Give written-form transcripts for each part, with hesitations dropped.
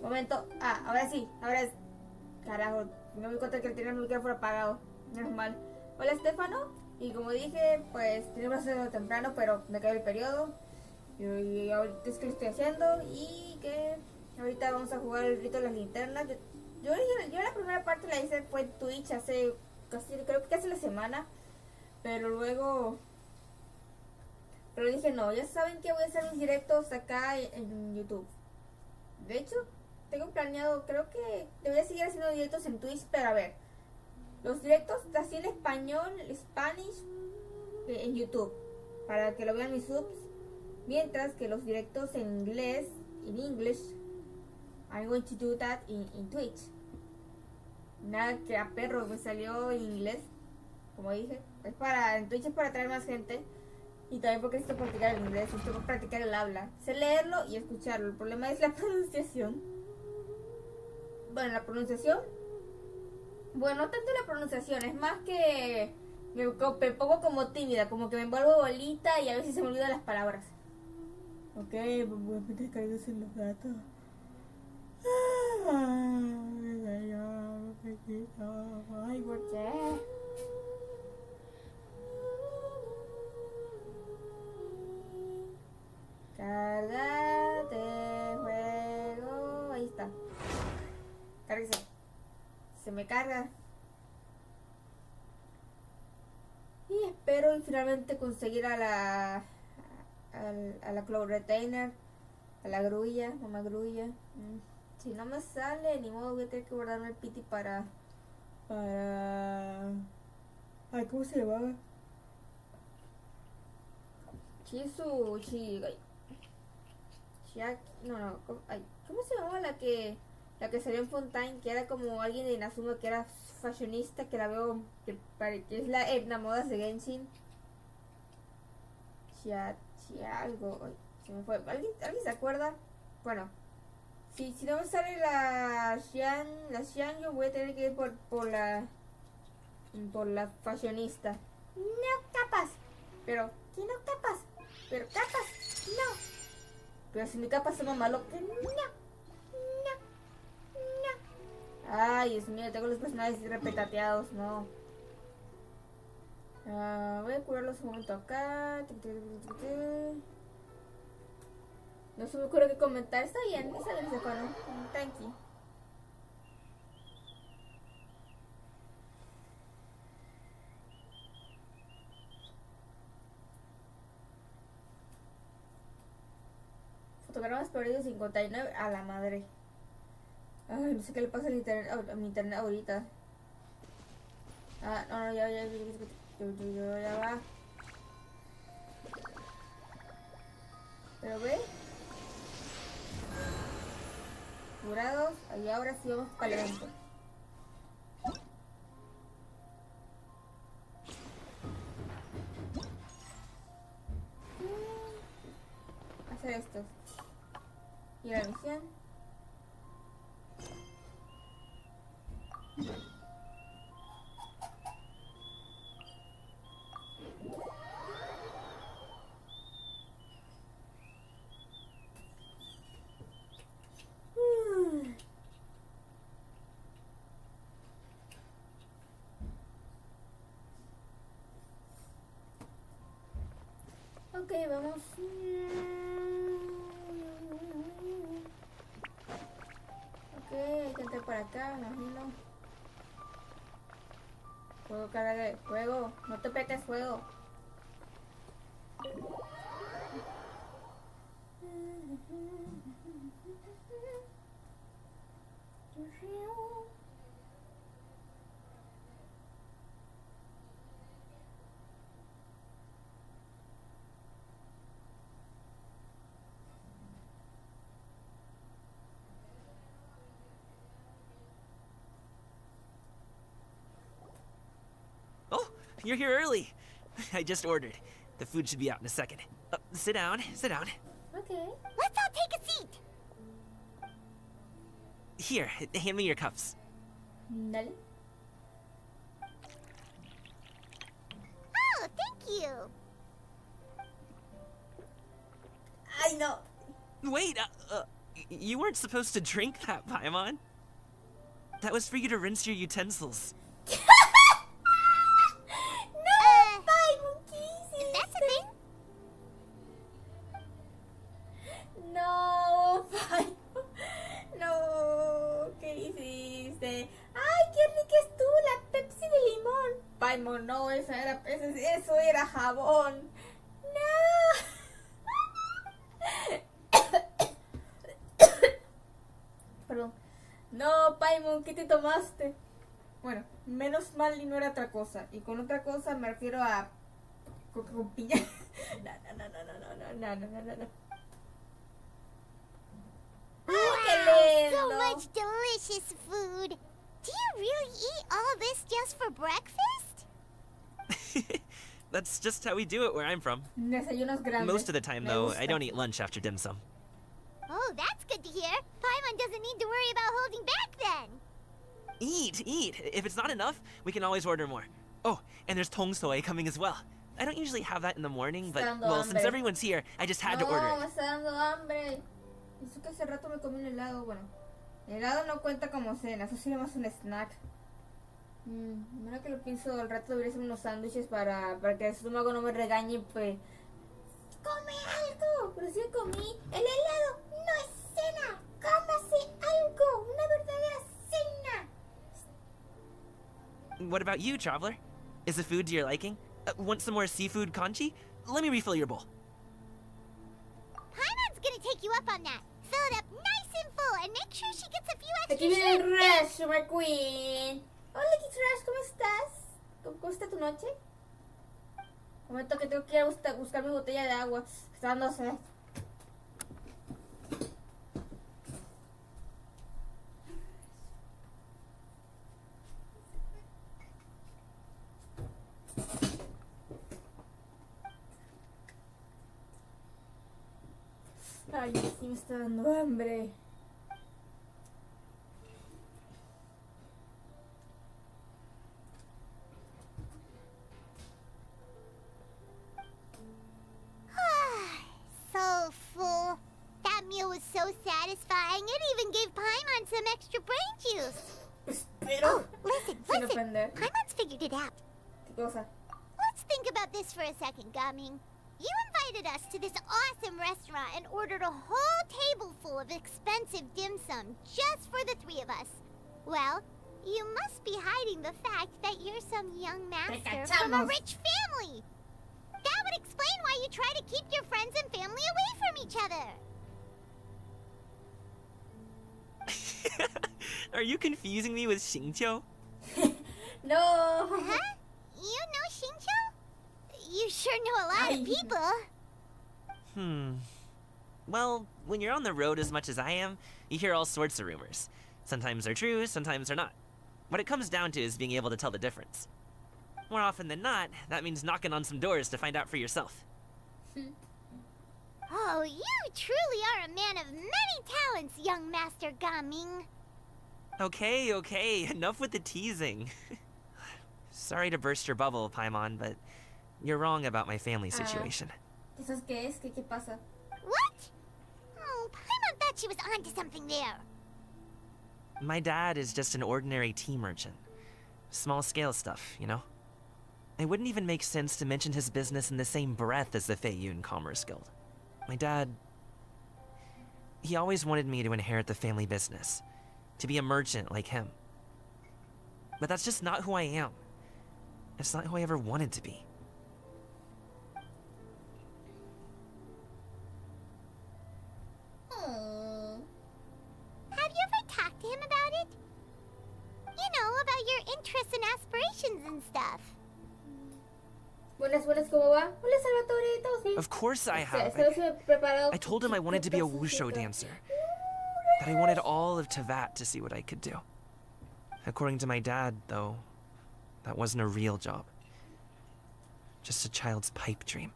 Momento. Ah, ahora sí. Ahora es. Carajo. No me di cuenta que tenía el micrófono apagado. Menos mal. Hola, Estefano. Y como dije, pues tenemos que hacerlo temprano, pero me cayó el periodo. Y ahorita es que lo estoy haciendo. Y que ahorita vamos a jugar el Rito de las Linternas. Yo la primera parte la hice fue en Twitch hace casi, creo que casi la semana. Pero luego. Pero dije, no, ya saben que voy a hacer mis directos acá en YouTube. De hecho, tengo planeado, creo que debería seguir haciendo directos en Twitch, pero a ver, los directos así en español, Spanish, en YouTube, para que lo vean mis subs, mientras que los directos en inglés, en English, I'm going to do that in Twitch. Nada que a perro me salió en inglés, como dije, en Twitch es para atraer más gente. Y también porque necesito practicar el inglés, necesito practicar el habla. Sé leerlo y escucharlo. El problema es la pronunciación. Bueno, la pronunciación. Bueno, no tanto la pronunciación, es más que me pongo como tímida, como que me envuelvo bolita y a veces se me olvidan las palabras. Ok, voy a meter caídos en los gatos. Ay, ¿por qué? Cárgate, juego. Ahí está. Cárguese. Se me carga. Y espero finalmente conseguir a la Cloud Retainer. A la grulla, mamá grulla. Si no me sale, ni modo, voy a tener que guardarme el piti para. Ay, ¿cómo se llamaba? Chisu, no, ¿cómo se llamaba la que salió en Fontaine? Que era como alguien de Inazuma, que era fashionista, que la veo, que es la Edna Modas de Genshin. Algo, se me fue. ¿Alguien se acuerda? Bueno, si no me sale la Xian, yo voy a tener que ir por la fashionista. No capas, pero que no capas, pero capas, no. Pero si mi capa se llama malo, que no. Ay, Dios mío, tengo los personajes repetateados, no. Voy a curarlos un momento acá. No se me ocurre qué comentar. Está bien, Stefano. Tranqui. Fotogramas perdidos 59 a la madre. Ay, no sé qué le pasa a mi internet ahorita. No, ya va. Pero ve. Curados. Y ahora sí vamos para el evento. Hacer esto. Y la misión. Ok, vamos. Ok, hay que entrar por acá, me imagino. Juego, carga, juego. No te petes, juego. Oh, you're here early. I just ordered. The food should be out in a second. Sit down, sit down. Okay. Let's all take a seat. Here, hand me your cups. Dale. Oh, thank you. Ay, no. Wait, You weren't supposed to drink that, Paimon. That was for you to rinse your utensils. No, Paimon, ¿qué hiciste? That's a thing. No, Paimon. No, ¿qué hiciste? ¡Ay, qué rica estuvo la Pepsi de limón! Paimon, no, eso era jabón. No. Perdón. No, Paimon, ¿qué te tomaste? Bueno, menos mal y no era otra cosa. Y con otra cosa me refiero a... con piña. No. ¡Ay, qué So lindo! much delicious food. Do you really eat all this just for breakfast? That's just how we do it where I'm from. Desayunos grandes. Most of the time, Me though, gusta. I don't eat lunch after dim sum. Oh, that's good to hear. Paimon doesn't need to worry about holding back then. Eat! If it's not enough, we can always order more. Oh, and there's tong soy coming as well. I don't usually have that in the morning, but, Está dando well, since hambre. everyone's here, I just had to order No, me it. está dando hambre. Eso que hace rato me comí un helado, bueno. El helado no cuenta como cena, eso sería más un snack. Ahora que lo pienso, al rato debería hacer unos sándwiches para que el estómago no me regañe, pues... ¡Come algo! Pero sí comí. El helado no es cena. ¡Cómase algo! ¡Una verdadera cena! What about you, traveler? Is the food to your liking? Want some more seafood kanchi? Let me refill your bowl. Paimon's gonna take you up on that. Fill it up nice and full and make sure she gets a few extra Aquí viene el shrimp. Rush, my queen. Hola, Kids Rush, ¿cómo estás? ¿Cómo está tu noche? Momento que tengo que ir a buscar mi botella de agua. Está dando sed. Ay, sí me está dando hambre. So full. That meal was so satisfying. It even gave Paimon some extra brain juice. Espero. Listen, Sin listen. ofender. Paimon's figured it out. ¿Qué cosa? Let's think about this for a second, Gumming. You invited us to this awesome restaurant and ordered a whole table full of expensive dim sum just for the three of us. Well, you must be hiding the fact that you're some young master from a cachamos. rich family. That would explain why you try to keep your friends and family away from each other. Are you confusing me with Xingqiu? No. Huh? You know Xingqiu? You sure know a lot Ay. of people. Well, when you're on the road as much as I am, you hear all sorts of rumors. Sometimes they're true, sometimes they're not. What it comes down to is being able to tell the difference. More often than not, that means knocking on some doors to find out for yourself. Oh, you truly are a man of many talents, young Master Gaming. Okay, enough with the teasing. Sorry to burst your bubble, Paimon, but you're wrong about my family situation. ¿Eso qué es? ¿Qué pasa? What? Oh, Paimon thought she was onto something there. My dad is just an ordinary tea merchant. Small scale stuff, you know? It wouldn't even make sense to mention his business in the same breath as the Feiyun Commerce Guild. My dad... he always wanted me to inherit the family business. To be a merchant like him. But that's just not who I am. It's not who I ever wanted to be. Have you ever talked to him about it? You know, about your interests and aspirations and stuff. Buenas, ¿cómo va? Hola, Salvatore, ¿todos bien? Of course I have. Estoy preparado. I told him I wanted to be a wushu dancer. That I wanted all of Tevat to see what I could do. According to my dad, though, that wasn't a real job. Just a child's pipe dream.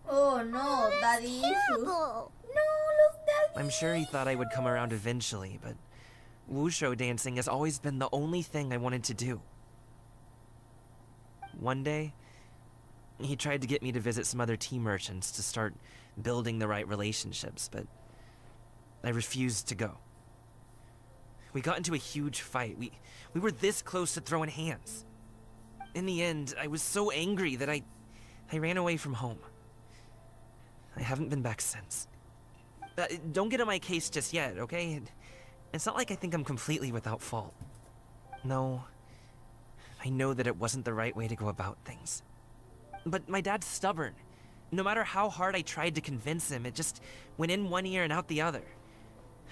Oh, no, daddy issues. Terrible. No, los daddy. I'm sure he thought I would come around eventually, but wushu dancing has always been the only thing I wanted to do. One day, he tried to get me to visit some other tea merchants to start building the right relationships, but I refused to go. We got into a huge fight. We were this close to throwing hands. In the end, I was so angry that I ran away from home. I haven't been back since. Don't get on my case just yet, okay? It's not like I think I'm completely without fault. No, I know that it wasn't the right way to go about things. But my dad's stubborn. No matter how hard I tried to convince him, it just went in one ear and out the other.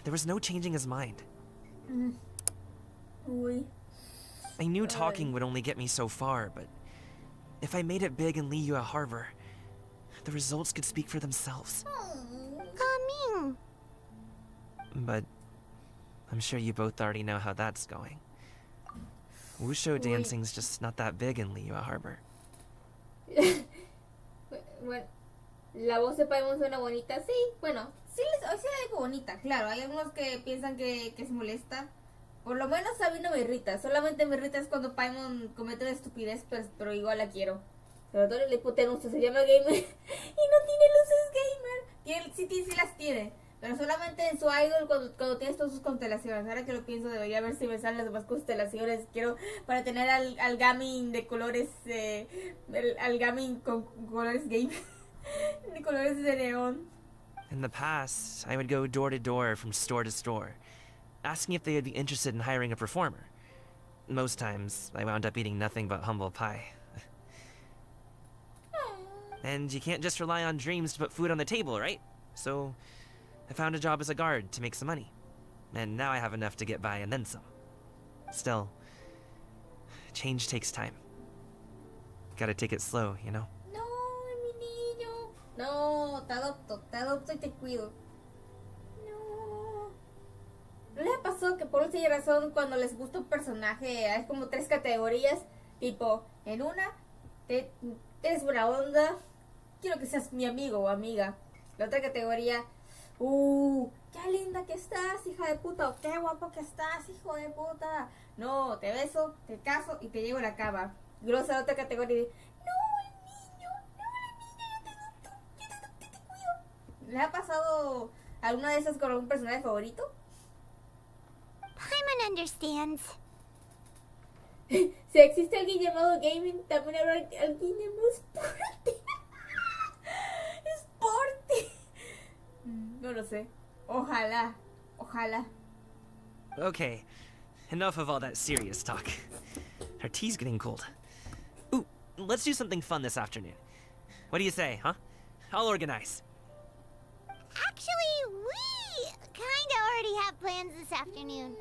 There was no changing his mind. Uy. I knew talking would only get me so far, but if I made it big in Liyue Harbor, the results could speak for themselves. Gaming. But I'm sure you both already know how that's going. Wushu dancing's just not that big in Liyue Harbor. Bueno, la voz de Paimon suena bonita, sí. Bueno, sí les digo bonita, claro. Hay algunos que piensan que se molesta. Por lo menos a mí no me irrita. Solamente me irrita es cuando Paimon comete una estupidez, pero igual la quiero. Sobre todo la hipotenusa, se llama gamer y no tiene luces gamer. Sí las tiene. Pero solamente en su idol cuando tienes todas sus constelaciones. Ahora que lo pienso, debería ver si me salen las demás constelaciones. Quiero para tener al gaming de colores. Al gaming con colores game. De colores de neón. In the past, I would go door to door from store to store, asking if they would be interested in hiring a performer. Most times, I wound up eating nothing but humble pie. And you can't just rely on dreams to put food on the table, right? So I found a job as a guard to make some money. And now I have enough to get by and then some. Still, change takes time. Gotta take it slow, you know? No, mi niño. No, te adopto y te cuido. No. ¿No les pasó que por una razón cuando les gusta un personaje hay como 3 categorías? Tipo, en una, eres buena onda, quiero que seas mi amigo o amiga. La otra categoría, qué linda que estás, hija de puta, o qué guapo que estás, hijo de puta. No, te beso, te caso y te llevo a la cama. Y luego la otra categoría de, no, el niño, yo te adopto, yo te cuido. ¿Les ha pasado alguna de esas con algún personaje favorito? Paimon understands. Si existe alguien llamado gaming, también habrá alguien llamado Sporty. Sporty. No lo sé. Ojalá. Okay, enough of all that serious talk. Our tea's getting cold. Ooh, let's do something fun this afternoon. What do you say, huh? I'll organize. Actually, we kinda already have plans this afternoon.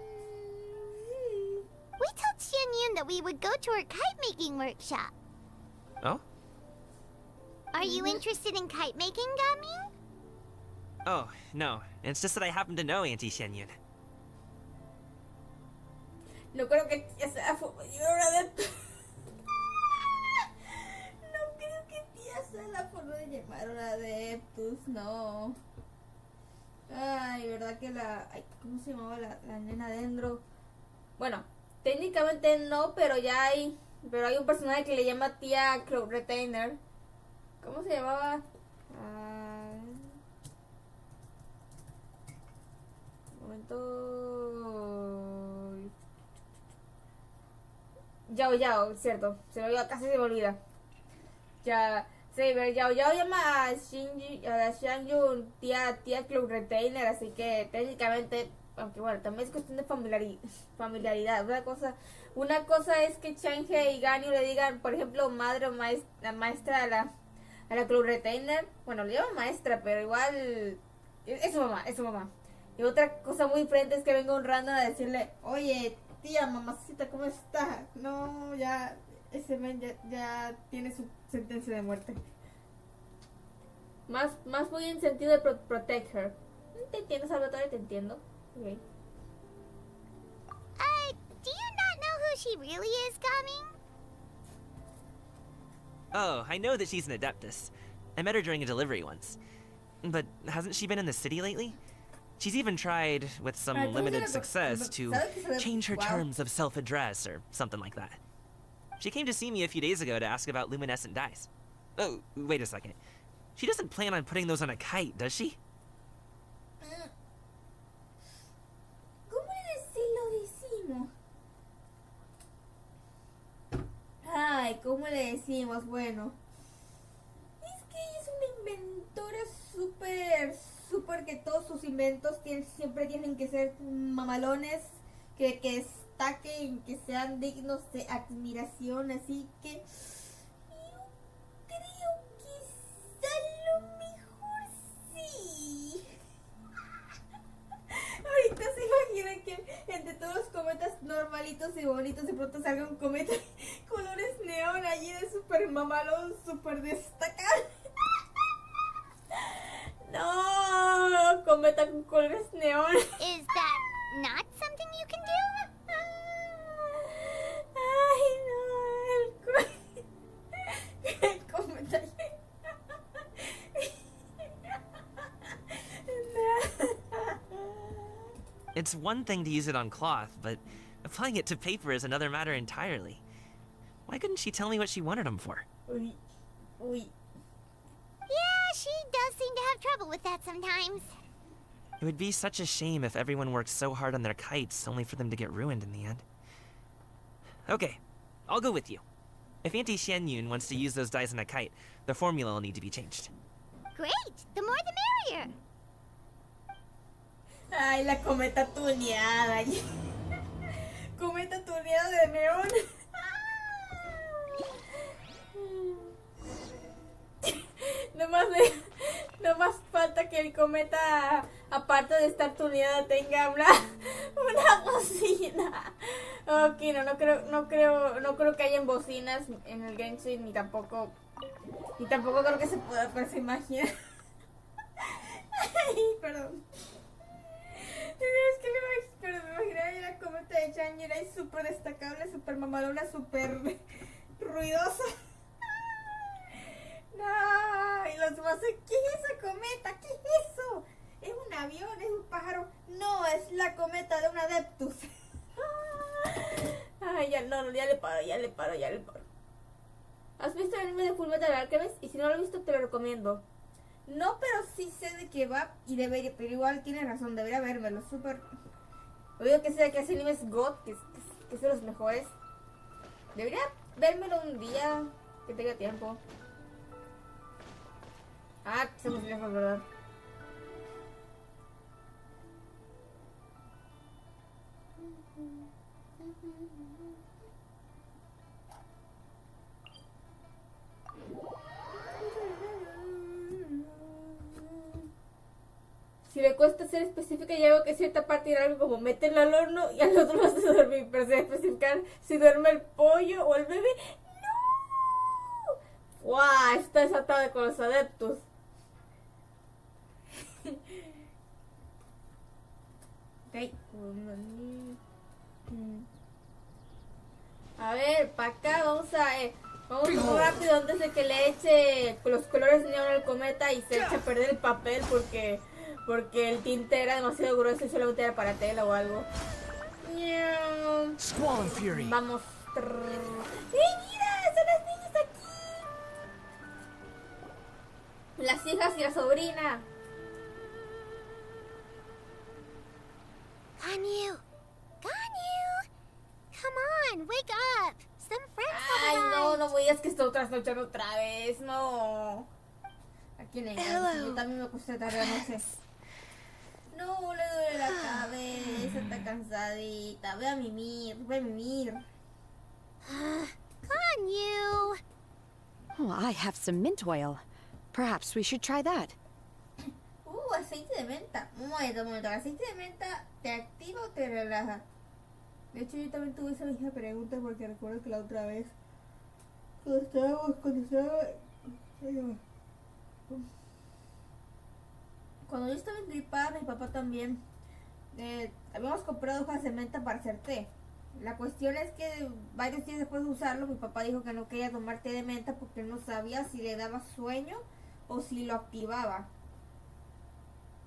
We told Xianyun that we would go to her kite-making workshop. Oh? Are you interested in kite-making, Gaming? Oh, no. It's just that I happen to know Auntie Xianyun. No creo que tía sea una de... No creo que tía sea la forma de llamar una adeptus, no. Ay, verdad que ay, ¿cómo se llamaba la nena dentro? Bueno, técnicamente no, pero hay un personaje que le llama tía Cloud Retainer. ¿Cómo se llamaba? Un momento. Yao, cierto. Casi se me olvida. Ya. Saber Yao llama a Xianyun tía Cloud Retainer, así que técnicamente, aunque bueno, también es cuestión de familiaridad. Una cosa es que Changhe y Ganyu le digan, por ejemplo, madre o maestra a la Cloud Retainer. Bueno, le llaman maestra, pero igual es su mamá. Y otra cosa muy diferente es que venga un random a decirle, oye, tía, mamacita, ¿cómo está? No, ya, ese men ya tiene su sentencia de muerte. Más muy en sentido de protect her. Te entiendo, Salvatore, te entiendo. Okay. Do you not know who she really is, Gaming? Oh, I know that she's an Adeptus. I met her during a delivery once. But hasn't she been in the city lately? She's even tried, with some limited success, to change her terms of self-address or something like that. She came to see me a few days ago to ask about luminescent dyes. Oh, wait a second. She doesn't plan on putting those on a kite, does she? hicimos? Bueno, es que ella es una inventora súper que todos sus inventos siempre tienen que ser mamalones, que destaquen, que sean dignos de admiración, así que yo creo que a lo mejor sí. Ahorita se imaginan que entre todos los cometas normalitos y bonitos de pronto salga un cometa colores neón allí de super mamalón, super destacado. No, cometa con colores neón. Is that not something you can do? Ay, no, el cometa. It's one thing to use it on cloth, but applying it to paper is another matter entirely. Why couldn't she tell me what she wanted them for? Uy. Yeah, she does seem to have trouble with that sometimes. It would be such a shame if everyone worked so hard on their kites only for them to get ruined in the end. Okay, I'll go with you. If Auntie Xianyun wants to use those dies on a kite, the formula will need to be changed. Great! The more the merrier. Ay, la cometa tuneada. Cometa tuneada de neón. No más falta que el cometa, aparte de estar tuneada, tenga una bocina. Ok, no creo que hayan bocinas en el Genshin, ni tampoco creo que se pueda, pero se imagina. Ay, perdón. Es que me imaginé la cometa de Changi, era súper destacable, súper mamalona, súper ruidosa. No, y los demás, ¿qué es esa cometa? ¿Qué es eso? ¿Es un avión? ¿Es un pájaro? No, es la cometa de un Adeptus. Ay, ya le paro. ¿Has visto el anime de Fullmetal Alchemist? Y si no lo he visto, te lo recomiendo. No, pero sí sé de qué va y debería, pero igual tienes razón, debería vérmelo, súper... Oigo que sé que ese anime es God, que es de los mejores. Debería vérmelo un día, que tenga tiempo. Ah, estamos lejos, ¿verdad? Si le cuesta ser específica, ya hago que cierta parte era algo como meterla al horno y al otro lo hace dormir. Pero si especificar si duerme el pollo o el bebé, ¡no! ¡Guau! Está desatada con los adeptos. Okay. A ver, para acá vamos muy rápido antes de que le eche los colores neón al cometa y se eche a perder el papel porque el tinte era demasiado grueso y solamente era para tela o algo. Vamos. ¡Mira! ¡Están las niñas aquí! Las hijas y la sobrina. Ganyu! Come on, wake up! Some friends Ay, have no arrived. me digas que estoy trasnochando otra vez, no. Aquí en el Genshin, yo también me acosté tarde anoche. No, le duele la cabeza, está cansadita. Voy a mimir. Ganyu! Oh, I have some mint oil. Perhaps we should try that. Aceite de menta. Un momento. ¿El aceite de menta te activa o te relaja? De hecho, yo también tuve esa misma pregunta porque recuerdo que la otra vez, cuando yo estaba engripada, mi papá también, habíamos comprado hojas de menta para hacer té. La cuestión es que varios días después de usarlo, mi papá dijo que no quería tomar té de menta porque no sabía si le daba sueño o si lo activaba.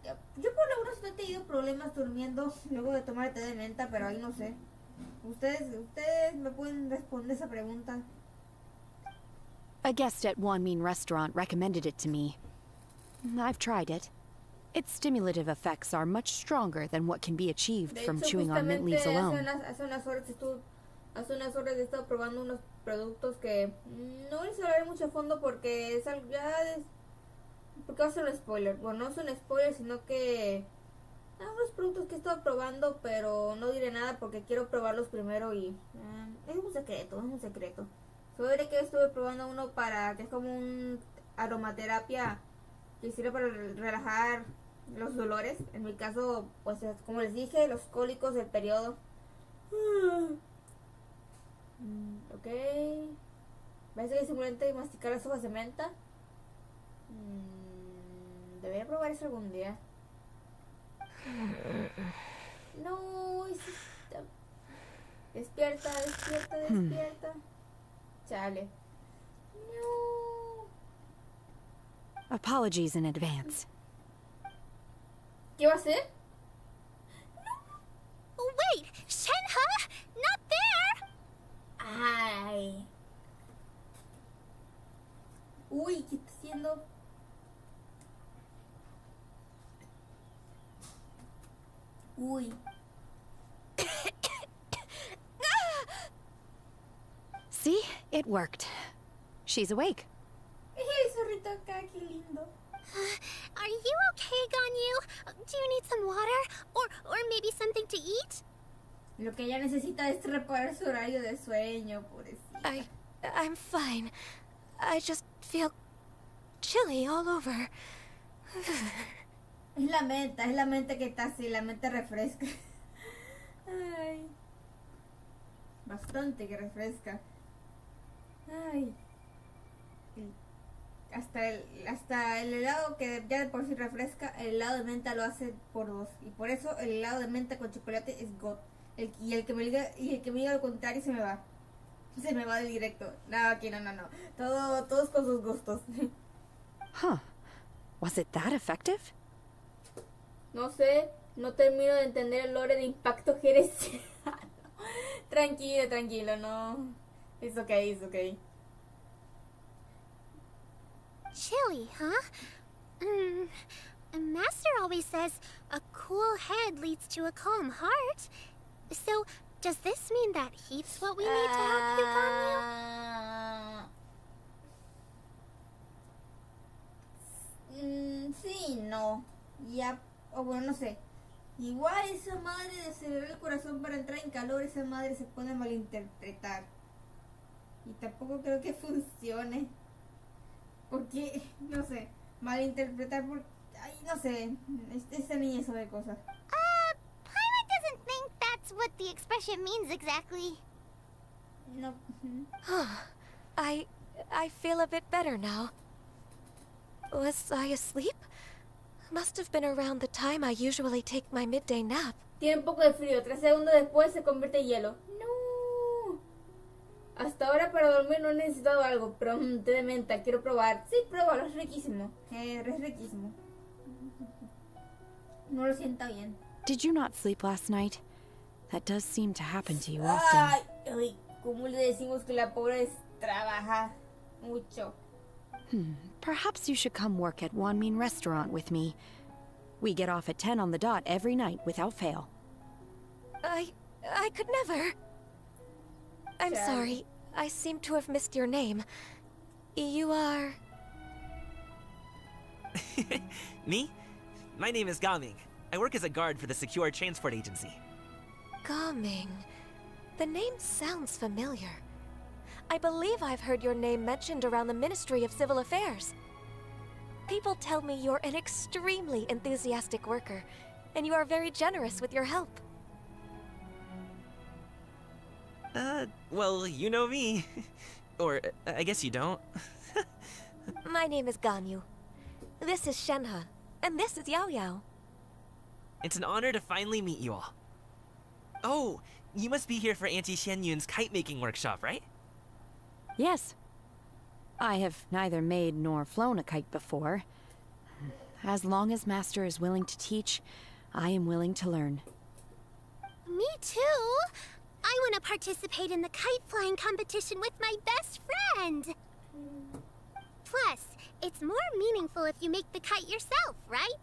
Yo por lo menos no he tenido problemas durmiendo luego de tomar té de menta, pero ahí no sé. Ustedes me pueden responder esa pregunta. A guest at Wanmin Restaurant recommended it to me. I've tried it. Its stimulative effects are much stronger than what can be achieved De from hecho, chewing on mint leaves justamente alone. hace unas horas he estado probando productos que no les hablaré mucho a fondo porque es algo porque va a ser un spoiler. Bueno, no es un spoiler, sino que unos productos que he estado probando, pero no diré nada porque quiero probarlos primero y es un secreto, es un secreto. Solo diré que estuve probando uno que es como un aromaterapia que sirve para relajar los dolores. En mi caso, pues como les dije, los cólicos del periodo. Ok. Parece que es simplemente masticar las hojas de menta. Debería probar eso algún día. No, despierta, despierta, despierta. Chale. No. Apologies in advance. ¿Qué va a hacer? Oh, wait! Shenhe! Not there! Ay. Uy, ¿qué está haciendo? Uy. See? It worked. She's awake. Eso, Rito, acá, qué lindo. Are you okay, Ganyu? Do you need some water? Or maybe something to eat? Lo que ella necesita es reparar su horario de sueño, pobrecita. I'm fine. I just feel chilly all over. Es la mente que está así, la mente refresca. Ay. Bastante que refresca. Ay. Hasta el helado que ya de por sí refresca, el helado de menta lo hace por dos. Y por eso el helado de menta con chocolate es God. El que me diga lo contrario se me va. Se me va de directo. No, aquí no. Todos con sus gustos. Huh. Was it that effective? No sé, no termino de entender el lore de impacto geresiano. Tranquilo, no. It's okay. Chilly, huh? Master always says a cool head leads to a calm heart. So, does this mean that heat's what we need to help you, Ganyu? Sí, no. Ya, o bueno, no sé. Igual esa madre de acelerar el corazón para entrar en calor, esa madre se puede malinterpretar. Y tampoco creo que funcione. Porque, no sé, malinterpretar por... Ay, no sé, esa niña sabe cosas. Pilot doesn't think that's what the expression means exactly. No. I feel a bit better now. Was I asleep? Must have been around the time I usually take my midday nap. Tiene un poco de frío, 3 segundos después se convierte en hielo. No. Hasta ahora para dormir no he necesitado algo, pero té de menta, quiero probar. Sí, pruébalo, es riquísimo. Es riquísimo. No lo sienta bien. Did you not sleep last night? That does seem to happen to you often. Ay, ¿cómo le decimos que la pobre trabaja mucho? Perhaps you should come work at Wanmin Restaurant with me. We get off at 10 on the dot every night without fail. I could never. I'm Sad. sorry. I seem to have missed your name. You are... Me? My name is Gaming. I work as a guard for the Secure Transport Agency. Gaming. The name sounds familiar. I believe I've heard your name mentioned around the Ministry of Civil Affairs. People tell me you're an extremely enthusiastic worker, and you are very generous with your help. Well, you know me. Or, I guess you don't. My name is Ganyu. This is Shenhe, and this is Yao Yao. It's an honor to finally meet you all. Oh, you must be here for Auntie Xianyun's kite-making workshop, right? Yes. I have neither made nor flown a kite before. As long as Master is willing to teach, I am willing to learn. Me too. I want to participate in the kite flying competition with my best friend. Plus, it's more meaningful if you make the kite yourself, right?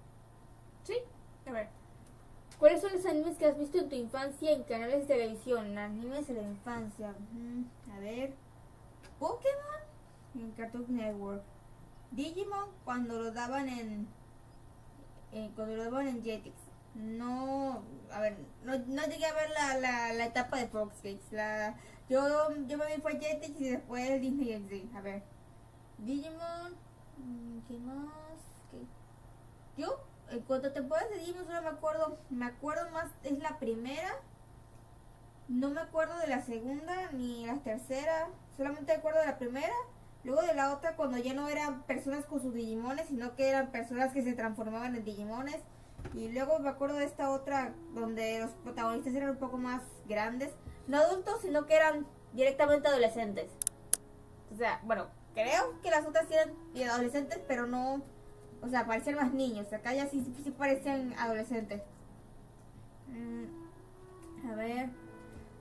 Sí, a ver. ¿Cuáles son los animes que has visto en tu infancia en canales de televisión? Animes de la infancia. A ver. Pokémon en Cartoon Network. Digimon cuando lo daban en Jetix. No, a ver, no llegué a ver la etapa de Fox Kids. Yo me vi fue Jetix y después Disney XD. A ver, Digimon, ¿qué más? Yo, en cuanto a temporadas de Digimon solo me acuerdo más, es la primera. No me acuerdo de la segunda ni la tercera, solamente me acuerdo de la primera. Luego de la otra cuando ya no eran personas con sus Digimones, sino que eran personas que se transformaban en Digimones. Y luego me acuerdo de esta otra donde los protagonistas eran un poco más grandes. No adultos, sino que eran directamente adolescentes. O sea, bueno, creo que las otras eran adolescentes, pero no... O sea, parecían más niños. Acá ya sí parecían adolescentes. A ver...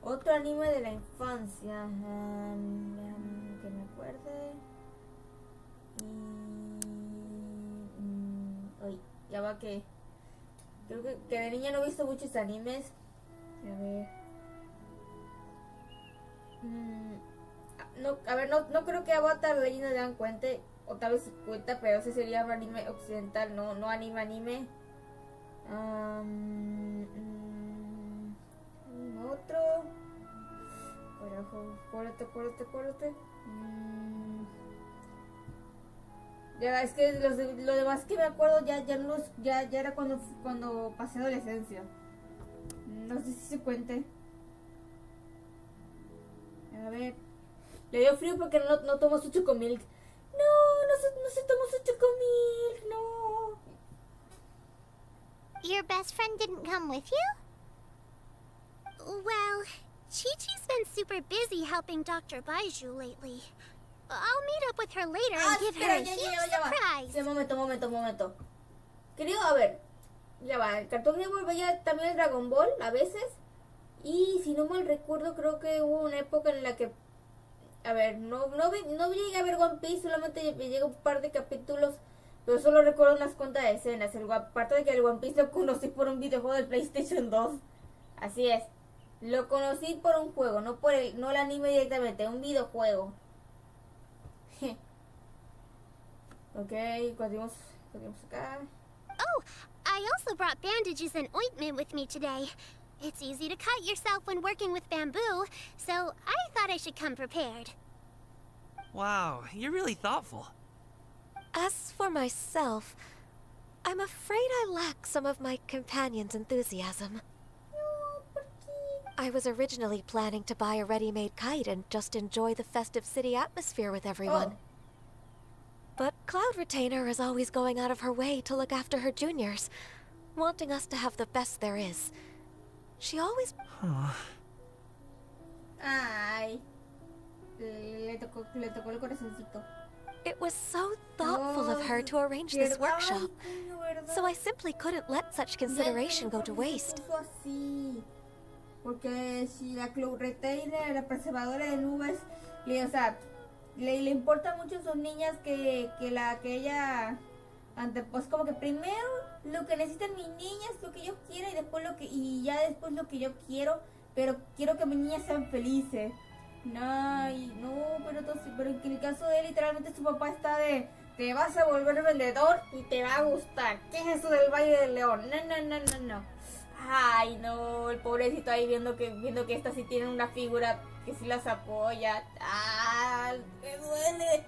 Otro anime de la infancia. Que me acuerde. Uy, ya va que... Creo que de niña no he visto muchos animes. A ver... No creo que Avatar Leyenda de Aang cuente. O tal vez cuenta, pero ese sería un anime occidental, no anime. Otro. Acuérdate. Ya, es que lo demás que me acuerdo ya era cuando pasé adolescencia. No sé si se cuente. A ver. Le dio frío porque no tomó su chocomilk. No se tomó su chocomilk, no. Your best friend didn't come with you? Well, Chi-Chi's been super busy helping Dr. Baiju lately. I'll meet up with her later and give her a huge surprise. Sí, momento. Querido, a ver, ya va, el Cartoon Network veía también el Dragon Ball a veces. Y si no mal recuerdo, creo que hubo una época en la que... A ver, no llegué a ver One Piece, solamente llegué a un par de capítulos, pero solo recuerdo unas cuantas de escenas. Aparte de que el One Piece lo conocí por un videojuego del PlayStation 2. Así es. Lo conocí por un juego, no el anime directamente, un videojuego. Ok, continuamos acá. Oh, I also brought bandages and ointment with me today. It's easy to cut yourself when working with bamboo, so I thought I should come prepared. Wow, you're really thoughtful. As for myself, I'm afraid I lack some of my companion's enthusiasm. I was originally planning to buy a ready-made kite and just enjoy the festive city atmosphere with everyone. Oh. But Cloud Retainer is always going out of her way to look after her juniors, wanting us to have the best there is. She always... Ay, le tocó el corazoncito. It was so thoughtful of her to arrange this workshop, so I simply couldn't let such consideration go to waste. Porque si la Cloud Retainer, la preservadora de nubes, le importa mucho a sus niñas que ella... Pues como que primero lo que necesitan mis niñas, lo que yo quiero, y ya después lo que yo quiero, pero quiero que mis niñas sean felices. Pero en el caso de él, literalmente su papá está de te vas a volver vendedor y te va a gustar. ¿Qué es eso del Valle del León? No. Ay, no, el pobrecito ahí viendo que esta sí tiene una figura que sí las apoya. Ah, me duele.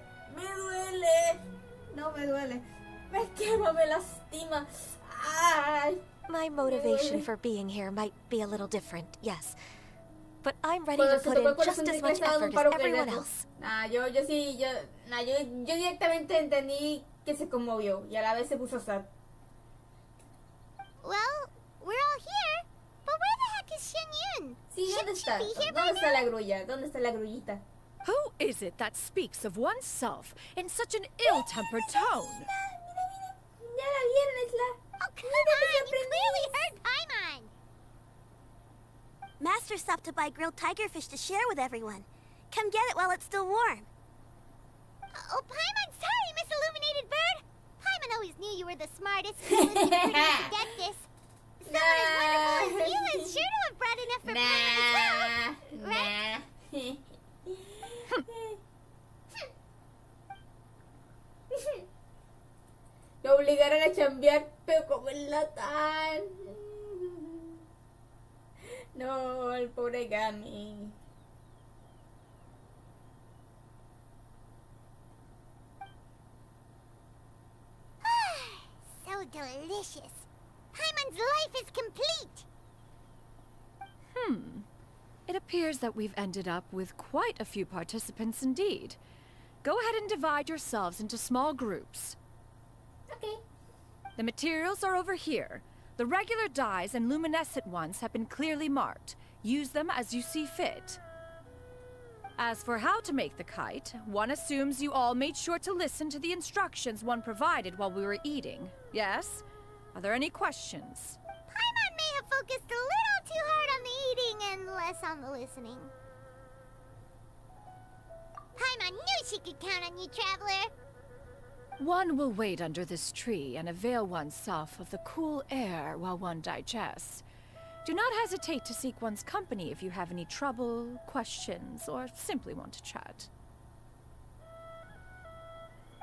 No me duele. Me quema, me lastima. Ay. My motivation for being here might be a little different, yes. But I'm ready to put in just as much effort as everyone else. Yo directamente entendí que se conmovió y a la vez se puso sad. Well, we're all here, but where the heck is Xianyun? Sí, ¿dónde está? She be here ¿Dónde by está la grulla? ¿Dónde está la grullita? Who is it that speaks of oneself in such an ill-tempered tone? Ya la vieron, es la... Oh, come on! You clearly heard Paimon! Master stopped to buy grilled tigerfish to share with everyone. Come get it while it's still warm. Oh, Paimon, sorry, Miss Illuminated Bird! Paimon always knew you were the smartest, coolest, and prettiest to get this. Someone as wonderful as you is sure to have brought enough for Paimon as well, right? cambiar, pero como enlatar. No, el pobre Gami. So delicious. Paimon's life is complete. It appears that we've ended up with quite a few participants indeed. Go ahead and divide yourselves into small groups. Okay. The materials are over here. The regular dyes and luminescent ones have been clearly marked. Use them as you see fit. As for how to make the kite, one assumes you all made sure to listen to the instructions one provided while we were eating. Yes? Are there any questions? Paimon may have focused a little too hard on the eating and less on the listening. Paimon knew she could count on you, Traveler. One will wait under this tree and avail oneself of the cool air while one digests. Do not hesitate to seek one's company if you have any trouble, questions, or simply want to chat.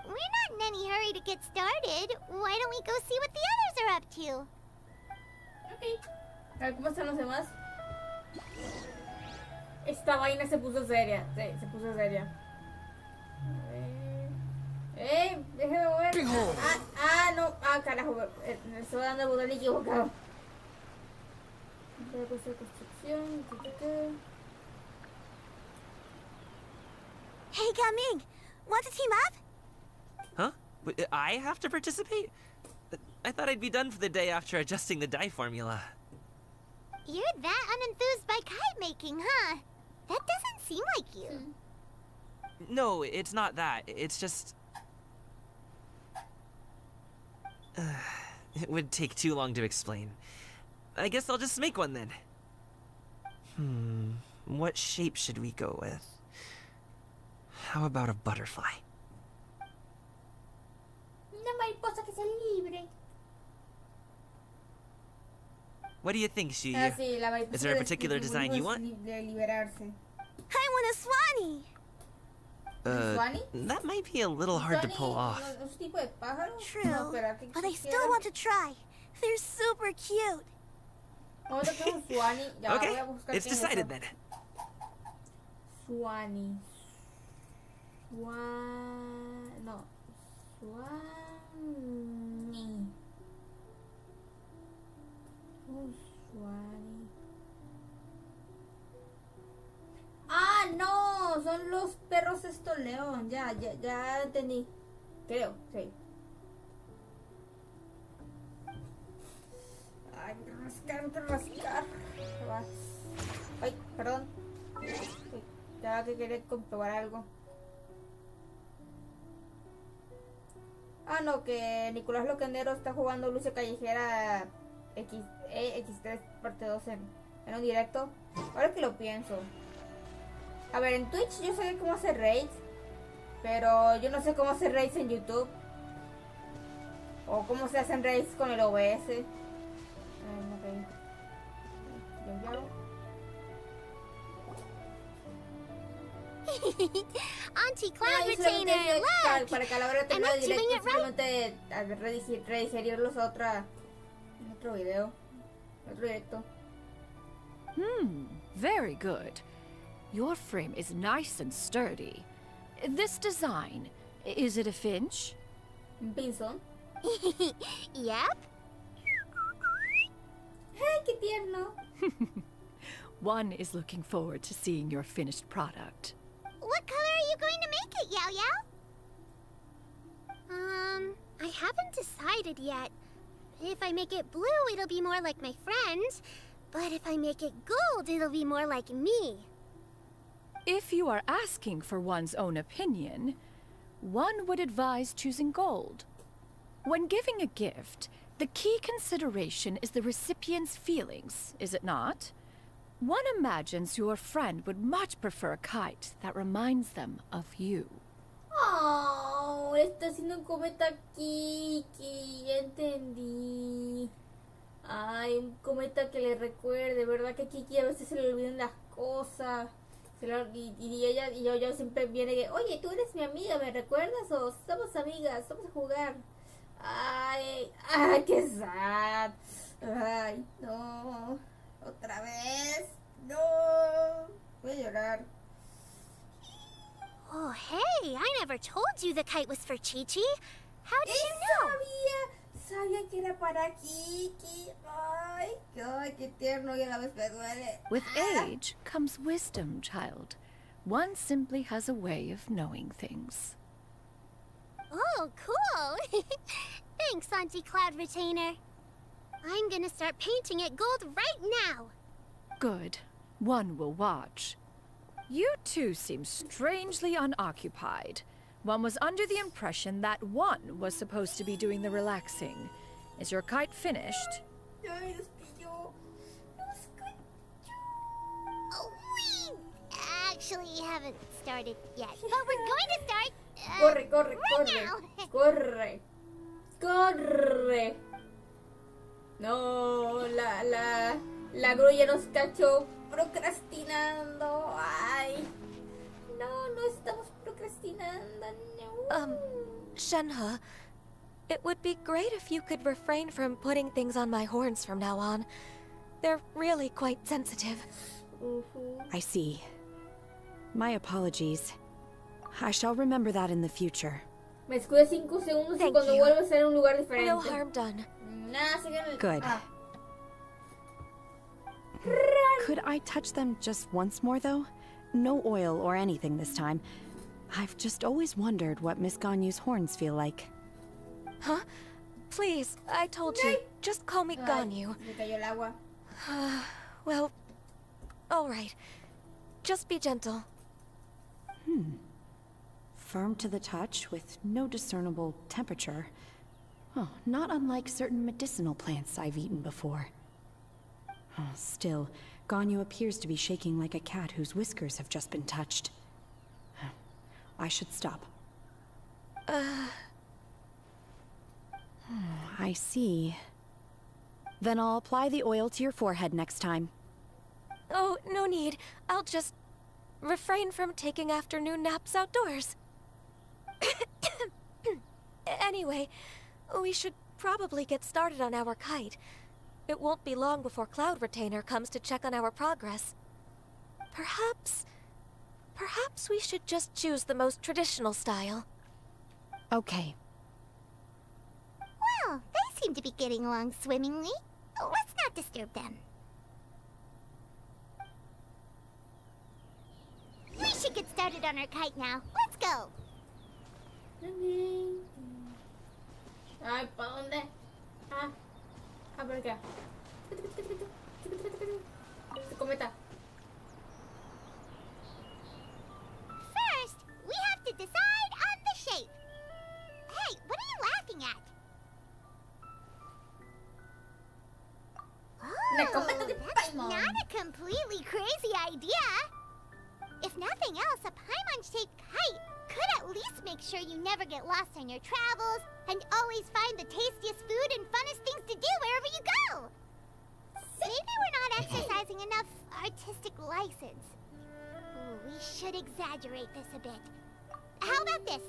We're not in any hurry to get started. Why don't we go see what the others are up to? Ok. A ver cómo están los demás. Esta vaina se puso seria. Sí, se puso seria. A ver. Déjeme ver. No. Carajo. Me estoy dando el botón equivocado. Construcción. Hey, Gaming! Want to team up? Huh? I have to participate? I thought I'd be done for the day after adjusting the dye formula. You're that unenthused by kite making, huh? That doesn't seem like you. No, it's not that. It's just... it would take too long to explain. I guess I'll just make one then. What shape should we go with? How about a butterfly? Una mariposa que se libre. What do you think, Shuyu? Sí, la mariposa Is there a que particular design you want? De liberarse. I want a swanee! ¿Swanee? That might be a little hard to pull off. ¿No es un tipo de pájaro? True, No, pero ¿qué but I quisiera? still want to try. They're super cute. Vamos a buscar un Swanee. Ya, Okay, voy a buscar it's qué es decided eso. then. Swanee. No. Swanee. Un Swanee. No, son los perros estos león. Ya entendí. Creo, sí. Ay, rascar. Ay, perdón. Sí, ya que quería comprobar algo. No, que Nicolás Loquendero está jugando Lucha Callejera X3 parte 2 en un directo. Ahora que lo pienso. A ver, en Twitch yo sé cómo hacer raids, pero yo no sé cómo hacer raids en YouTube. O cómo se hacen raids con el OBS. Auntie Cloud Retainer, look! Para que a la hora de I'm terminar el activating directo, it simplemente redigerirlos a otro video. Otro directo. Very good. Your frame is nice and sturdy. This design, is it a finch? Un pinzón. Yep. ¡Ay, qué tierno! One is looking forward to seeing your finished product. What color are you going to make it, Yao Yao? I haven't decided yet. If I make it blue, it'll be more like my friends. But if I make it gold, it'll be more like me. If you are asking for one's own opinion, one would advise choosing gold. When giving a gift, the key consideration is the recipient's feelings, is it not? One imagines your friend would much prefer a kite that reminds them of you. Oh, está haciendo un cometa Kiki, ya entendí. Ay, un cometa que le recuerde, ¿verdad? Que a Kiki a veces se le olvidan las cosas. Y yo siempre viene que, oye, tú eres mi amiga, ¿me recuerdas? O somos amigas, vamos a jugar. Ay, ay, qué sad. Ay, no. Otra vez. No. Voy a llorar. Oh, hey, I never told you the kite was for Chi-Chi. How did you know? Sabía que era para Kiki. Ay, qué tierno y a la vez me duele. With age comes wisdom, child. One simply has a way of knowing things. Oh, cool. Thanks, Auntie Cloud Retainer. I'm gonna start painting it gold right now. Good. One will watch. You two seem strangely unoccupied. One was under the impression that one was supposed to be doing the relaxing. Is your kite finished? Ay, Dios mío. Nos cayó. Oh, we actually haven't started yet, but we're going to start. Corre, right now. Corre. No, la grulla nos cachó procrastinando. Ay. No estamos procrastinando. No. Shenhe, it would be great if you could refrain from putting things on my horns from now on. They're really quite sensitive. I see. My apologies. I shall remember that in the future. Me escude 5 segundos y Thank cuando you. vuelva a ser en un lugar diferente. No harm done. Nada, sigue en el... Good. Ah. Could I touch them just once more, though? No oil or anything this time. I've just always wondered what Miss Ganyu's horns feel like. Huh? Please, I told you. Just call me Ay, Ganyu. me cayó el agua. Well, all right. Just be gentle. Firm to the touch, with no discernible temperature. Oh, not unlike certain medicinal plants I've eaten before. Oh, still, Ganyu appears to be shaking like a cat whose whiskers have just been touched. I should stop. I see. Then I'll apply the oil to your forehead next time. Oh, no need. I'll just refrain from taking afternoon naps outdoors. Anyway, we should probably get started on our kite. It won't be long before Cloud Retainer comes to check on our progress. Perhaps we should just choose the most traditional style. Okay. Well, they seem to be getting along swimmingly. Let's not disturb them. We should get started on our kite now. Let's go. Ay, ¿para dónde? Ah, por acá. Cometa. First, we have to decide on the shape. Hey, what are you laughing at? La cometa de That's Paimon. not a completely crazy idea. If nothing else, a Paimon-shaped kite could at least make sure you never get lost on your travels and always find the tastiest food and funnest things to do wherever you go. Maybe we're not exercising enough artistic license. Ooh, we should exaggerate this a bit. How about this?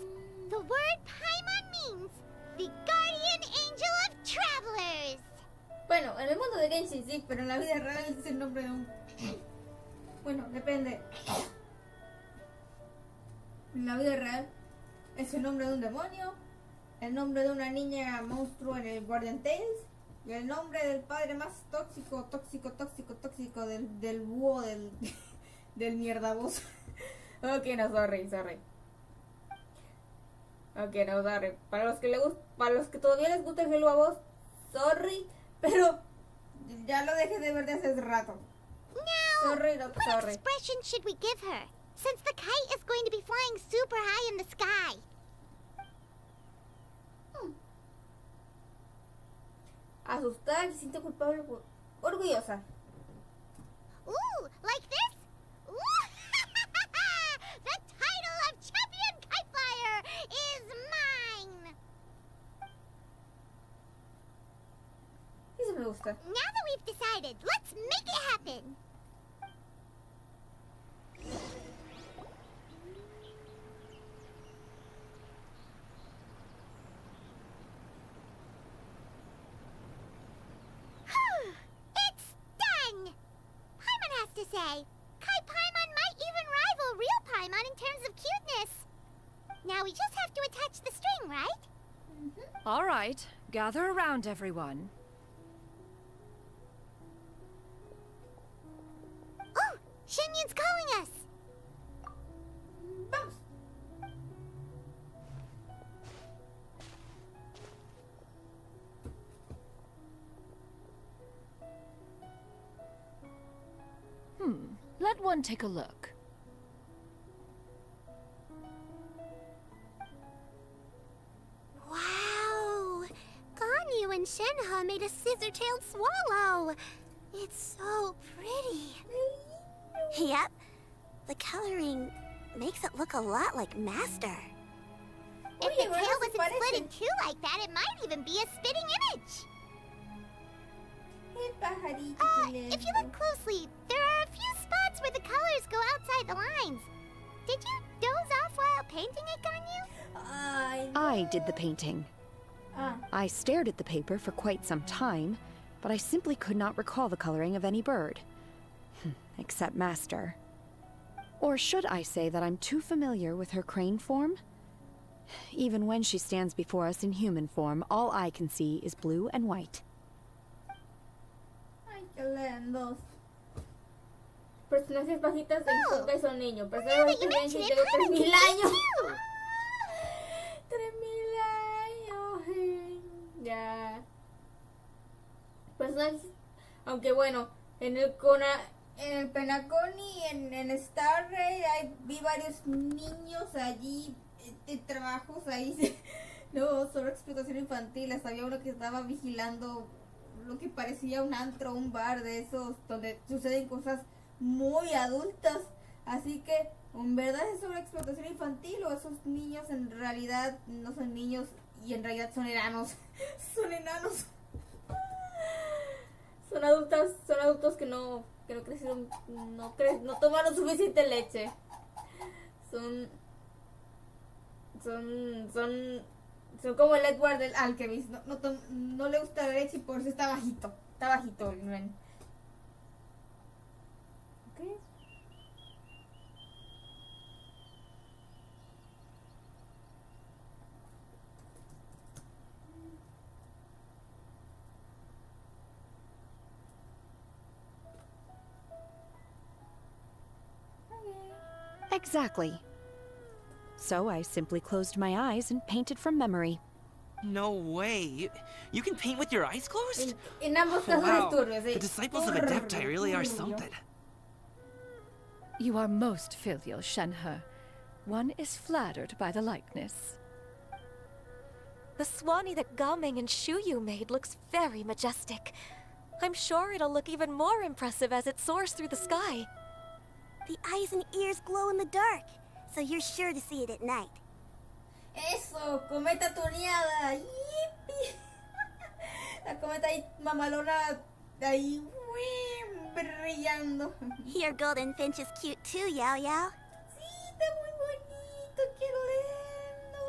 The word Paimon means the guardian angel of travelers. Bueno, en el mundo de Genshin sí, pero en la vida real es el nombre de un... Bueno, depende. En la vida real es el nombre de un demonio, el nombre de una niña monstruo en el Guardian Tales y el nombre del padre más tóxico del búho del mierdaboso. Ok, no, sorry. Ok, no, sorry. Para los que todavía les gusta el Hello a vos, sorry, pero ya lo dejé de ver de hace rato. Now, Sorry, no, what sorry. expression should we give her? Since the kite is going to be flying super high in the sky. Asustada, se siente culpable, orgullosa. Ooh, like this? Ooh, the title of champion kite flyer is mine! Eso me gusta. Now that we've decided, let's make it happen! say. Kai Paimon might even rival real Paimon in terms of cuteness. Now we just have to attach the string, right? All right, gather around, everyone. Oh, Shenyun's calling us. Vamos. Let one take a look. Wow! Ganyu and Shenhe made a scissor-tailed swallow. It's so pretty. Yep. The coloring makes it look a lot like Master. If the tail wasn't split in two like that, it might even be a spitting image. El pajarito que If you look closely, there are a few spots where the colors go outside the lines. Did you doze off while painting it, Ganyu? Ay, I did the painting. ah, I stared at the paper for quite some time, but I simply could not recall the coloring of any bird. Except Master. Or should I say that I'm too familiar with her crane form? Even when she stands before us in human form, all I can see is blue and white. ay, qué lindos. Personajes bajitas de Oh, Hisoka son niños. Now Personajes that you bajitas mention de it, Genshin tengo Paimon 3000 can años. too. 3000 años. Ya. Personajes. Aunque bueno, en el Penacon y en Star Rail vi varios niños allí de trabajos ahí. No, sobre explotación infantil. Hasta había uno que estaba vigilando lo que parecía un antro, un bar de esos donde suceden cosas muy adultas. Así que, ¿en verdad es sobre explotación infantil o esos niños en realidad no son niños y en realidad son enanos? Son enanos. Son adultos que no crecieron, no tomaron suficiente leche. Son como el Edward del Alchemist. No le gusta la leche y por eso está bajito. Está bajito, ven. Ok. Exactly. So I simply closed my eyes and painted from memory. No way. You can paint with your eyes closed? En ambos casos Wow. es turbio, sí. The disciples of Adepti really are Turbio. something. You are most filial, Shenhe. One is flattered by the likeness. The Swanee that Gaming and Shuyu made looks very majestic. I'm sure it'll look even more impressive as it soars through the sky. The eyes and ears glow in the dark, so you're sure to see it at night. Eso, cometa tuneada. ¡Yipi! La cometa ahí mamalona ahí brillando. Your golden finch is cute too, Yao Yao. Sí, está muy bonito, qué lindo.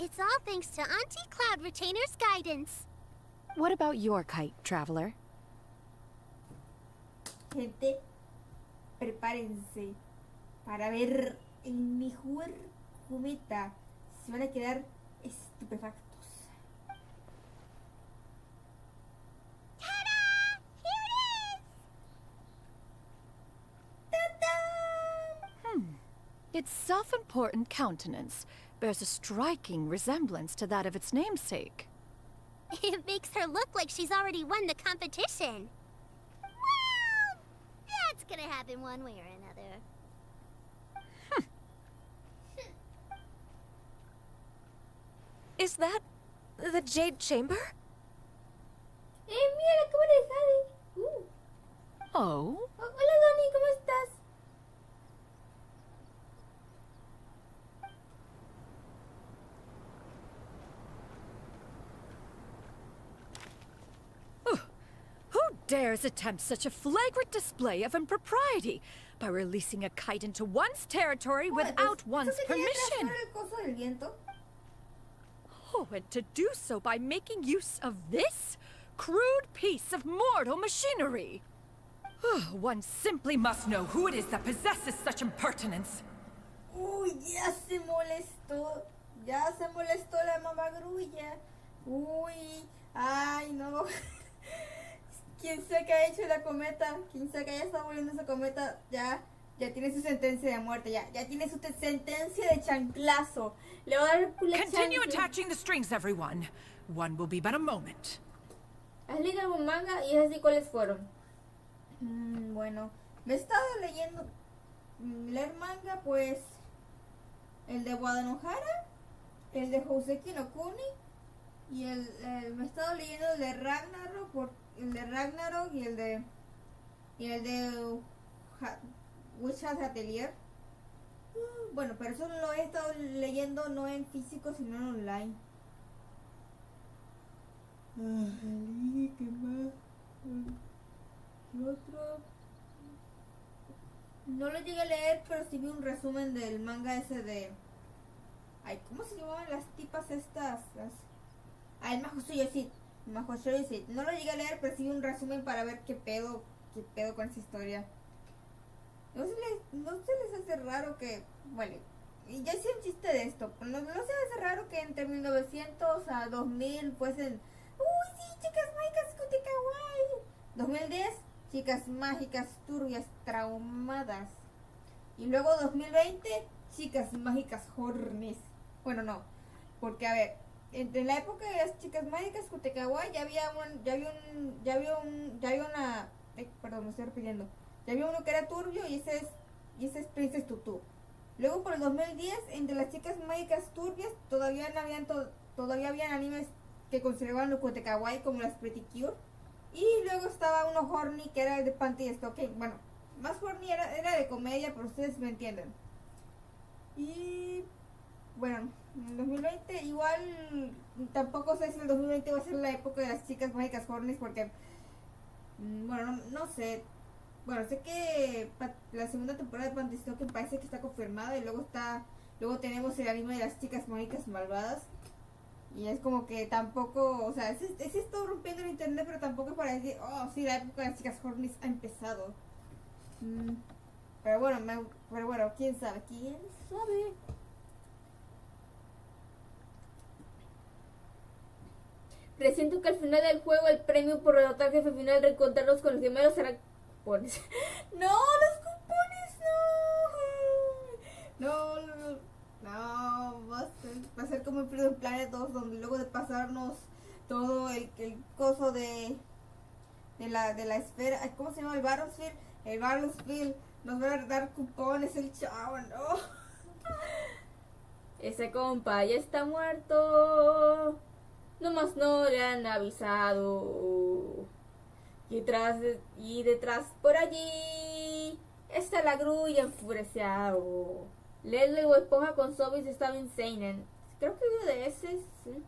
It's all thanks to Auntie Cloud Retainer's guidance. What about your kite, traveler? Gente, prepárense para ver el mejor cometa. Se van a quedar estupefactos. Ta-da! Here it is! ¡Ta-da! Its self-important countenance bears a striking resemblance to that of its namesake. It makes her look like she's already won the competition. Well, that's gonna happen one way or another. Is that the Jade Chamber? Mira la cámara de Jade. Oh? Hola, Donnie, ¿cómo estás? Who dares attempt such a flagrant display of impropriety by releasing a kite into one's territory without one's ¿Eso se quería permission? trazar el coso del viento? Oh, and to do so by making use of this crude piece of mortal machinery. One simply must know who it is that possesses such impertinence. Uy, ya se molestó. Ya se molestó la mamagrulla. Uy, ay, no. Quien sea que haya hecho la cometa, quien sea que haya estado volviendo esa cometa, ya tiene su sentencia de muerte, ya tiene su sentencia de chanclazo. Le va a dar culo Continue attaching the strings, everyone. One will be but a moment. ¿Has leído algún manga? Y es así, ¿cuáles fueron? Bueno, me he estado leyendo. Leer manga, pues. El de Guadalajara, el de Houseki no Kuni. Y me he estado leyendo el de Ragnarok, y el de Witch Hat Atelier. Bueno, pero eso lo he estado leyendo no en físico sino en online. ¿Qué más? ¿Qué otro? No lo llegué a leer, pero sí vi un resumen del manga ese de... Ay, ¿cómo se llamaban las tipas estas? El Mahoushouyoshi. No lo llegué a leer, pero sí vi un resumen para ver qué pedo con esa historia. No se les hace raro que... Bueno, y ya hice un chiste de esto. No se les hace raro que entre 1900 a 2000 fuesen... ¡Uy, sí, chicas mágicas cutie kawaii! 2010, chicas mágicas turbias traumadas. Y luego 2020, chicas mágicas hornies. Bueno, no. Porque, a ver, entre la época de las chicas mágicas cutie kawaii ya había una... perdón, me estoy repitiendo. Ya había uno que era turbio y ese es Princess Tutu. Luego por el 2010, entre las chicas mágicas turbias, todavía habían animes que consideraban los cutie kawaii como las Pretty Cure. Y luego estaba uno horny que era el de Panty Stock. Bueno, más horny era de comedia, pero ustedes me entienden. Y bueno, en 2020 igual tampoco sé si el 2020 va a ser la época de las chicas mágicas horny porque bueno, no sé. Bueno, sé que la segunda temporada de Panty Stock parece que está confirmada y luego tenemos el anime de las chicas mágicas malvadas. Y es como que tampoco, o sea, sí está rompiendo el internet, pero tampoco es para decir, oh, sí, la época de las chicas hornies ha empezado. Pero bueno, quién sabe. Presiento que al final del juego el premio por derrotar al jefe final reencontrarnos con los gemelos será cupones. ¡No, los cupones no! No, va a ser como el Freedom Planet 2, donde luego de pasarnos todo el coso de la esfera, ¿cómo se llama? El Battlefield, nos va a dar cupones el chavo, ¿no? Ese compa ya está muerto, nomás no le han avisado. Y detrás por allí está la grulla enfureciado. Leslie o Esponja con zombies está bien seinen. Creo que uno de ese, sí.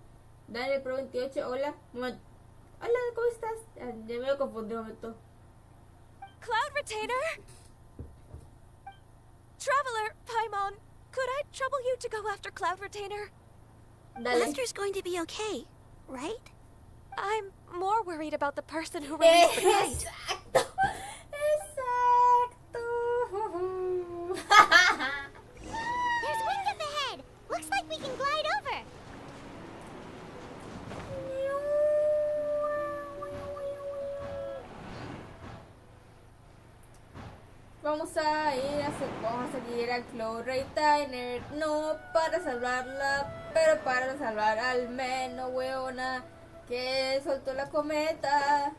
Daniel Pro 28, hola. Hola, ¿cómo estás? Ya me voy a confundir un momento. Cloud Retainer! Traveler, Paimon, could I trouble you to go after Cloud Retainer? Dale. Buster's going to be okay, right? I'm more worried about the person who released the kite. Exacto. There's wind up ahead. Looks like we can glide over. Vamos a seguir al Cloud Retainer, no para salvarla, pero para salvar al menos weona que soltó la cometa.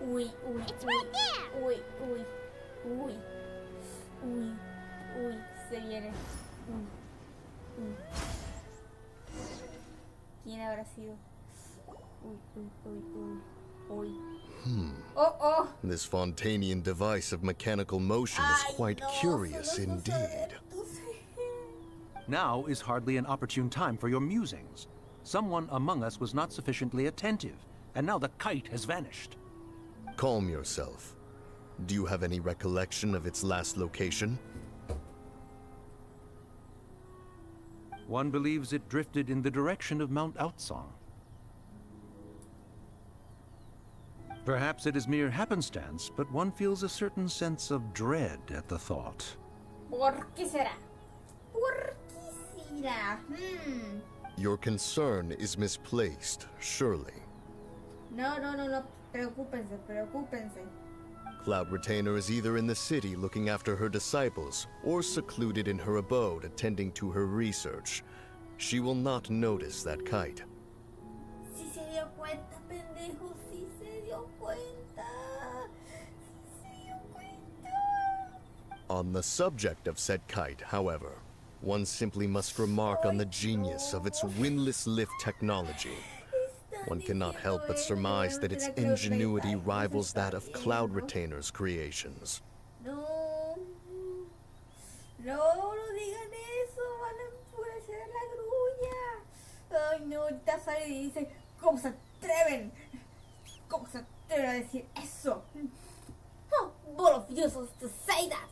Uy, It's right there. Uy, se viene. ¿Quién habrá sido? Uy. Oh. This Fontanian device of mechanical motion is Ay, quite no, curious solo indeed. Now is hardly an opportune time for your musings. Someone among us was not sufficiently attentive, and now the kite has vanished. Calm yourself. Do you have any recollection of its last location? One believes it drifted in the direction of Mount Outsong. Perhaps it is mere happenstance, but one feels a certain sense of dread at the thought. ¿Por qué será? ¿Por qué será? Your concern is misplaced, surely. No. Preocúpense, preocúpense. Cloud Retainer is either in the city looking after her disciples, or secluded in her abode attending to her research. She will not notice that kite. Sí se dio cuenta, pendejo. Sí se dio cuenta. Sí se dio cuenta. On the subject of said kite, however, one simply must remark on the genius of its windless lift technology. One cannot help but surmise that its ingenuity rivals that of Cloud Retainer's creations. No digan eso, van a enfurecer a la grulla. Ay, no, ahorita sale y dice, ¿cómo se atreven? ¿Cómo se atreven a decir eso? How bold of you to say that?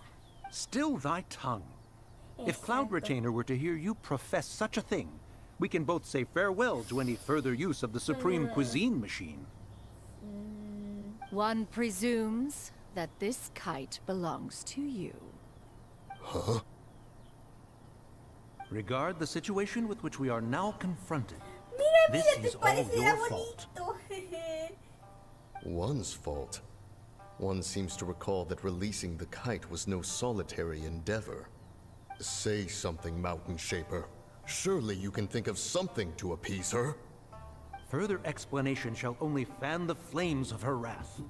Still thy tongue. If Cloud Retainer were to hear you profess such a thing, we can both say farewell to any further use of the Supreme Cuisine Machine. One presumes that this kite belongs to you. Huh? Regard the situation with which we are now confronted. Mira, This te is all pareciera your fault. bonito. One's fault. One seems to recall that releasing the kite was no solitary endeavor. Say something, Mountain Shaper. Surely you can think of something to appease her. Further explanation shall only fan the flames of her wrath.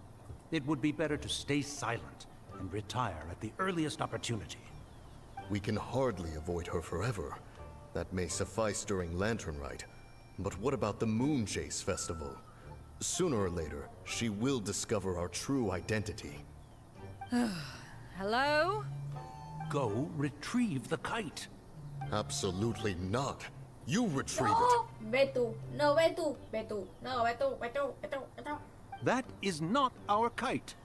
It would be better to stay silent and retire at the earliest opportunity. We can hardly avoid her forever. That may suffice during Lantern Rite. But what about the Moon Chase Festival? Sooner or later, she will discover our true identity. Hello? Go retrieve the kite. Absolutely not. You retrieve No, ve tú. No, ve tú. Ve tú. No, ve tú. Ve tú. Ve tú. Ve tú. That is not our kite.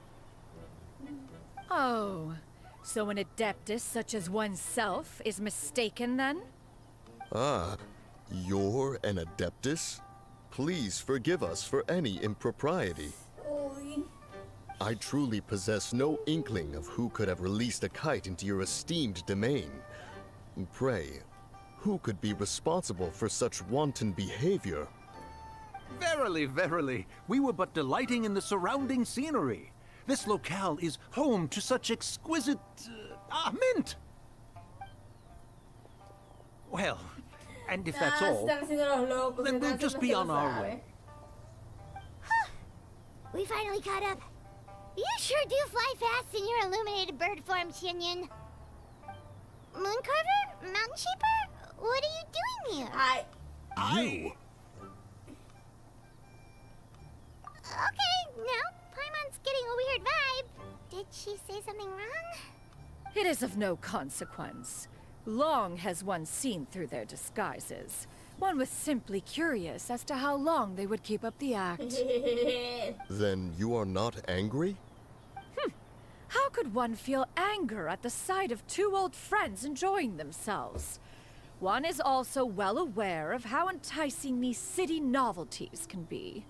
Oh, so an adeptus such as oneself is mistaken then? it. Ah, you're an Adeptus? Please forgive us for any impropriety. Uy. I truly possess no inkling of who could have released a kite into your esteemed domain. Pray, who could be responsible for such wanton behavior? Verily, verily, we were but delighting in the surrounding scenery. This locale is home to such exquisite... mint! Well, and if that's all, Están haciendo los locos, then están we'll just haciendo be que on no our sabe. way. We finally caught up. You sure do fly fast in your illuminated bird form, Shinyan. Mooncarver? Mountain Shaper? What are you doing here? You! Okay, now Paimon's getting a weird vibe. Did she say something wrong? It is of no consequence. Long has one seen through their disguises. One was simply curious as to how long they would keep up the act. Then you are not angry? How could one feel anger at the sight of two old friends enjoying themselves? One is also well aware of how enticing these city novelties can be.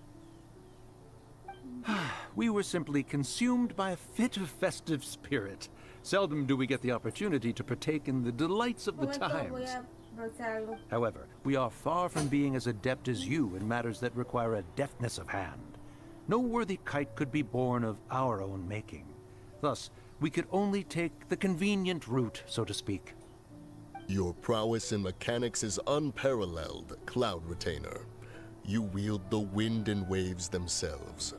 We were simply consumed by a fit of festive spirit. Seldom do we get the opportunity to partake in the delights of the Un momento, voy times. a revisar algo. However, we are far from being as adept as you in matters that require a deftness of hand. No worthy kite could be born of our own making. Thus, we could only take the convenient route, so to speak. Your prowess in mechanics is unparalleled, Cloud Retainer. You wield the wind and waves themselves.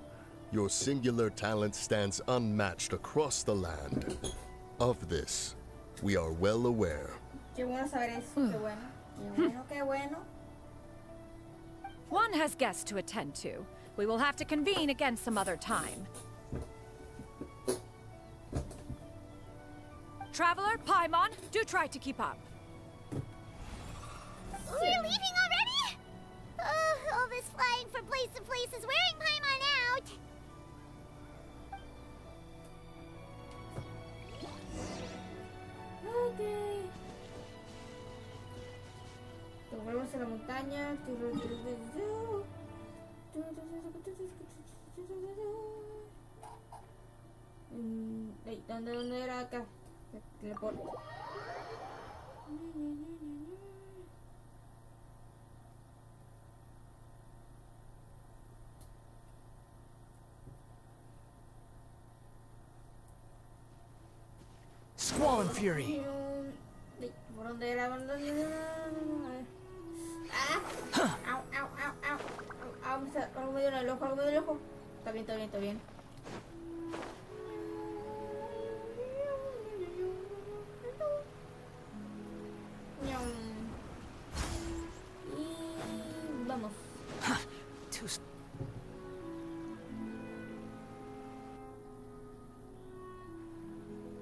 Your singular talent stands unmatched across the land. Of this, we are well aware. Qué bueno saber eso. Qué bueno. Qué bueno, qué bueno. One has guests to attend to. We will have to convene again some other time. Traveler, Paimon, do try to keep up. We're leaving already? All this flying from place to place is wearing Paimon out. Okay. a la montaña. ¿Dónde era acá? Teleporte. Squall and Fury. ¿Por dónde era? ¡Ah! ¡Au, au, au, au! Algo me dio en el ojo, algo me dio en el ojo. Está bien, está bien, está bien. Y vamos.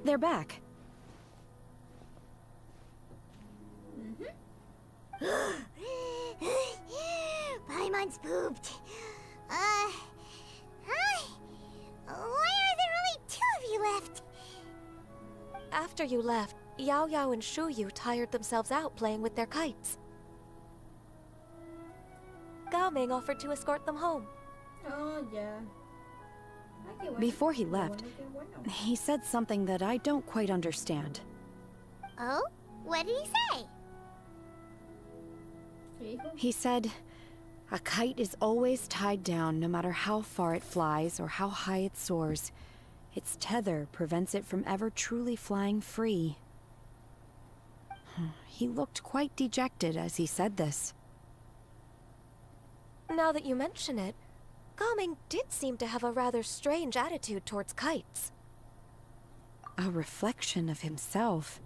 They're back. Paimon's pooped. Hi. Why are there only 2 of you left? After you left, Yao Yao and Shu Yu tired themselves out playing with their kites. Gao Ming offered to escort them home. Oh, yeah. Ay, qué bueno. Before he Qué left, bueno, qué bueno. he said something that I don't quite understand. Oh? What did he say? ¿Qué dijo? He said, a kite is always tied down no matter how far it flies or how high it soars. Its tether prevents it from ever truly flying free. He looked quite dejected as he said this. Now that you mention it, Gao Ming did seem to have a rather strange attitude towards kites. A reflection of himself.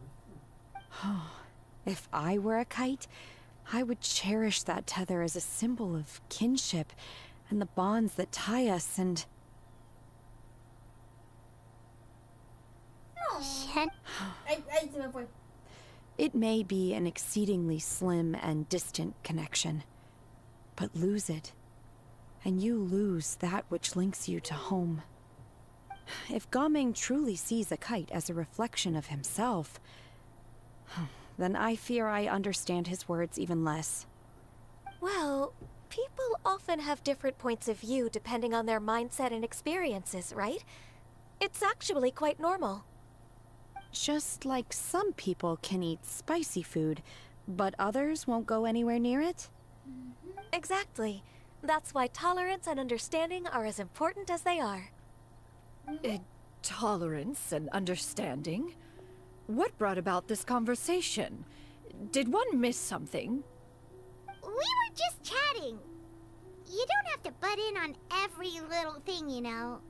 If I were a kite, I would cherish that tether as a symbol of kinship and the bonds that tie us and... Shen? Ay, se me fue. It may be an exceedingly slim and distant connection, but lose it, and you lose that which links you to home. If Gaming truly sees a kite as a reflection of himself, then I fear I understand his words even less. Well, people often have different points of view depending on their mindset and experiences, right? It's actually quite normal. Just like some people can eat spicy food, but others won't go anywhere near it? Exactly. That's why tolerance and understanding are as important as they are. Tolerance and understanding? What brought about this conversation? Did one miss something? We were just chatting. You don't have to butt in on every little thing, you know.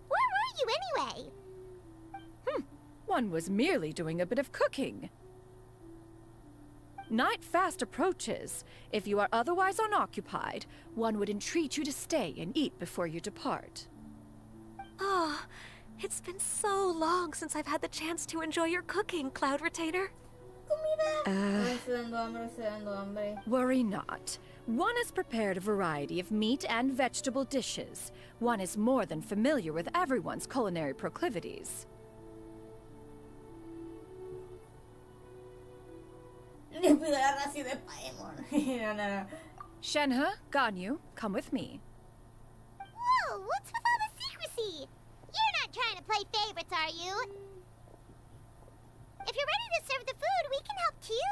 Where were you anyway? One was merely doing a bit of cooking. Night fast approaches. If you are otherwise unoccupied, one would entreat you to stay and eat before you depart. Oh, it's been so long since I've had the chance to enjoy your cooking, Cloud Retainer. Me estoy dando hambre, me estoy dando hambre. Worry not. One has prepared a variety of meat and vegetable dishes. One is more than familiar with everyone's culinary proclivities. Le pido la ración de Paimon. No. Shenhe, Ganyu, come with me. Whoa, what's with all the secrecy? You're not trying to play favorites, are you? If you're ready to serve the food, we can help too.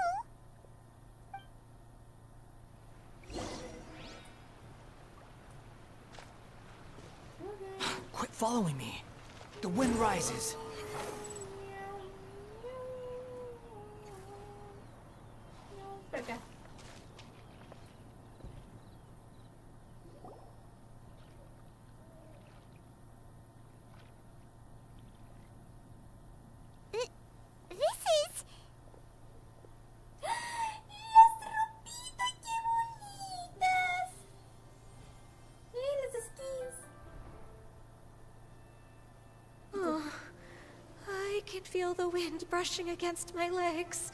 Quit following me. The wind rises. Por acá. This is... ¡Las ropitas, qué bonitas! Las skins. Oh, I can feel the wind brushing against my legs.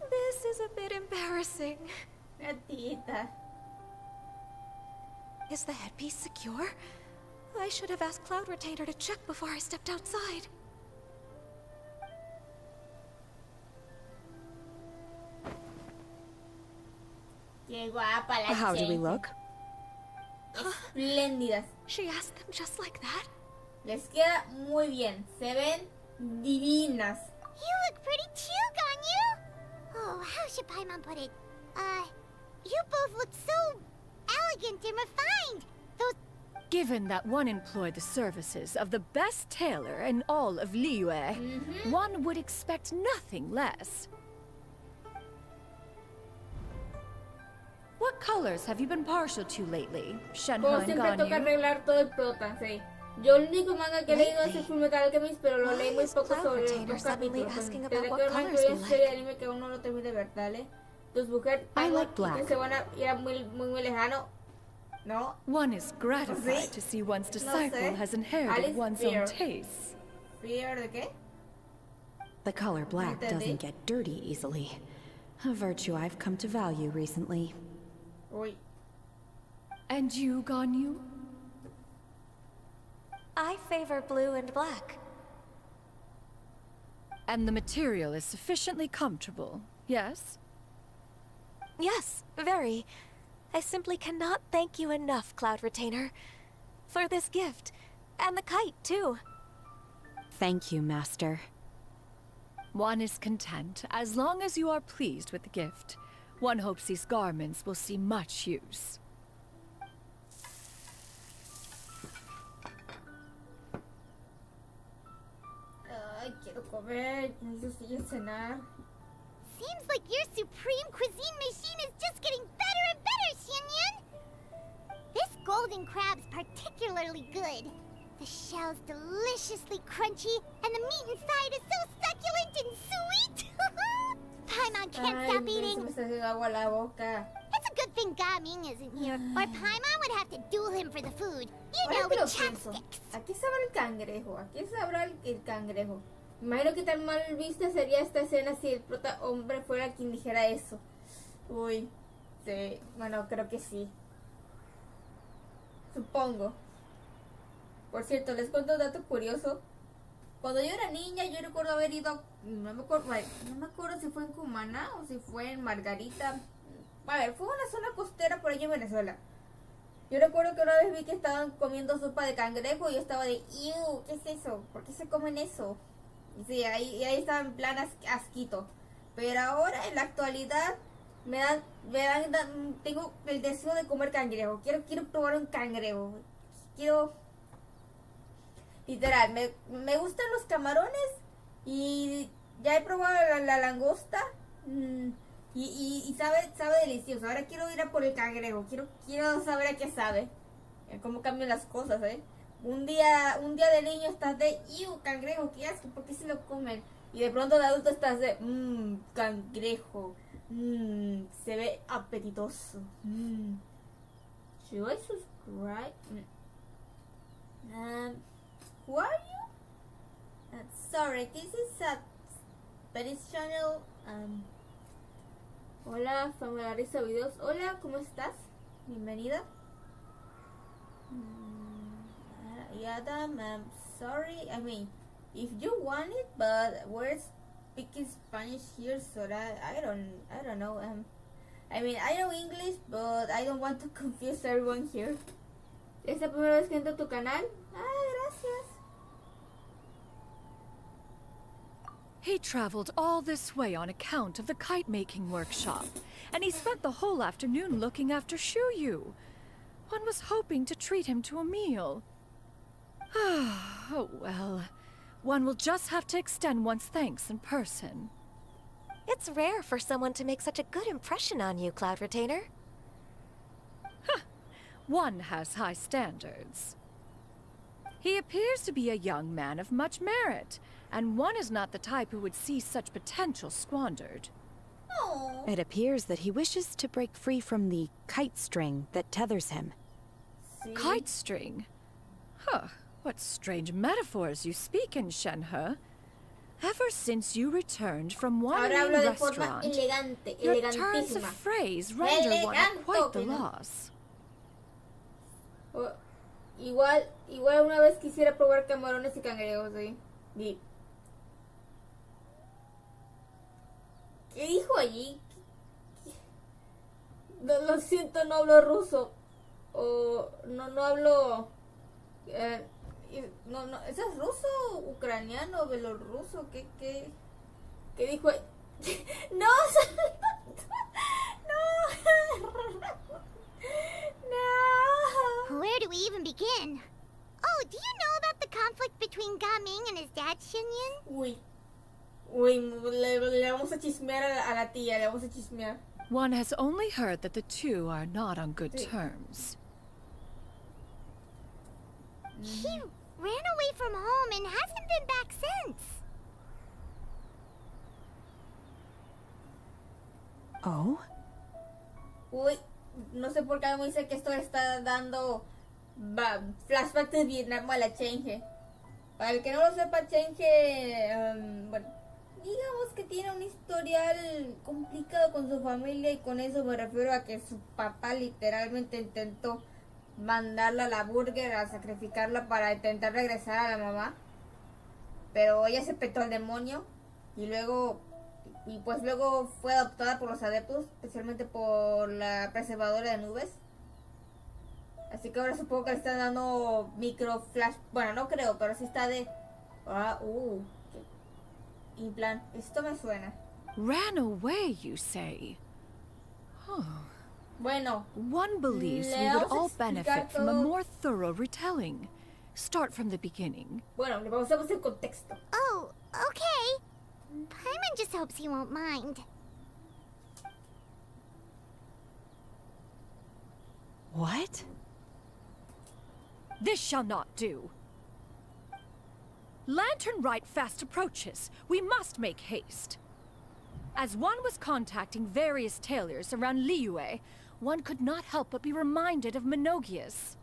This is a bit embarrassing. Gatita. Is the headpiece secure? I should have asked Cloud Retainer to check before I stepped outside. Qué guapa la How do we Chen. look? Espléndidas. She asked them just like that? Les queda muy bien. Se ven divinas. You look pretty too, Ganyu! Oh, how should Paimon put it? You both look so elegant and refined. Those... Given that one employed the services of the best tailor in all of Liyue, one would expect nothing less. What colors have you been partial to lately, Shenhe Como and siempre toca Ganyu? arreglar todo el prota, sí. Yo el único manga que he leído es el Fullmetal Alchemist, pero lo leí muy poco sobre los dos capítulos. Desde que no incluye esa serie de anime que aún no lo termino de ver, ¿dale? Tus mujeres que se van a ir muy lejano. No. One is gratified Sí. to see one's No disciple sé. has inherited Alice one's Fear. own tastes. ¿Fear de qué? The color black Entendí. doesn't get dirty easily. A virtue I've come to value recently. Uy. And you, Ganyu? I favor blue and black. And the material is sufficiently comfortable, yes? Yes, very. I simply cannot thank you enough, Cloud Retainer, for this gift. And the kite, too. Thank you, Master. One is content as long as you are pleased with the gift. One hopes these garments will see much use. Ay, quiero comer. Necesito cenar. Seems like your supreme cuisine machine is just getting better and better, Xianyun! This golden crab's particularly good. The shell's deliciously crunchy, and the meat inside is so succulent and sweet! Paimon can't Ay, stop se eating. me está haciendo agua la boca. It's a good thing Gaming isn't here, or Paimon would have to duel him for the food. You Ahora know, que lo with pienso, chopsticks. ¿a qué sabrá el cangrejo? ¿A qué sabrá el cangrejo? Imagino que tan mal vista sería esta escena si el prota hombre fuera quien dijera eso. Uy, sí, bueno, creo que sí. Supongo. Por cierto, les cuento un dato curioso. Cuando yo era niña, yo recuerdo haber ido, no me acuerdo si fue en Cumaná o si fue en Margarita. A ver, fue una zona costera por allá en Venezuela. Yo recuerdo que una vez vi que estaban comiendo sopa de cangrejo y yo estaba de, ¡ew! ¿Qué es eso? ¿Por qué se comen eso? Y sí, ahí estaba en plan asquito. Pero ahora, en la actualidad, tengo el deseo de comer cangrejo. Quiero probar un cangrejo. Literal, me gustan los camarones y ya he probado la langosta. Y sabe delicioso. Ahora quiero ir a por el cangrejo. Quiero saber a qué sabe. Cómo cambian las cosas, Un día de niño estás de, cangrejo, qué asco, ¿por qué se lo comen? Y de pronto de adulto estás de, cangrejo, se ve apetitoso. Should I subscribe? Who are you? Sorry, this is a Spanish channel. Hola, familiariza videos. Hola, ¿cómo estás? Bienvenida. Adam, I'm sorry. I mean, if you want it, but we're speaking Spanish here, so that I don't know. I mean, I know English, but I don't want to confuse everyone here. ¿Es la primera vez que entro a tu canal? Gracias. He traveled all this way on account of the kite-making workshop, and he spent the whole afternoon looking after Shuyu. One was hoping to treat him to a meal. Oh well, one will just have to extend one's thanks in person. It's rare for someone to make such a good impression on you, Cloud Retainer. One has high standards. He appears to be a young man of much merit, and one is not the type who would see such potential squandered. Oh. It appears that he wishes to break free from the kite string that tethers him. Sí. Kite string? Huh, what strange metaphors you speak in, Shenhe. Ever since you returned from one Ahora main hablo de forma restaurant, elegante, your turns of elegantísima. phrase render one at quite the Elegante, ¿no? loss. Igual una vez quisiera probar camarones y cangrejos, ¿sí? ¿Qué dijo allí? Lo siento, no hablo ruso. O no hablo... no, ¿eso es ruso, ucraniano, belorruso? ¿Qué dijo? No, no. Where do we even begin? Oh, do you know about the conflict between Gaming and his dad, Xinyan? Uy, le vamos a chismear a la tía, le vamos a chismear. One has only heard that the two are not on good terms. He ran away from home and hasn't been back since. Oh? Uy, no sé por qué me dice que esto está dando flashback de Vietnam a la Chenge. Para el que no lo sepa, Chenge, bueno, digamos que tiene un historial complicado con su familia, y con eso me refiero a que su papá literalmente intentó mandarla a la burger a sacrificarla para intentar regresar a la mamá, pero ella se petó al demonio y luego fue adoptada por los adeptos, especialmente por la preservadora de nubes. Así que ahora supongo que le están dando micro flash, bueno, no creo, pero sí está de y en plan, esto me suena. Ran away, you say? Oh. Bueno, One believes we would all benefit from a more thorough retelling. Start from the beginning. Bueno, le pausamos el contexto. Oh, okay. Paimon just hopes he won't mind. What? This shall not do. Lantern Rite fast approaches. We must make haste. As one was contacting various tailors around Liyue, one could not help but be reminded of Menogius.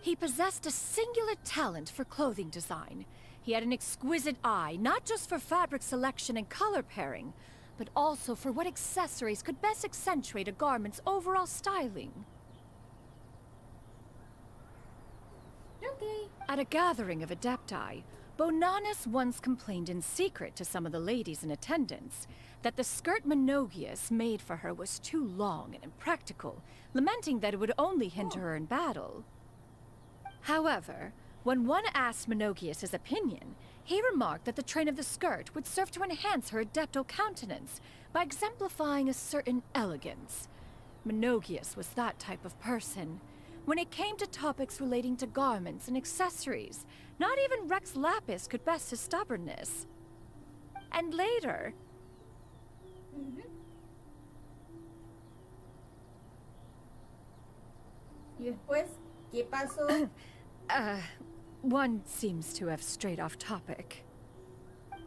He possessed a singular talent for clothing design. He had an exquisite eye, not just for fabric selection and color pairing, but also for what accessories could best accentuate a garment's overall styling. Okay. At a gathering of Adepti, Bonanis once complained in secret to some of the ladies in attendance that the skirt Menogius made for her was too long and impractical, lamenting that it would only hinder her in battle. However, when one asked Menogius his opinion, he remarked that the train of the skirt would serve to enhance her adeptal countenance by exemplifying a certain elegance. Menogius was that type of person. When it came to topics relating to garments and accessories, not even Rex Lapis could best his stubbornness. And later... ¿Y después qué pasó? One seems to have strayed off topic.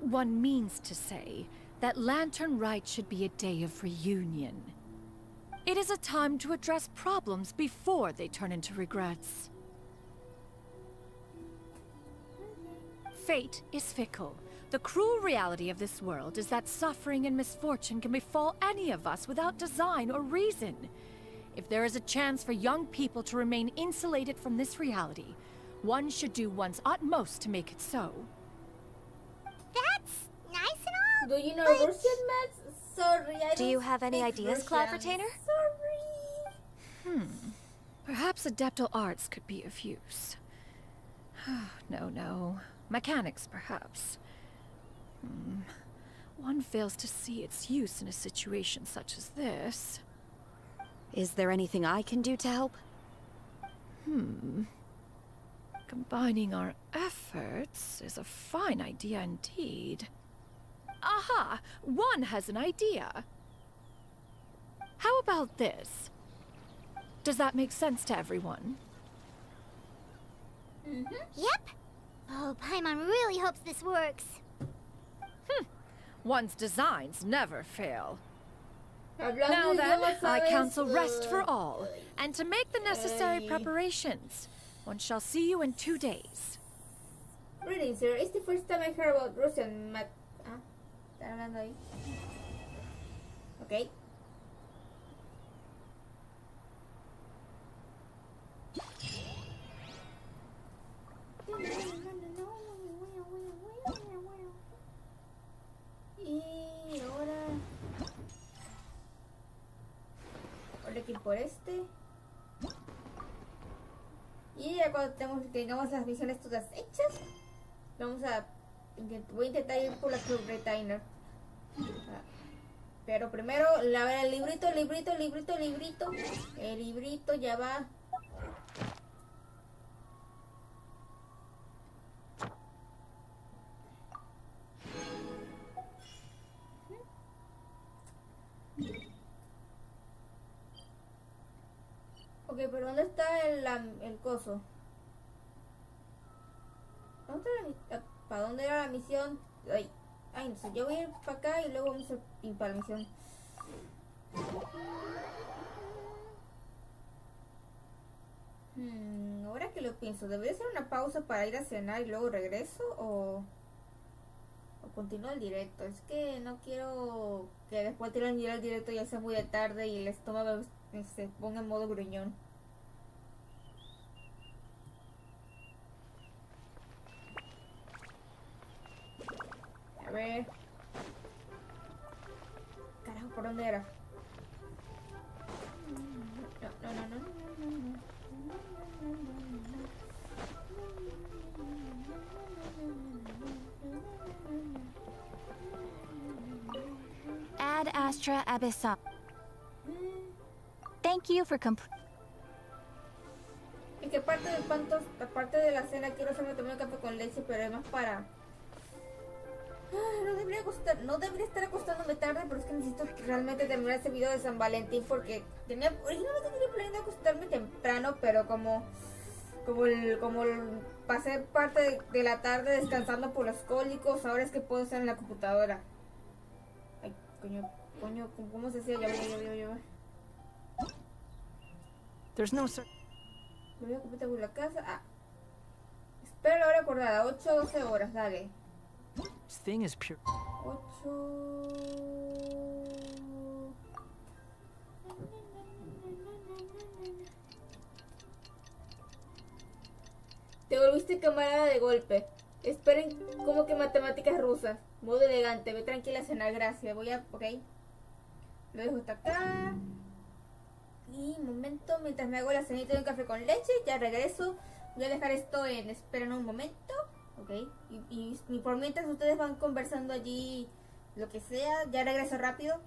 One means to say that Lantern Rite should be a day of reunion. It is a time to address problems before they turn into regrets. Fate is fickle. The cruel reality of this world is that suffering and misfortune can befall any of us without design or reason. If there is a chance for young people to remain insulated from this reality, one should do one's utmost to make it so. That's nice and all. Do you know Russian, Max? Sorry, I Do don't you have any speak ideas, Cloud Russian. Retainer? Sorry. Perhaps adeptal arts could be of use. No. Mechanics, perhaps. One fails to see its use in a situation such as this. Is there anything I can do to help? Combining our efforts is a fine idea indeed. Aha! One has an idea. How about this? Does that make sense to everyone? Yep. Oh, Paimon really hopes this works. One's designs never fail. Hablando Now then, idiomas, I ¿sabes? counsel rest for all, and to make the necessary preparations. One shall see you in 2 days. Reading, sir. It's the first time I heard about Russian math. ¿Están hablando ahí? Ok. Y ahora... que ir por este. Y ya cuando tengamos las misiones todas hechas, voy a intentar ir por la Club Retainer. Pero primero, el librito. El librito ya va. Ok, pero ¿dónde está el coso? ¿Para dónde era la misión? Ay, no sé, yo voy a ir para acá y luego vamos a ir para la misión. Ahora que lo pienso, ¿debería hacer una pausa para ir a cenar y luego regreso o continúo el directo? Es que no quiero que después de ir al directo ya sea muy de tarde y el estómago se ponga en modo gruñón. A ver. Carajo, ¿por dónde era? No. Ad Astra Abyssal. Thank you for Es que aparte de la cena quiero hacerme tomar un café con leche, pero además para... no debería estar acostándome tarde, pero es que necesito realmente terminar ese video de San Valentín porque originalmente tenía planeado acostarme temprano, pero como pasé parte de la tarde descansando por los cólicos, ahora es que puedo estar en la computadora. Ay, coño, ¿cómo se hacía? Ya voy. There's no Voy a completar la casa. Espero la hora acordada, 8-12 horas, dale. This thing is pure. 8. Te volviste camarada de golpe. Esperen como que matemáticas rusas. Modo elegante. Ve tranquila a cenar, gracias. Ok. Lo dejo hasta acá. Y un momento, mientras me hago la cenita de un café con leche, ya regreso. Voy a dejar esto en espera en un momento. Ok. Y por mientras ustedes van conversando allí lo que sea, ya regreso rápido.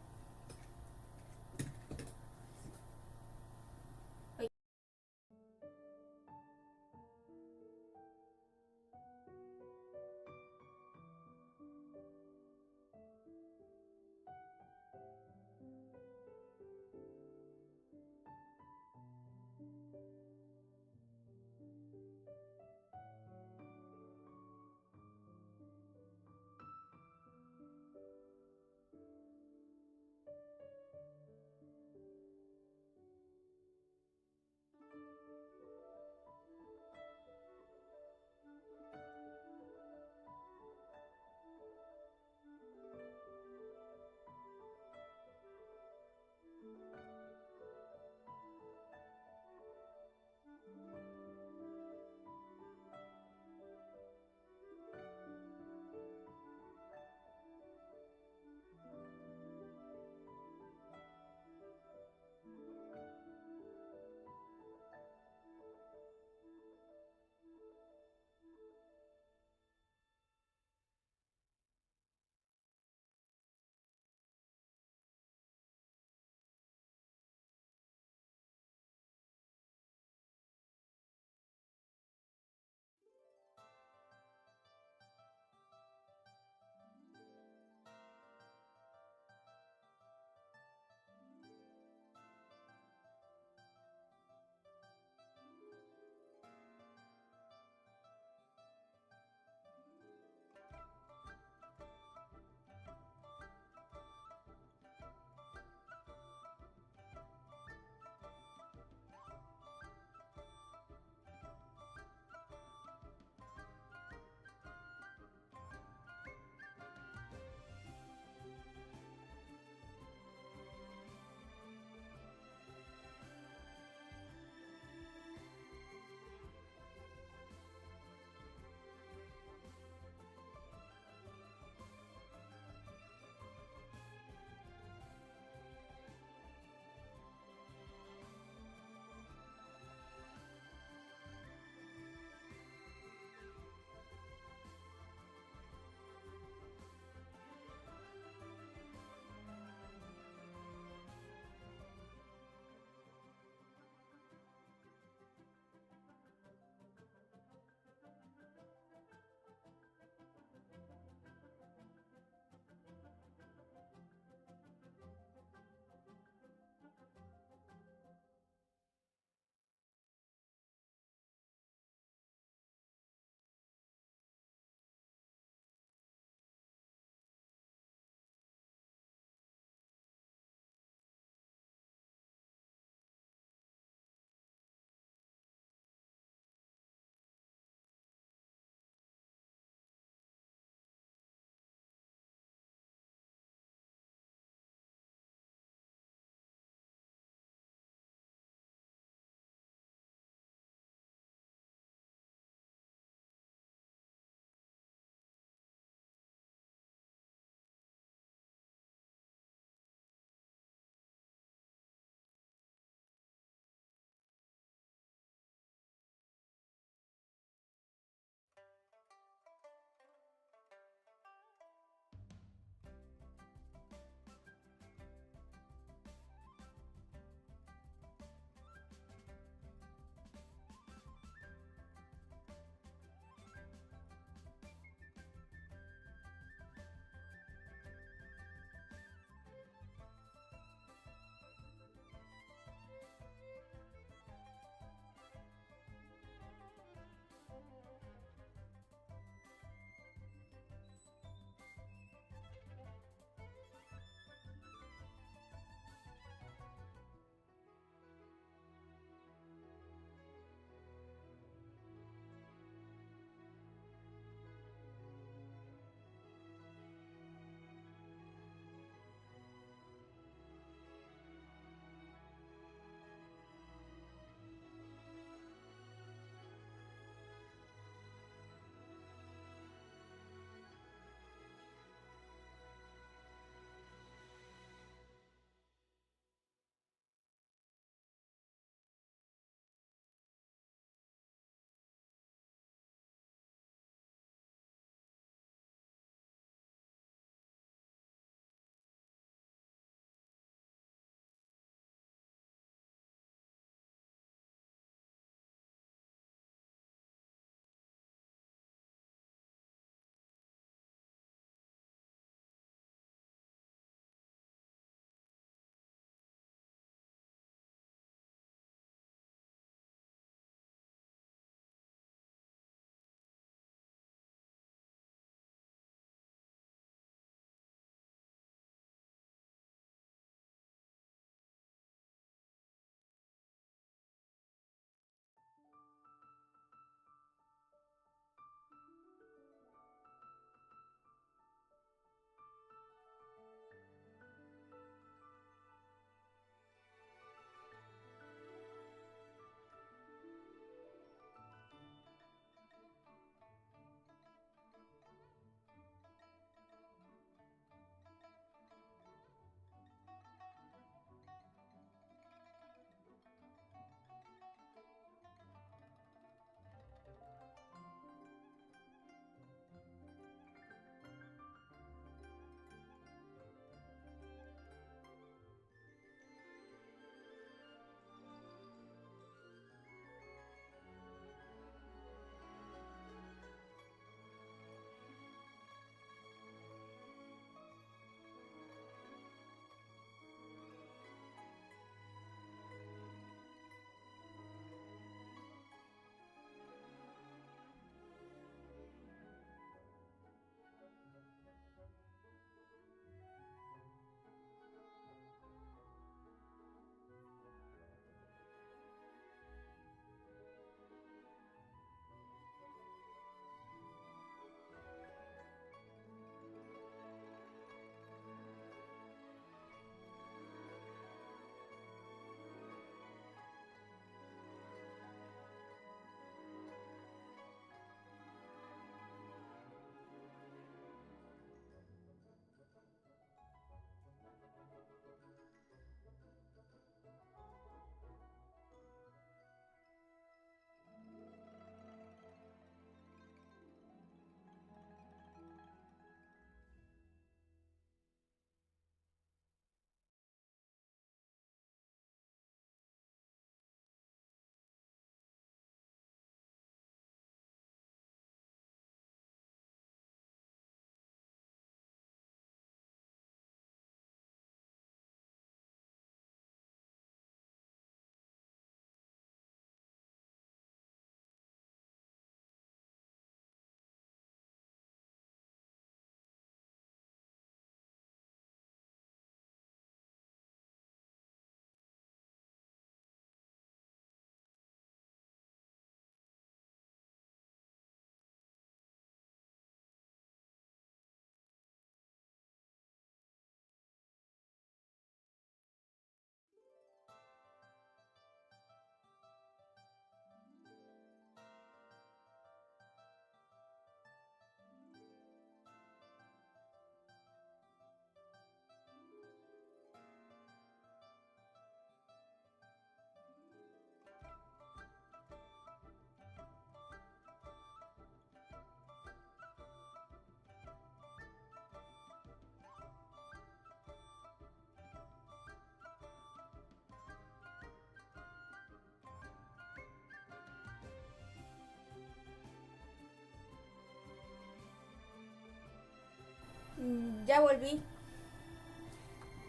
Ya volví.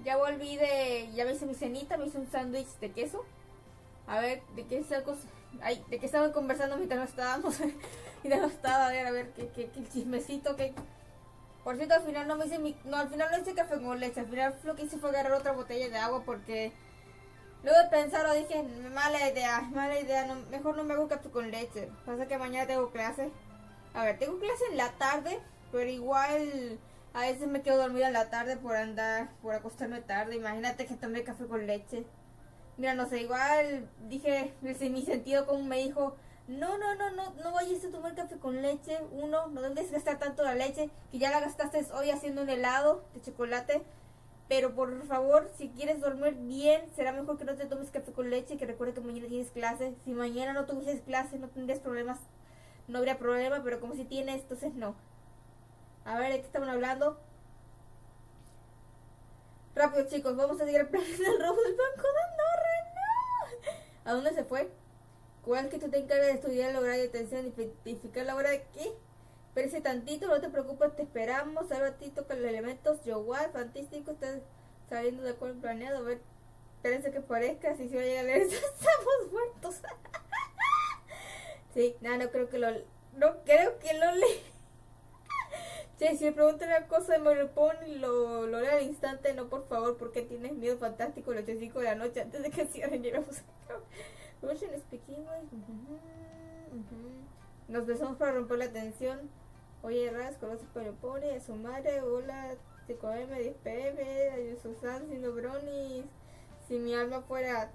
Ya volví de... Ya me hice mi cenita, me hice un sándwich de queso. A ver, ¿de qué estaban conversando mientras no estábamos? Mientras no estaba, a ver, qué chismecito, que... Por cierto, al final no me hice al final no hice café con leche. Al final lo que hice fue agarrar otra botella de agua porque... Luego de pensarlo dije, mala idea, no, mejor no me hago café con leche. Pasa que mañana tengo clase. A ver, tengo clase en la tarde, pero igual a veces me quedo dormida en la tarde por acostarme tarde. Imagínate que tomé café con leche. Mira, no sé, igual dije, mi sentido común me dijo, no vayas a tomar café con leche. Uno, no debes gastar tanto la leche, que ya la gastaste hoy haciendo un helado de chocolate. Pero por favor, si quieres dormir bien, será mejor que no te tomes café con leche, que recuerda que mañana tienes clase. Si mañana no tuvieses clase, no tendrías problemas, no habría problema, pero como si tienes, entonces no. A ver, ¿de qué estaban hablando? Rápido, chicos, vamos a seguir el plan del robo del Banco de Andorra, no. ¿A dónde se fue? ¿Cuál es que tú te encargas de estudiar el horario de atención y identificar la hora de qué? Espérese tantito, no te preocupes, te esperamos. Ahora a ti toca los elementos. Yoguar, fantástico, está saliendo de acuerdo planeado. A ver, espérense que parezca. Si se va a llegar a leer, estamos muertos. Sí, no creo que lo leí. Che, si me preguntan una cosa, me lo pone y lo leo al instante. No, por favor, porque tienes miedo fantástico a las 8:05 de la noche antes de que cierren y Russian speaking. Nos besamos para romper la tensión. Oye, Ras, conoce Pelopone, a su madre, hola, 5M, 10PM, a Susan, siendo brownies. Si mi alma fuera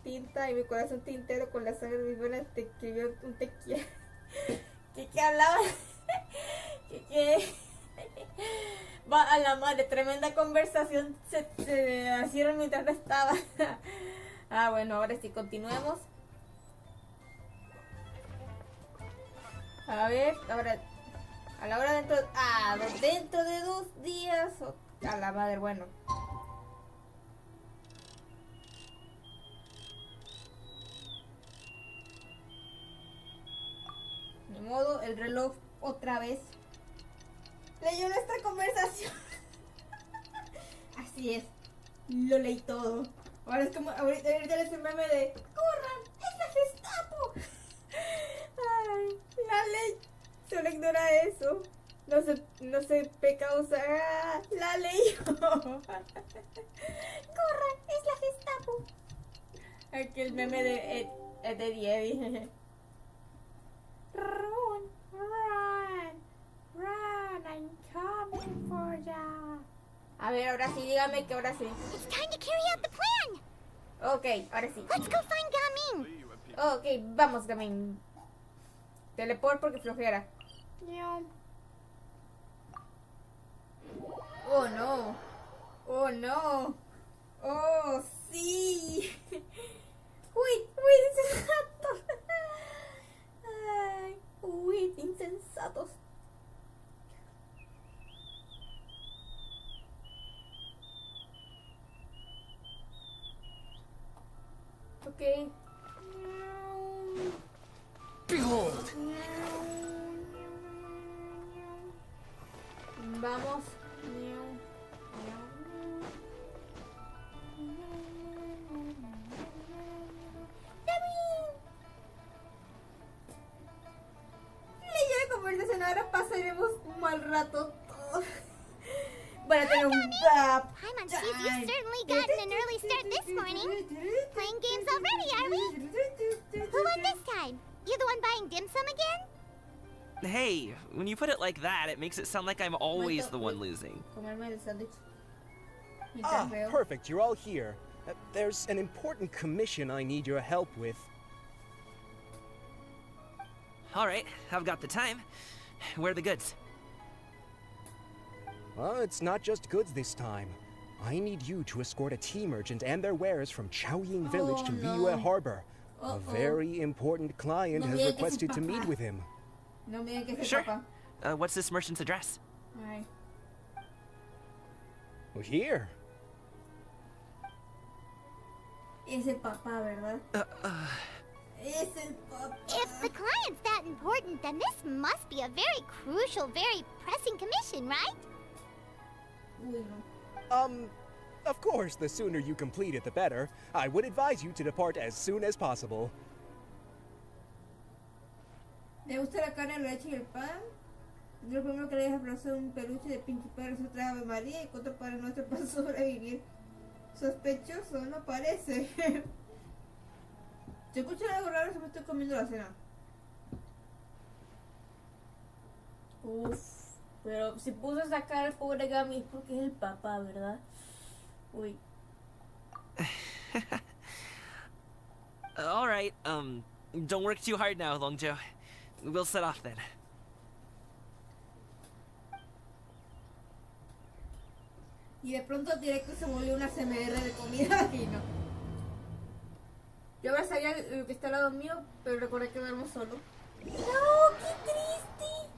tinta y mi corazón tintero con la sangre de mis venas, te escribió un te quiero. ¿Qué hablaba? ¿Qué? Va a la madre, tremenda conversación se hicieron mientras no estaba. Bueno, ahora sí, continuemos. A ver, ahora a la hora dentro de 2 días a la madre, bueno. Ni modo, el reloj otra vez leyó nuestra conversación. Así es, lo leí todo. Ahora es como, ahorita les meme de ¡corran! ¡Es la Gestapo! Ay, la ley solo ignora eso. No se peca usar la ley. ¡Corran! ¡Es la Gestapo! Aquí el meme de Eddie. Run, I'm coming for ya. A ver, ahora sí, dígame que ahora sí. It's time to carry out the plan. Ok, ahora sí. Let's go find Gaming. Ok, vamos, Gaming. Teleport porque flojera. Oh no. Oh no. Oh sí. Uy, insensatos. Ay, uy, insensatos. Ok. Behold! Vamos. Leyó la conversación, ahora pasaremos un mal rato todos. Van a tener un gap. Hi, Munchies. You've certainly gotten an early start this morning. Playing games already, are we? Who won this time? You the one buying dim sum again? Hey, when you put it like that, it makes it sound like I'm always the one losing. Comerme el sándwich. Ah, perfect. You're all here. There's an important commission I need your help with. All right, I've got the time. Where are the goods? Well, it's not just goods this time. I need you to escort a tea merchant and their wares from Chaoying Village to Liyue Harbor. A very important client has requested to meet with him. No me digan que es Sure. papá. What's this merchant's address? Ay. Well, here. Es el papá, ¿verdad? Es el papá. If the client's that important, then this must be a very crucial, very pressing commission, right? Uy, no. Of course, the sooner you complete it, the better. I would advise you to depart as soon as possible. ¿Le gusta la carne, la leche y el pan? Yo lo primero que le dije es un peluche de Pinky Pie, otra Ave María y otro para nuestro para sobrevivir. Sospechoso, no parece. Si escuchan algo raro, se me estoy comiendo la cena. Uff, pero si puso a sacar al pobre Gami es porque es el papá, ¿verdad? Uy. All right, don't work too hard now, Longjo. We'll set off then. Y de pronto directo se volvió una CMR de comida y no. Yo ahora sabía lo que está al lado mío, pero recordé que duermo solo. ¡No! ¡Qué triste!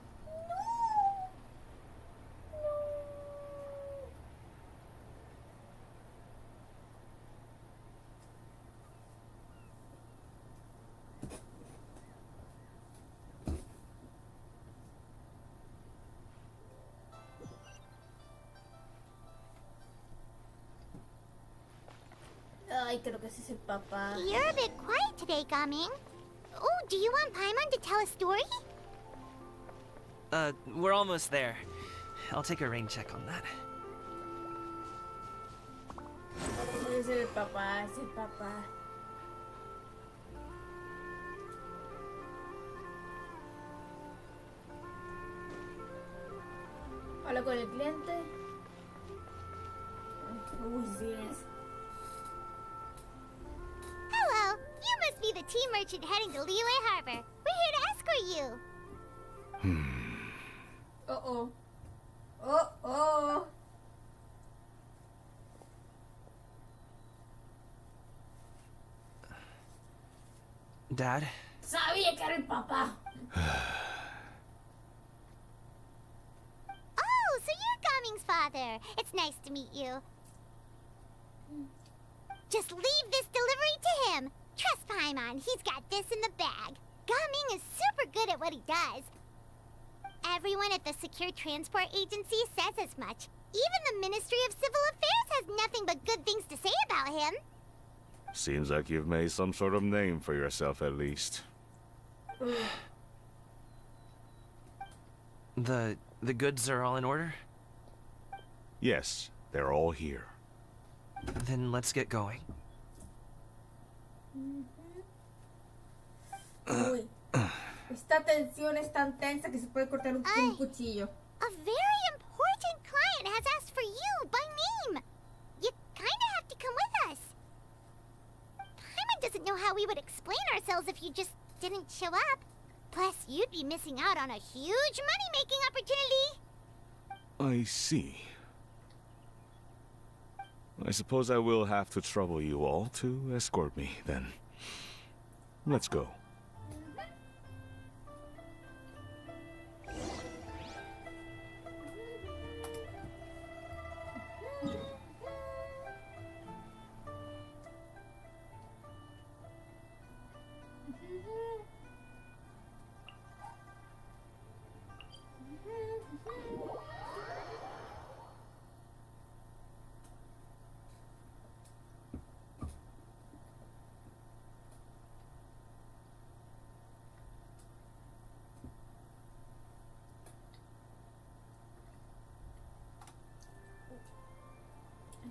Ay, creo que ese es el papá. You're a bit quiet today, Gaming. Oh, do you want Paimon to tell a story? We're almost there. I'll take a rain check on that. Es el papá, es el papá. Habla con el cliente. Uy, sí es. Hello, you must be the tea merchant heading to Liyue Harbor. We're here to escort you. Oh. Oh, oh. Dad? Sabía que era el papá. Oh, so you're Gaming's father. It's nice to meet you. Just leave this delivery to him. Trust Paimon, he's got this in the bag. Gaming is super good at what he does. Everyone at the Secure Transport Agency says as much. Even the Ministry of Civil Affairs has nothing but good things to say about him. Seems like you've made some sort of name for yourself at least. The goods are all in order? Yes, they're all here. Then let's get going. Uy. Esta tensión es tan tensa que se puede cortar un cuchillo. A very important client has asked for you by name. You kinda have to come with us. Paimon doesn't know how we would explain ourselves if you just didn't show up. Plus, you'd be missing out on a huge money-making opportunity. I see. I suppose I will have to trouble you all to escort me, then. Let's go.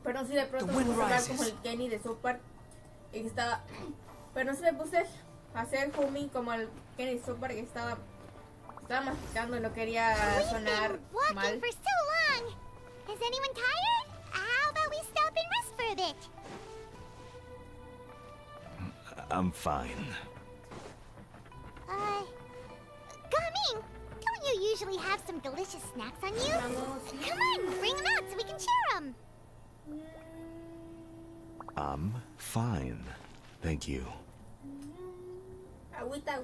Pero no sé si de pronto me puse a hablar como el Kenny de South Park y que estaba. Pero no sé, me puse a hacer homing como el Kenny de South Park y estaba masticando y no quería sonar mal. Walking for so long. Is anyone tired? How about we stop and rest for a bit? I'm fine. Gaming, don't you usually have some delicious snacks on you? Come on, bring them out so we can share them. I'm fine. Thank you. Agüita.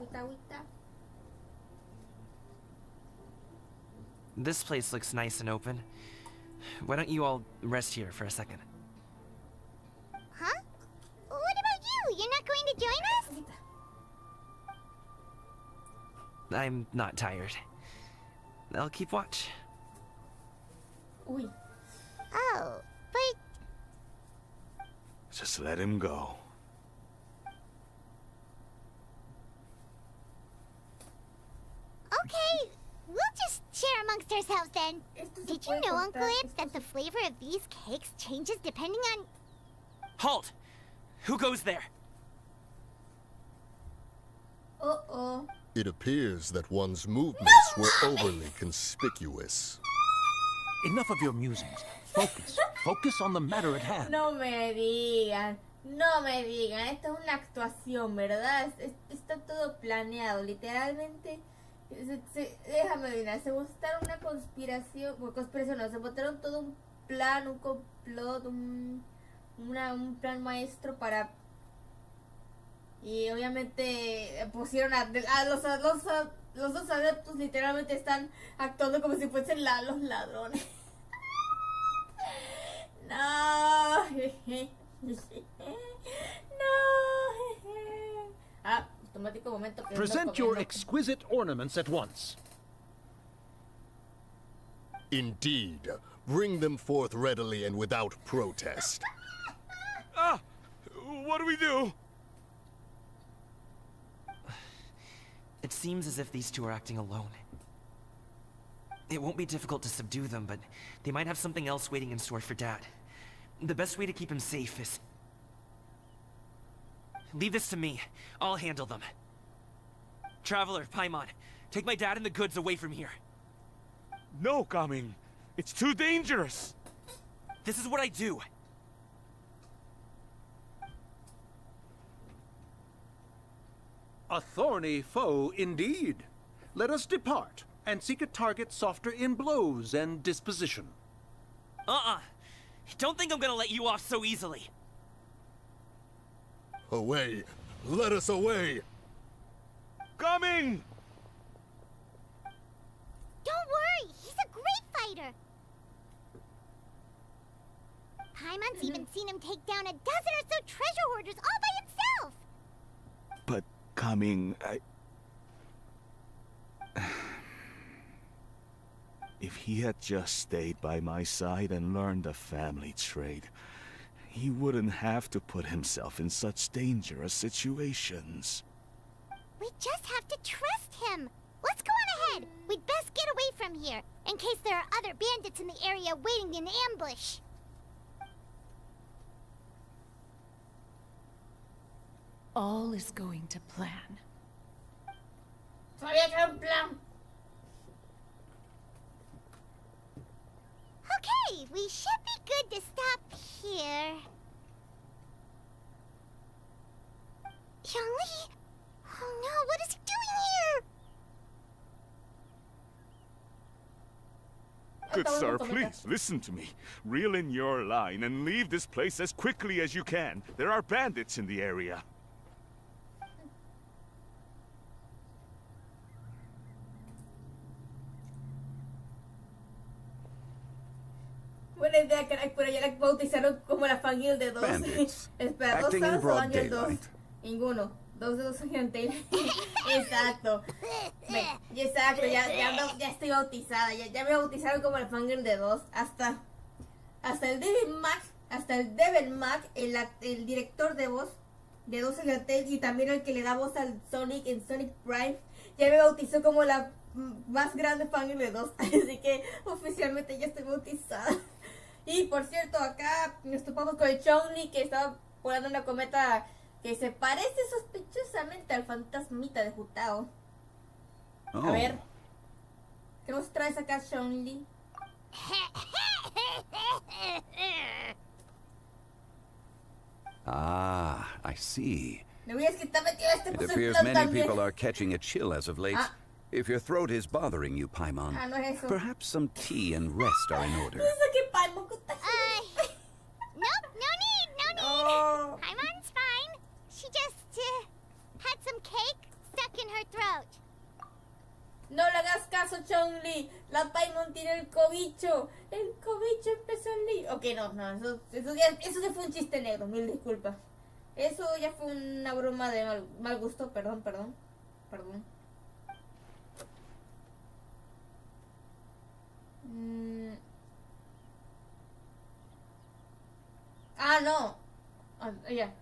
This place looks nice and open. Why don't you all rest here for a second? Huh? What about you? You're not going to join us? I'm not tired. I'll keep watch. Uy. Just let him go. Okay, we'll just share amongst ourselves then. Did you know, Uncle Ip, that the flavor of these cakes changes depending on... Halt! Who goes there? Uh-oh. It appears that one's movements were overly conspicuous. Enough of your musings. Focus. Focus on the matter at hand. No me digan. No me digan. Esta es una actuación, ¿verdad? Está todo planeado. Literalmente. Déjame adivinar. Se montaron una conspiración. Bueno, conspiración no. Se montaron todo un plan, un complot, un plan maestro para... Y obviamente pusieron a los dos adeptos literalmente están actuando como si fuesen los ladrones. No. No. Automático momento que Present your exquisite ornaments at once. Indeed. Bring them forth readily and without protest. What do we do? It seems as if these two are acting alone. It won't be difficult to subdue them, but they might have something else waiting in store for Dad. The best way to keep him safe is... Leave this to me. I'll handle them. Traveler, Paimon, take my dad and the goods away from here. No, Gaming. It's too dangerous. This is what I do. A thorny foe indeed. Let us depart and seek a target softer in blows and disposition. Don't think I'm gonna let you off so easily. Away! Let us away! Coming! Don't worry, he's a great fighter. Paimon's even seen him take down a dozen or so treasure hoarders all by himself. But Coming, If he had just stayed by my side and learned the family trade, he wouldn't have to put himself in such dangerous situations. We just have to trust him. Let's go on ahead. We'd best get away from here, in case there are other bandits in the area waiting in ambush. All is going to plan. Sabía que era un plan. Okay, we should be good to stop here. Yangli? Oh no, what is he doing here? Good sir, please, listen to me. Reel in your line and leave this place as quickly as you can. There are bandits in the area. Buena idea, caray, pero ya la bautizaron como la fangirl de dos. Espera, ¿dos Sans o Ángel 2? Ninguno. Dos de dos Ángel Taylor. Exacto. Exacto, ya estoy bautizada. Ya me bautizaron como la fangirl de dos. Hasta el Devil Mac, el director de voz de dos Ángel Taylor y también el que le da voz al Sonic en Sonic Prime, ya me bautizó como la más grande fangirl de dos. Así que oficialmente ya estoy bautizada. Y por cierto, acá nos topamos con el Chong-Li que estaba volando una cometa que se parece sospechosamente al fantasmita de Jutao. Oh. A ver, ¿qué nos traes acá, Chong-Li? Ah, I see. Me voy a quitar metido este It appears many people are catching a chill as of late. Ah. If your throat is bothering you, Paimon, Ah, no es eso. perhaps some tea and rest are in order. Nope, no need. No. Paimon's fine. She just had some cake stuck in her throat. No le hagas caso, Chong-Li. La Paimon tiene el cobicho. El cobicho empezó el lío. Ok, no. Eso ya fue un chiste negro. Mil disculpas. Eso ya fue una broma de mal gusto. Perdón. Ah, no. Ya.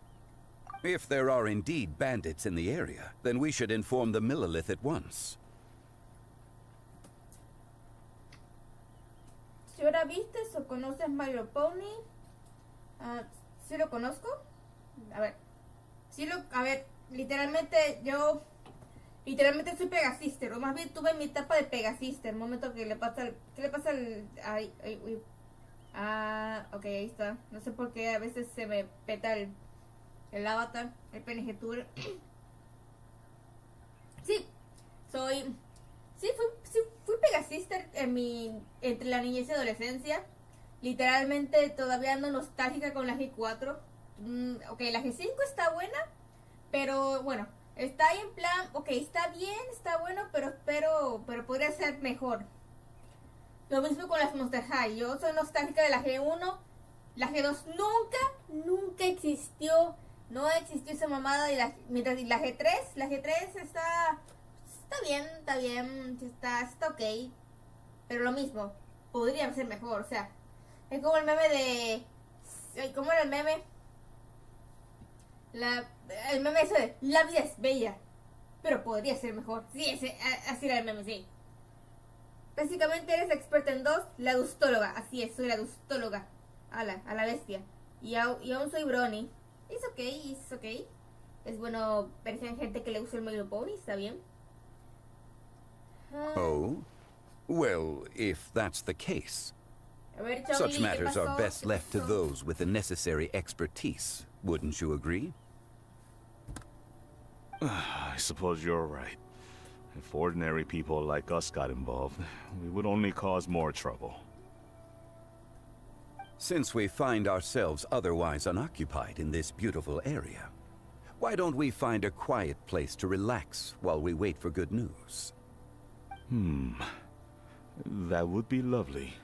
If there are indeed bandits in the area, then we should inform the Millelith at once. Si ahora vistes o conoces My Little Pony, ¿sí lo conozco? A ver, literalmente soy Pegasister, o más bien tuve mi etapa de Pegasister, un momento que le pasa al... ¿Qué le pasa al...? Uy. Ok, ahí está. No sé por qué a veces se me peta el avatar, el PNG Tour. Sí, fui Pegasister entre la niñez y adolescencia. Literalmente todavía ando nostálgica con la G4. Ok, la G5 está buena, pero bueno, está ahí en plan, ok, está bien, está bueno, pero podría ser mejor. Lo mismo con las Monster High. Yo soy nostálgica de la G1. La G2 nunca existió. No existió esa mamada. Mientras la G3 está bien, está ok. Pero lo mismo, podría ser mejor. O sea, es como el meme de... ¿Cómo era el meme? El meme ese de la vida es bella, pero podría ser mejor. Sí, así era el meme, sí. Básicamente eres experta en 2, la dustóloga. Así es, soy la dustóloga. A la bestia. Y aún soy Brony. Es ok. Es bueno ver gente que le gusta el My Little Pony, está bien. Oh? Well, if that's the case, A ver, Chomly, such ¿qué matters pasó? are best ¿Qué left to pasó? those with the necessary expertise. Wouldn't you agree? I suppose you're right. If ordinary people like us got involved, we would only cause more trouble. Since we find ourselves otherwise unoccupied in this beautiful area, why don't we find a quiet place to relax while we wait for good news? That would be lovely.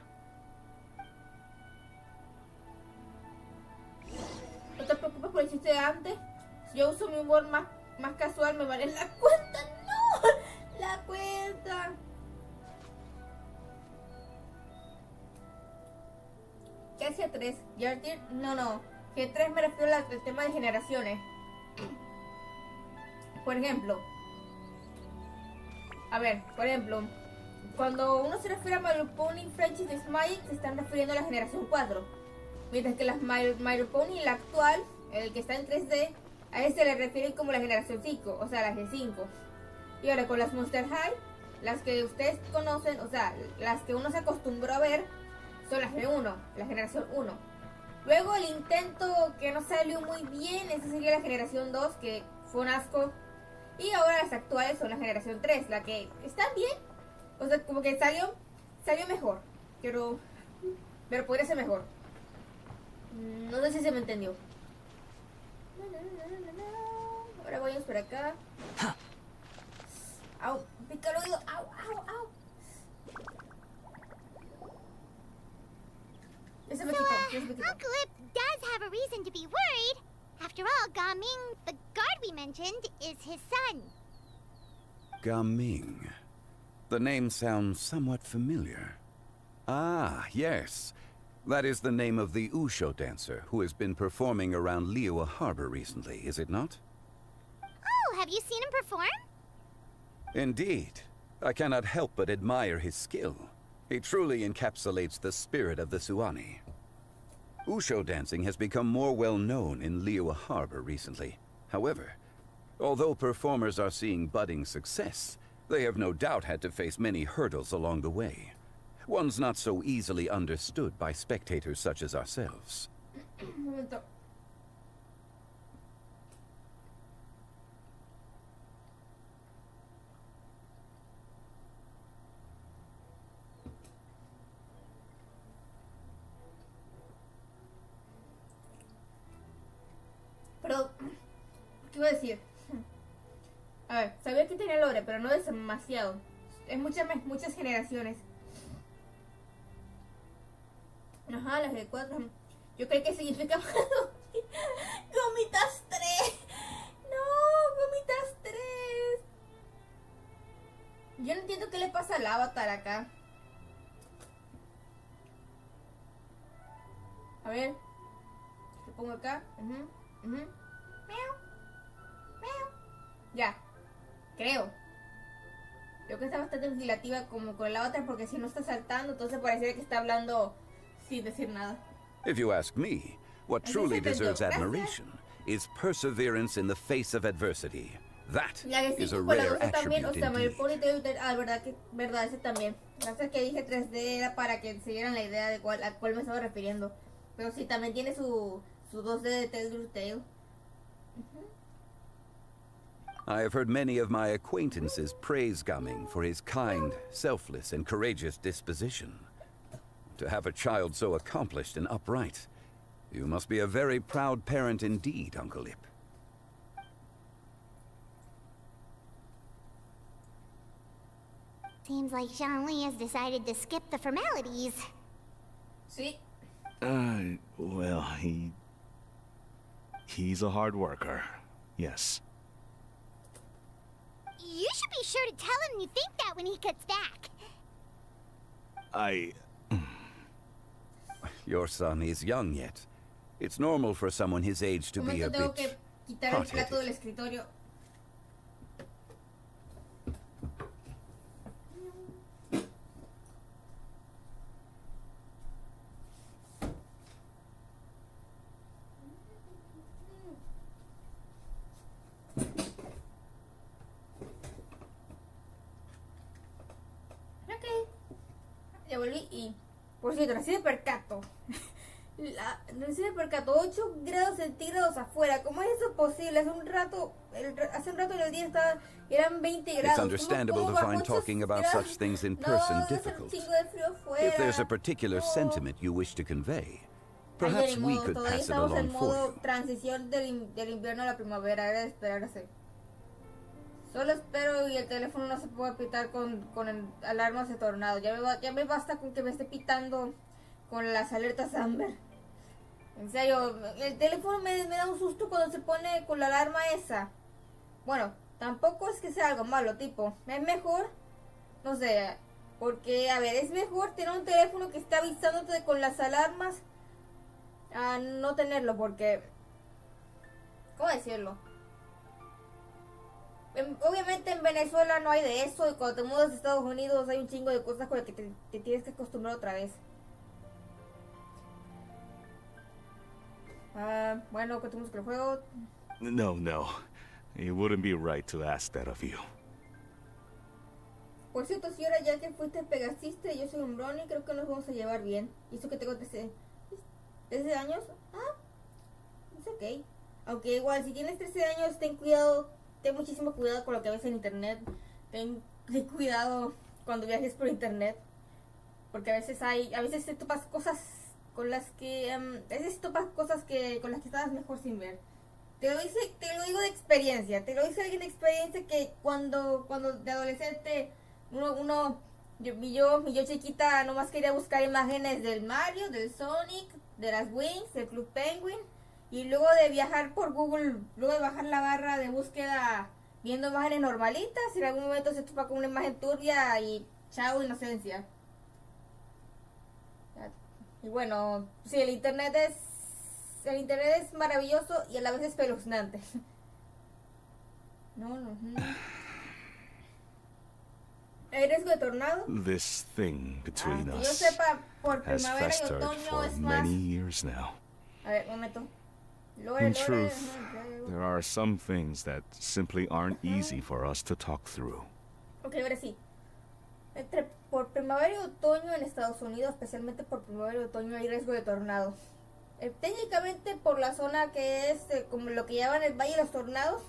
No te preocupes por el chiste de antes. Si yo uso mi humor más casual, me vale la cuenta. ¡No! La cuenta. ¿Qué es G3? ¿Yardir? No. G3 me refiero al tema de generaciones. Por ejemplo, cuando uno se refiere a My Little Pony Friendship is Magic, se están refiriendo a la generación 4. Mientras que las My Little Pony, la actual, el que está en 3D, a ese se le refieren como la generación 5, o sea, la G5. Y ahora con las Monster High, las que ustedes conocen, o sea, las que uno se acostumbró a ver, son las G1, la generación 1. Luego el intento que no salió muy bien, esa sería la generación 2, que fue un asco. Y ahora las actuales son la generación 3, la que están bien. O sea, como que salió mejor. Pero podría ser mejor. No sé si se me entendió. Ahora voy a por acá. Au, pica el oído. Au. Ya se me quitó. Uncle Ip does have a reason to be worried. After all, Gaming, the guard we mentioned, is his son. Gaming. The name sounds somewhat familiar. Ah, yes. That is the name of the Usho dancer who has been performing around Liyue Harbor recently, is it not? Oh, have you seen him perform? Indeed. I cannot help but admire his skill. He truly encapsulates the spirit of the Suani. Usho dancing has become more well known in Liyue Harbor recently. However, although performers are seeing budding success, they have no doubt had to face many hurdles along the way. One's not so easily understood by spectators such as ourselves. Pero, ¿qué iba a decir? A ver, sabía que tenía lore, pero no es demasiado. Es muchas generaciones. Ajá, las de 4. Yo creo que significa Gomitas 3. No, Gomitas 3. Yo no entiendo qué le pasa al avatar acá. A ver. Lo pongo acá. Miau. Miau. Ya. Creo que está bastante vigilativa como con la otra, porque si no está saltando, entonces pareciera que está hablando sin decir nada. If you ask me, what truly deserves admiration is perseverance in the face of adversity. That is a rare attribute indeed. Verdad, ese también. Gracias que dije 3D era para que se dieran la idea de a cuál me estaba refiriendo. Pero sí, también tiene su 2D de Telltale. I have heard many of my acquaintances praise Gaming for his kind, selfless, and courageous disposition. To have a child so accomplished and upright, you must be a very proud parent indeed, Uncle Lip. Seems like Zhongli has decided to skip the formalities. Sí. Well, he's a hard worker. Yes. You should be sure to tell him you think that when he gets back. Your son is young yet. It's normal for someone his age to be a bit hot-headed. Ya volví y... Por cierto, recién me percato. Recién me percato, 8 grados centígrados afuera. ¿Cómo es eso posible? Hace un rato en el día eran 20 grados. It's understandable to find talking about such things in person difficult. If there's a particular sentiment you wish to convey, perhaps we could pass it along for you. Transición del invierno a la primavera, era de esperarse. Solo espero y el teléfono no se pueda pitar con alarmas de tornado. Ya me basta con que me esté pitando con las alertas Amber. En serio, el teléfono me da un susto cuando se pone con la alarma esa. Bueno, tampoco es que sea algo malo, tipo. Es mejor, no sé, porque, a ver, es mejor tener un teléfono que está avisándote con las alarmas a no tenerlo, porque... ¿Cómo decirlo? Obviamente en Venezuela no hay de eso, y cuando te mudas a Estados Unidos hay un chingo de cosas con las que te tienes que acostumbrar otra vez. Bueno, continuamos con el juego. No. It wouldn't be right to ask that of you. Por cierto, si ahora ya que fuiste pegasista y yo soy un brony, creo que nos vamos a llevar bien. ¿Y eso que tengo 13 años? Es ok. Aunque igual, si tienes 13 años, ten muchísimo cuidado con lo que ves en internet. Ten cuidado cuando viajes por internet, porque a veces te topas cosas con las que con las que estabas mejor sin ver. Te lo digo de experiencia. Te lo dice alguien de experiencia, que cuando de adolescente yo chiquita nomás quería buscar imágenes del Mario, del Sonic, de las Wings, del Club Penguin. Y luego de viajar por Google, luego de bajar la barra de búsqueda viendo imágenes normalitas, y en algún momento se topa con una imagen turbia y chao, inocencia. Y bueno, sí, el internet es maravilloso y a la vez espeluznante. No. ¿Hay riesgo de tornado? This thing between que yo us sepa, por has primavera y festered otoño for es más... many years now. A ver, un momento. In truth, there are some things that simply aren't easy for us to talk through. Ok, ahora sí. Por primavera y otoño en Estados Unidos, especialmente por primavera y otoño, hay riesgo de tornado. Técnicamente por la zona que es como lo que llaman el Valle de los Tornados,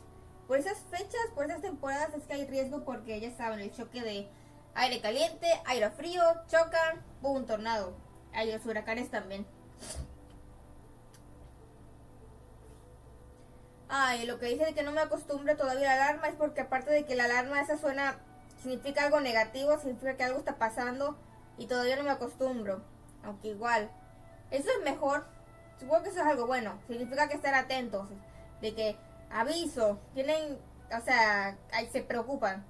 por esas fechas, por esas temporadas es que hay riesgo, porque ya saben, el choque de aire caliente, aire frío, chocan, un tornado. Hay los huracanes también. Y lo que dice de que no me acostumbre todavía a la alarma es porque, aparte de que la alarma esa suena, significa algo negativo, significa que algo está pasando y todavía no me acostumbro. Aunque igual, eso es mejor. Supongo que eso es algo bueno. Significa que estar atentos, de que aviso, ahí se preocupan.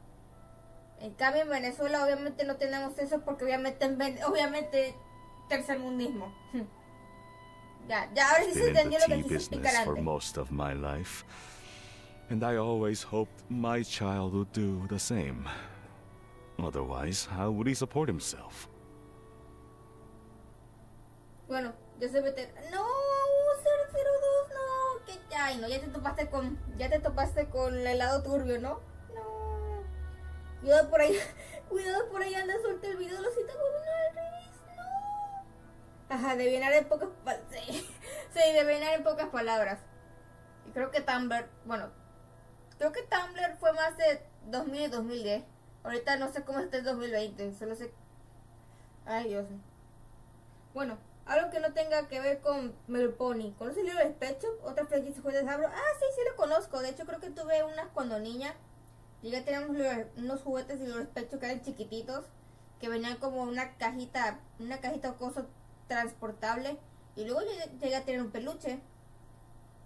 En cambio en Venezuela obviamente no tenemos eso, porque obviamente tercermundismo. Ya, ahora sí se Been in entendió lo the que tea quise explicar business for antes. most of my life, and I always hoped my child would do the same. Otherwise, how would he support himself? Bueno, yo soy veterano. No, 002, no. Que ay, no, ya te topaste con el lado turbio, ¿no? No. Cuidado por ahí. Cuidado por ahí, anda suelta el video, lo siento con una al revés. No. Ajá, devenar en pocas palabras. Sí, devenar en pocas palabras. Y creo que Tumblr, bueno, creo que Tumblr fue más de 2000 y 2010. Ahorita no sé cómo está el 2020, solo sé. Ay, Dios. Bueno, algo que no tenga que ver con Melpony. ¿Conoces el libro de Despecho? Otra franquicia de juguetes de Hasbro. Ah, sí, sí lo conozco. De hecho, creo que tuve unas cuando niña. Llegué a tener unos juguetes de libro de Despecho que eran chiquititos. Que venían como una cajita o cosa transportable. Y luego llegué a tener un peluche.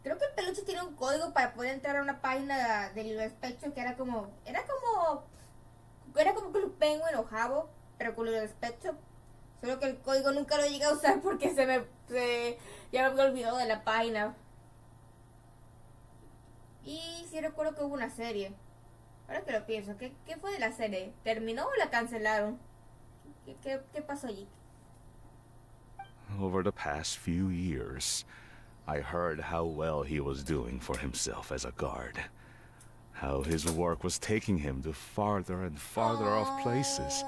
Creo que el peluche tiene un código para poder entrar a una página de libro de Despecho que era como Club Penguin o Jabo, pero con libro de Despecho. Solo que el código nunca lo llegué a usar porque ya me había olvidado de la página. Y sí recuerdo que hubo una serie. Ahora que lo pienso, ¿qué fue de la serie? ¿Terminó o la cancelaron? ¿Qué pasó allí? Over the past few years, I heard how well he was doing for himself as a guard. How his work was taking him to farther and farther off places.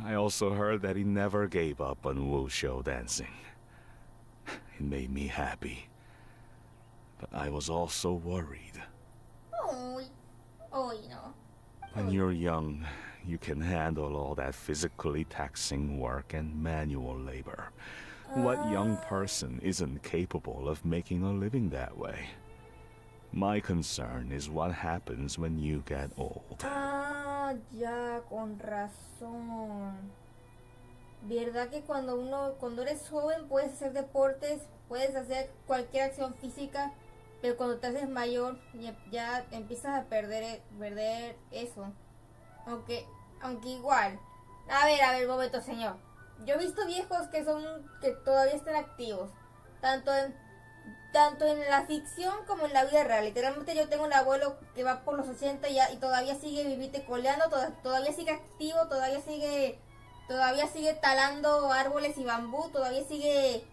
I also heard that he never gave up on wushu dancing. It made me happy. But I was also worried. Oh, no. When you're young, you can handle all that physically taxing work and manual labor. What young person isn't capable of making a living that way? My concern is what happens when you get old. Ah, ya, con razón. ¿Verdad que cuando eres joven puedes hacer deportes, puedes hacer cualquier acción física, pero cuando te haces mayor ya empiezas a perder eso? Aunque igual. A ver, momento, señor. Yo he visto viejos que todavía están activos, tanto en la ficción como en la vida real. Literalmente yo tengo un abuelo que va por los 80 y todavía sigue vivite coleando, todavía sigue activo, todavía sigue talando árboles y bambú, todavía sigue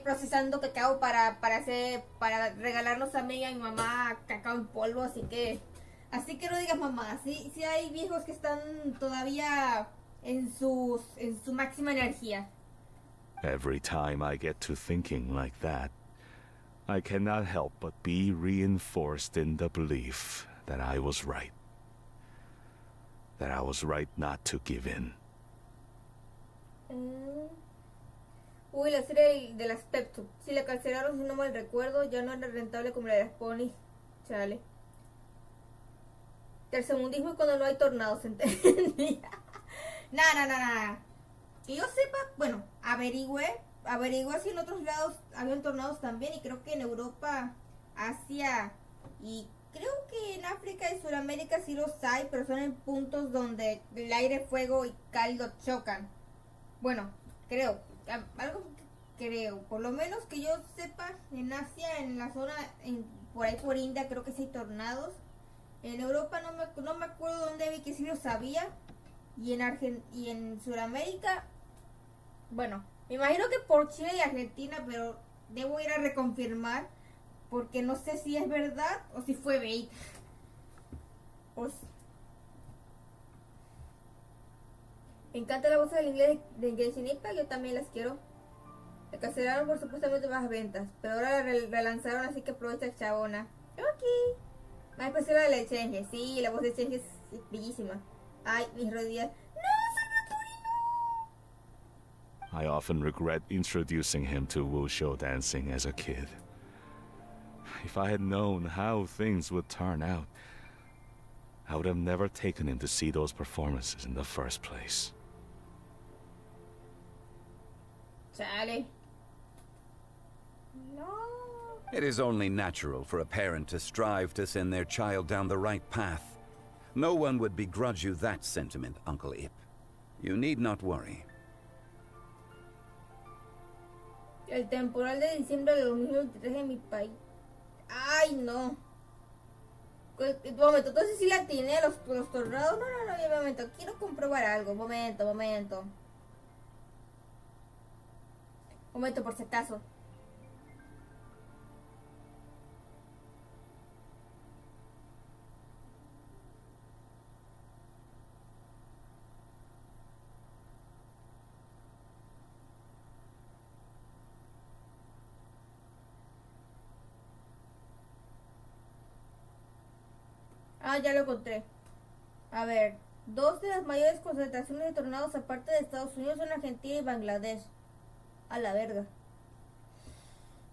procesando cacao para regalarnos a mí y a mi mamá cacao en polvo, así que no digas mamá, sí hay viejos que están todavía en su máxima energía. Every time I get to thinking like that, I cannot help but be reinforced in the belief that I was right. That I was right not to give in. Uy, la serie del aspecto. Si la cancelaron, si no mal recuerdo, ya no era rentable como la de las Pony. Chale. Tercermundismo cuando no hay tornados, ¿entendí? Nah. Que yo sepa, bueno, averigüé si en otros lados habían tornados también, y creo que en Europa, Asia y creo que en África y Sudamérica sí los hay, pero son en puntos donde el aire, fuego y cálido chocan. Bueno, creo, por lo menos que yo sepa, en Asia, en la zona, por ahí por India, creo que sí hay tornados. En Europa no me acuerdo dónde vi que sí los sabía. Y en Sudamérica, bueno, me imagino que por Chile y Argentina, pero debo ir a reconfirmar porque no sé si es verdad o si fue bait. Me encanta la voz del inglés de Genshin, yo también las quiero. La cancelaron por supuestamente bajas ventas, pero ahora la relanzaron, así que aprovecha chabona. Ok. Más especial la de Chenje, sí, la voz de Chenje es bellísima. Ay, mis rodillas. I often regret introducing him to wushu dancing as a kid. If I had known how things would turn out, I would have never taken him to see those performances in the first place. Chale. No. It is only natural for a parent to strive to send their child down the right path. No one would begrudge you that sentiment, Uncle Ip. You need not worry. El temporal de diciembre de 2023 en mi país. Ay, no. Un momento, entonces sí la tiene los tornados. No, ya un momento. Quiero comprobar algo. Momento. Momento, por si acaso. Ah, ya lo encontré. A ver, dos de las mayores concentraciones de tornados aparte de Estados Unidos son Argentina y Bangladesh. A la verga.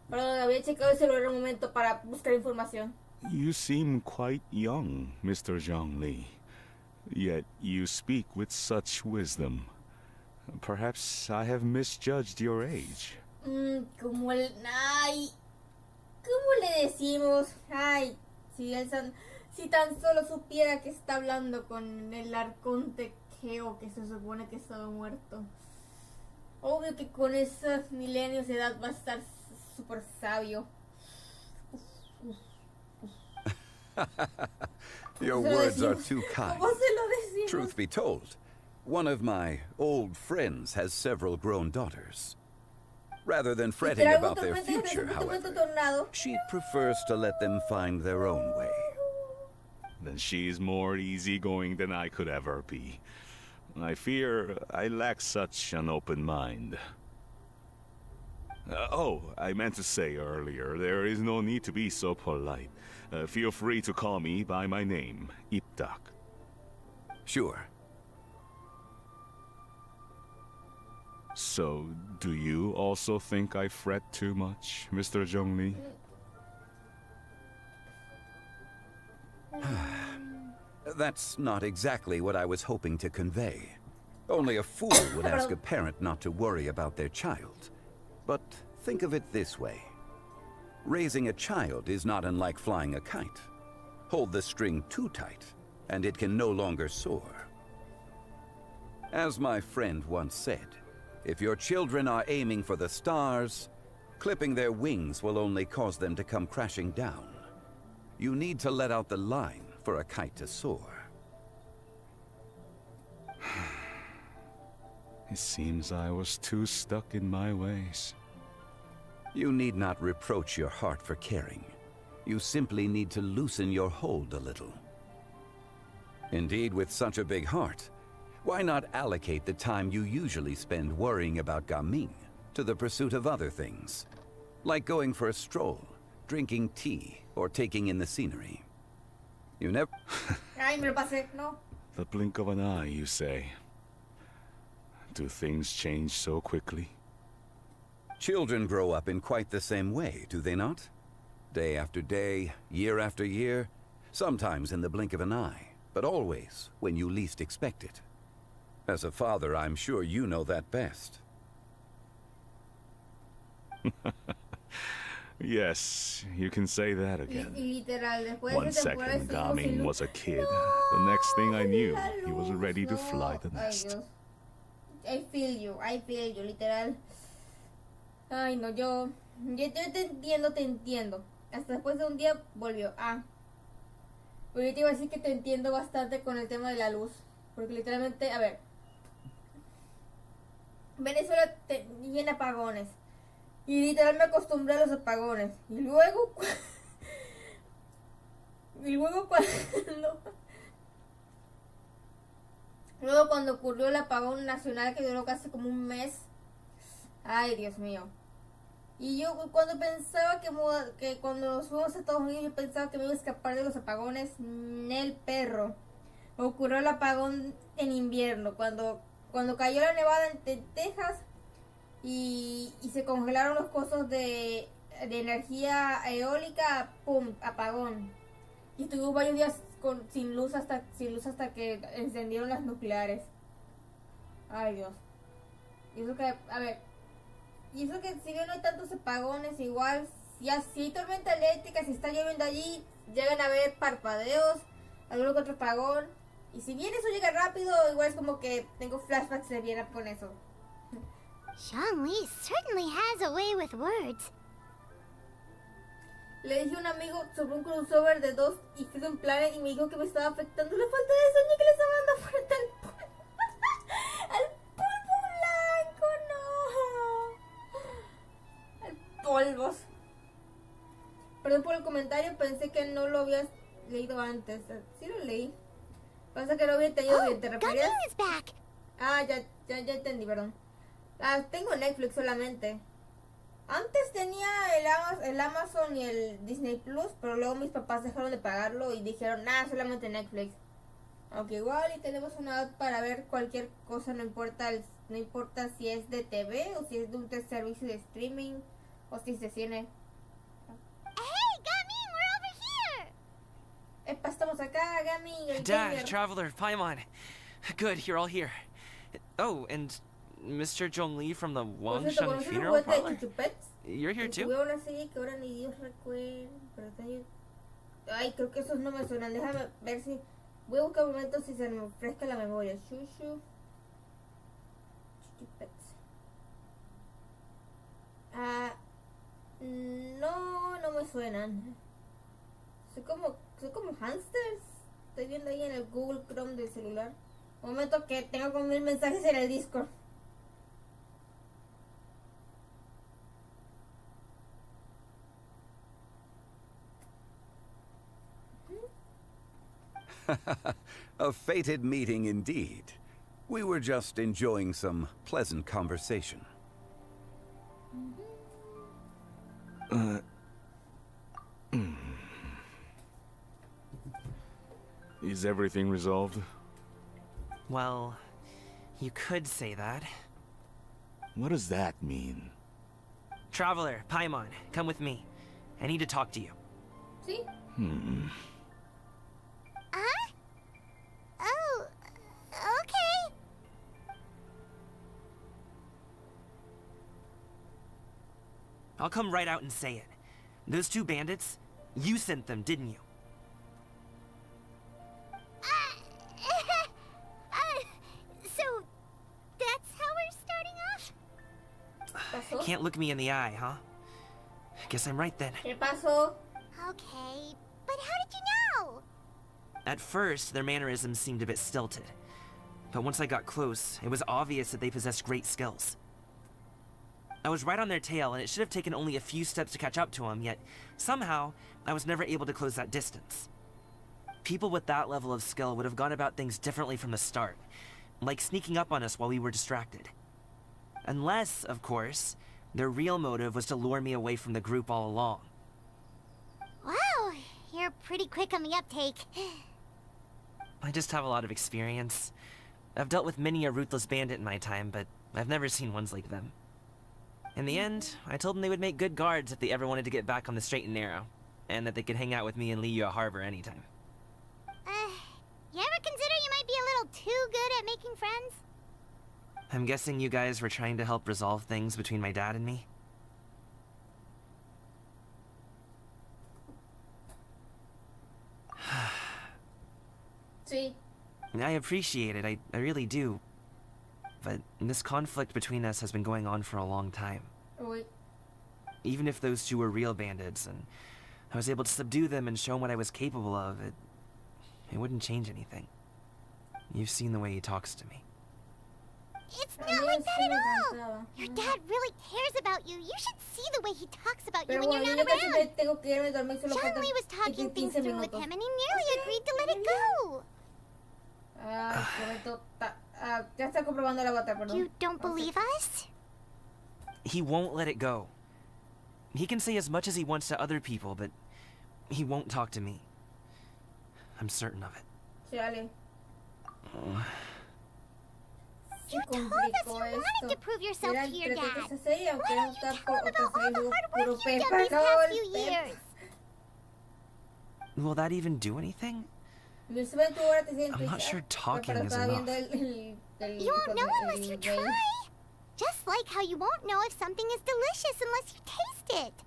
Perdón, había checado el celular un momento para buscar información. You seem quite young, Mr. Zhongli. Yet you speak with such wisdom. Perhaps I have misjudged your age. Como el... Ay... ¿Cómo le decimos? Ay... Si tan solo supiera que está hablando con el arconte Geo, que se supone que estaba muerto. Obvio que con esos milenios de edad va a estar súper sabio. Your words are too kind. Truth be told, one of my old friends has several grown daughters. Rather than fretting about their future, however, she prefers to let them find their own way. Then she's more easygoing than I could ever be. I fear I lack such an open mind. I meant to say earlier, there is no need to be so polite. Feel free to call me by my name, Iptak. Sure. So, do you also think I fret too much, Mr. Zhongli? That's not exactly what I was hoping to convey. Only a fool would ask a parent not to worry about their child. But think of it this way. Raising a child is not unlike flying a kite. Hold the string too tight, and it can no longer soar. As my friend once said, if your children are aiming for the stars, clipping their wings will only cause them to come crashing down. You need to let out the line for a kite to soar. It seems I was too stuck in my ways. You need not reproach your heart for caring. You simply need to loosen your hold a little. Indeed, with such a big heart, why not allocate the time you usually spend worrying about Gaming to the pursuit of other things? Like going for a stroll, drinking tea, or taking in the scenery. You never... Ay, me lo pasé, no. The blink of an eye, you say. Do things change so quickly? Children grow up in quite the same way, do they not? Day after day, year after year, sometimes in the blink of an eye, but always when you least expect it. As a father, I'm sure you know that best. Yes, you can say that again. Literal, One second Gaming was a kid. The next thing I knew, he was ready to fly the nest. I feel you, literal. Ay, no, yo te entiendo. Hasta después de un día volvió. Pero yo te iba a decir que te entiendo bastante con el tema de la luz. Porque literalmente, a ver. Venezuela tiene apagones. Y literal me acostumbré a los apagones. Y luego... Luego cuando ocurrió el apagón nacional que duró casi como un mes. Ay, Dios mío. Y yo cuando pensaba que cuando nos fuimos a Estados Unidos, yo pensaba que me iba a escapar de los apagones. El perro. Ocurrió el apagón en invierno, cuando cayó la nevada en Texas y se congelaron los costos de energía eólica, pum, apagón. Y estuvo varios días sin luz hasta que encendieron las nucleares. Ay, Dios. Y eso que, a ver, si bien no hay tantos apagones, igual, si hay tormenta eléctrica, si está lloviendo allí, llegan a haber parpadeos, algún que otro apagón. Y si bien eso llega rápido, igual es como que tengo flashbacks de Viena con eso. Zhongli certainly has a way with words. Le dije a un amigo sobre un crossover de 2 y Freedom Planet y me dijo que me estaba afectando la falta de sueño y que le estaba dando fuerte al polvo. ¡Al polvo blanco, no! Al polvos. Perdón por el comentario, pensé que no lo habías leído antes. Sí lo leí. Pasa que no había entendido bien, ¿te referías? Ah, ya entendí, perdón. Tengo Netflix solamente. Antes tenía el Amazon y el Disney Plus, pero luego mis papás dejaron de pagarlo y dijeron, solamente Netflix. Aunque igual y tenemos una app para ver cualquier cosa, no importa si es de TV o si es de un servicio de streaming o si es de cine. Hey, Gummy, we're over here! Epa, estamos acá, Gummy. Dad, Traveler, Paimon. Good, you're all here. Oh, and Mr. Zhongli from the Wangsheng Funeral Parlor? You're here too? Una serie que ahora ni Dios recuerda, pero ay, creo que esos no me suenan. Déjame ver si... Voy a buscar un momento si se me refresca la memoria. Shushu. No me suenan. Son como hamsters. Estoy viendo ahí en el Google Chrome del celular. Un momento que tengo como 1000 mensajes en el Discord. A fated meeting indeed. We were just enjoying some pleasant conversation. Is everything resolved? Well, you could say that. What does that mean? Traveler, Paimon, come with me. I need to talk to you. See? Oh, okay. I'll come right out and say it. Those 2 bandits, you sent them, didn't you? So, that's how we're starting off? Can't look me in the eye, huh? Guess I'm right then. ¿Qué pasó? Okay, but how did you know? At first, their mannerisms seemed a bit stilted. But once I got close, it was obvious that they possessed great skills. I was right on their tail, and it should have taken only a few steps to catch up to them, yet somehow, I was never able to close that distance. People with that level of skill would have gone about things differently from the start, like sneaking up on us while we were distracted. Unless, of course, their real motive was to lure me away from the group all along. Wow, you're pretty quick on the uptake. I just have a lot of experience. I've dealt with many a ruthless bandit in my time, but I've never seen ones like them. In the end, I told them they would make good guards if they ever wanted to get back on the straight and narrow, and that they could hang out with me in Liyue Harbor anytime. You ever consider you might be a little too good at making friends? I'm guessing you guys were trying to help resolve things between my dad and me? Sí. I appreciate it, I really do. But this conflict between us has been going on for a long time. Uy. Even if those 2 were real bandits, and I was able to subdue them and show him what I was capable of, it wouldn't change anything. You've seen the way he talks to me. It's not like that at all! Your dad really cares about you. You should see the way he talks about you when you're not around. Zhongli was talking things through with him and he nearly agreed to let it go. Ya está comprobando la gota, perdón. You don't believe us? He won't let it go. He can say as much as he wants to other people, but he won't talk to me. I'm certain of it. Chale. You told us you wanted to prove yourself to your dad. Why don't you tell him about all the hard work you've done these past few years? Will that even do anything? I'm not sure talking is enough. You won't know unless you try. Just like how you won't know if something is delicious unless you taste it.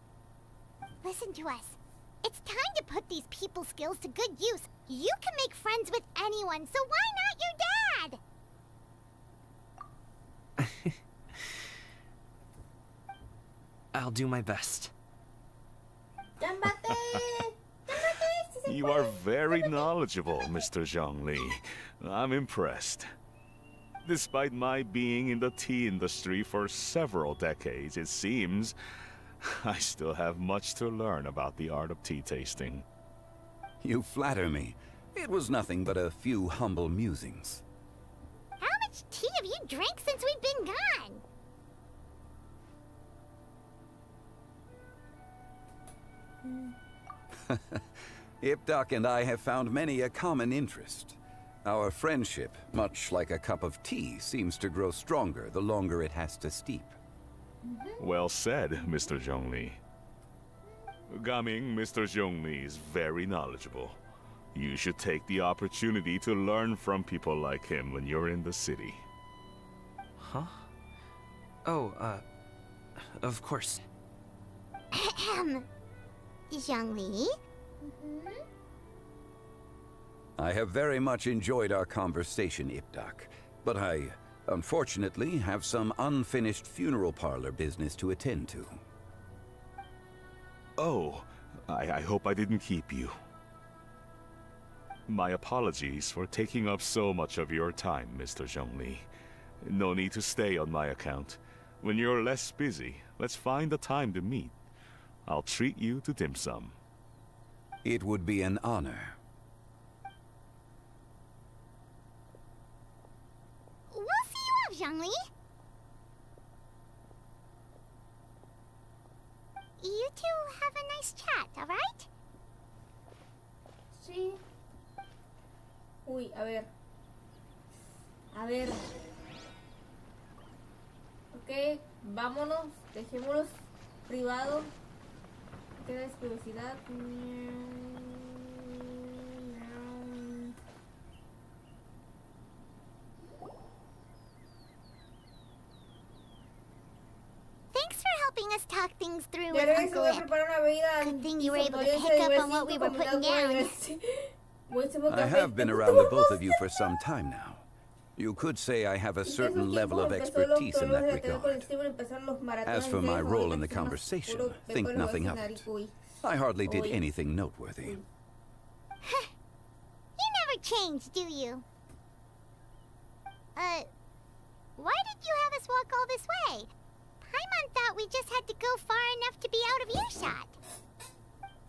Listen to us. It's time to put these people skills to good use. You can make friends with anyone, so why not your dad? I'll do my best. ¡Llámbate! ¡Llámbate! ¡Si se You puede! are very knowledgeable, Mr. Zhongli. I'm impressed. Despite my being in the tea industry for several decades, it seems I still have much to learn about the art of tea tasting. You flatter me. It was nothing but a few humble musings. How much tea have you drank since we've been gone? Ipdak and I have found many a common interest. Our friendship, much like a cup of tea, seems to grow stronger the longer it has to steep. Well said, Mr. Zhongli. Gaming, Mr. Zhongli is very knowledgeable. You should take the opportunity to learn from people like him when you're in the city. Huh? Oh, of course. Ahem. Zhongli? I have very much enjoyed our conversation, Ipdak, but I, unfortunately, have some unfinished funeral parlor business to attend to. Oh, I hope I didn't keep you. My apologies for taking up so much of your time, Mr. Zhongli. No need to stay on my account. When you're less busy, let's find a time to meet. I'll treat you to dim sum. It would be an honor. We'll see you off, Zhongli. You two have a nice chat, alright? Sí. Uy, a ver. A ver. Ok, vámonos. Dejémoslos privados. Queda exclusividad. Thanks for helping us talk things through Ya with regreso, Uncle voy a Ip. preparar una bebida. Good thing you were able to isotoníaca pick de up on what we were diversito putting combinado down. con Buenísimo I café. have been around the both of you for some time now. You could say I have a Y de esos certain level of tiempos empezó expertise in todos that los de tener regard. colectivo y empezaron los maratones As for de my role in the favoritos, conversation, puro think Pepe nothing Lobo of sin it. nariz, uy. I hardly did Uy. anything noteworthy. You never change, do you? Why did you have us walk all this way? Paimon thought we just had to go far enough to be out of earshot.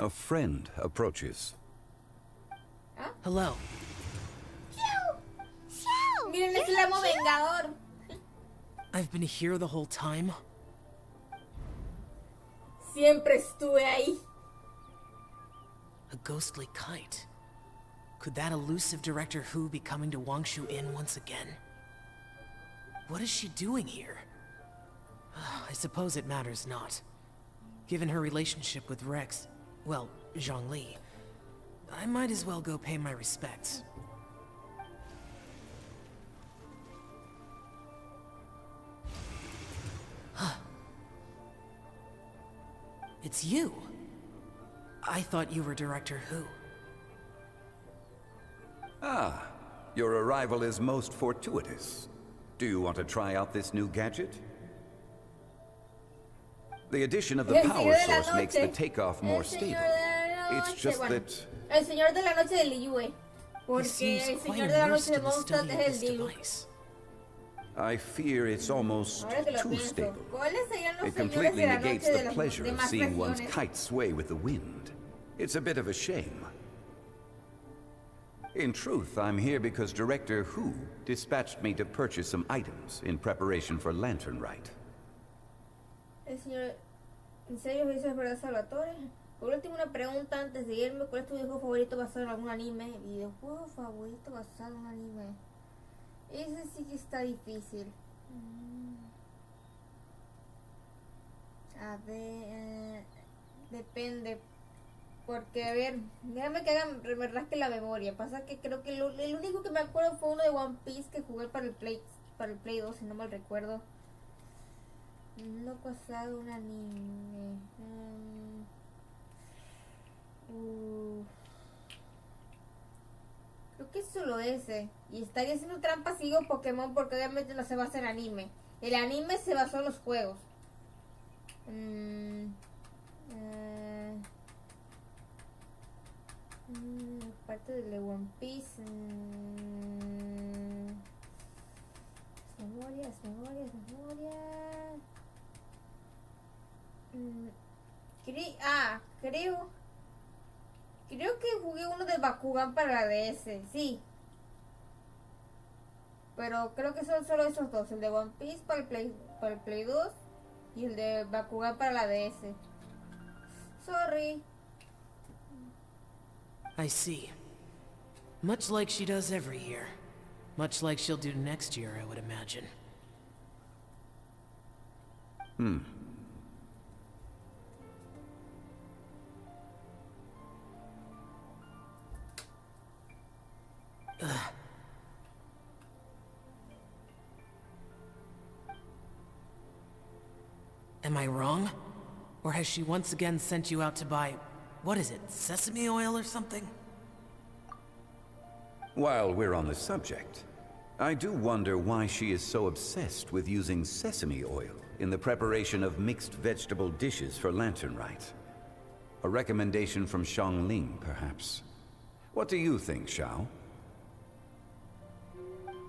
A friend approaches. Hello. Xiao! Miren, You're es el not amo Xiao? vengador. I've been here the whole time. Siempre estuve ahí. A ghostly kite. Could that elusive Director Hu be coming to Wangshu Inn once again? What is she doing here? I suppose it matters not. Given her relationship with Rex, well, Zhongli, I might as well go pay my respects. It's you. I thought you were Director Hu. Ah, your arrival is most fortuitous. Do you want to try out this new gadget? The addition of the El power Señor de la source makes the Noche. takeoff El more Señor stable. de la It's Noche. just Bueno, that el Señor de la Noche del Liyue. Porque seems el quite Señor de la immersed Noche de in the Mondstadt study of es this el Dilu. device. I fear it's almost Ahora que lo too pienso, stable. ¿cuáles serían los It señores completely de la negates noche de the las pleasure of demás seeing one's regiones? kite sway with the wind. It's a bit of a shame. In truth, I'm here because Director Hu dispatched me to purchase some items in preparation for Lantern Rite. El señor, ¿en serio eso es verdad, Salvatore? Por último, una pregunta antes de irme. ¿Cuál es tu videojuego favorito basado en algún anime? Videojuego favorito basado en un anime. Ese sí que está difícil. A ver, depende. Porque, a ver, déjame que me rasque la memoria. Pasa que creo que el único que me acuerdo fue uno de One Piece que jugué para el Play 2, si no mal recuerdo. No pasado un anime. Creo que es solo ese. Y estaría haciendo trampa si digo Pokémon porque obviamente no se basa en anime. El anime se basó en los juegos. Parte de One Piece. Memorias. Creo que jugué uno de Bakugan para la DS, sí. Pero creo que son solo esos dos, el de One Piece para el Play 2 y el de Bakugan para la DS. Sorry. I see. Much like she does every year. Much like she'll do next year, I would imagine. Am I wrong? Or has she once again sent you out to buy, what is it, sesame oil or something? While we're on the subject, I do wonder why she is so obsessed with using sesame oil in the preparation of mixed vegetable dishes for Lantern Rite. A recommendation from Xiangling, perhaps. What do you think, Xiao?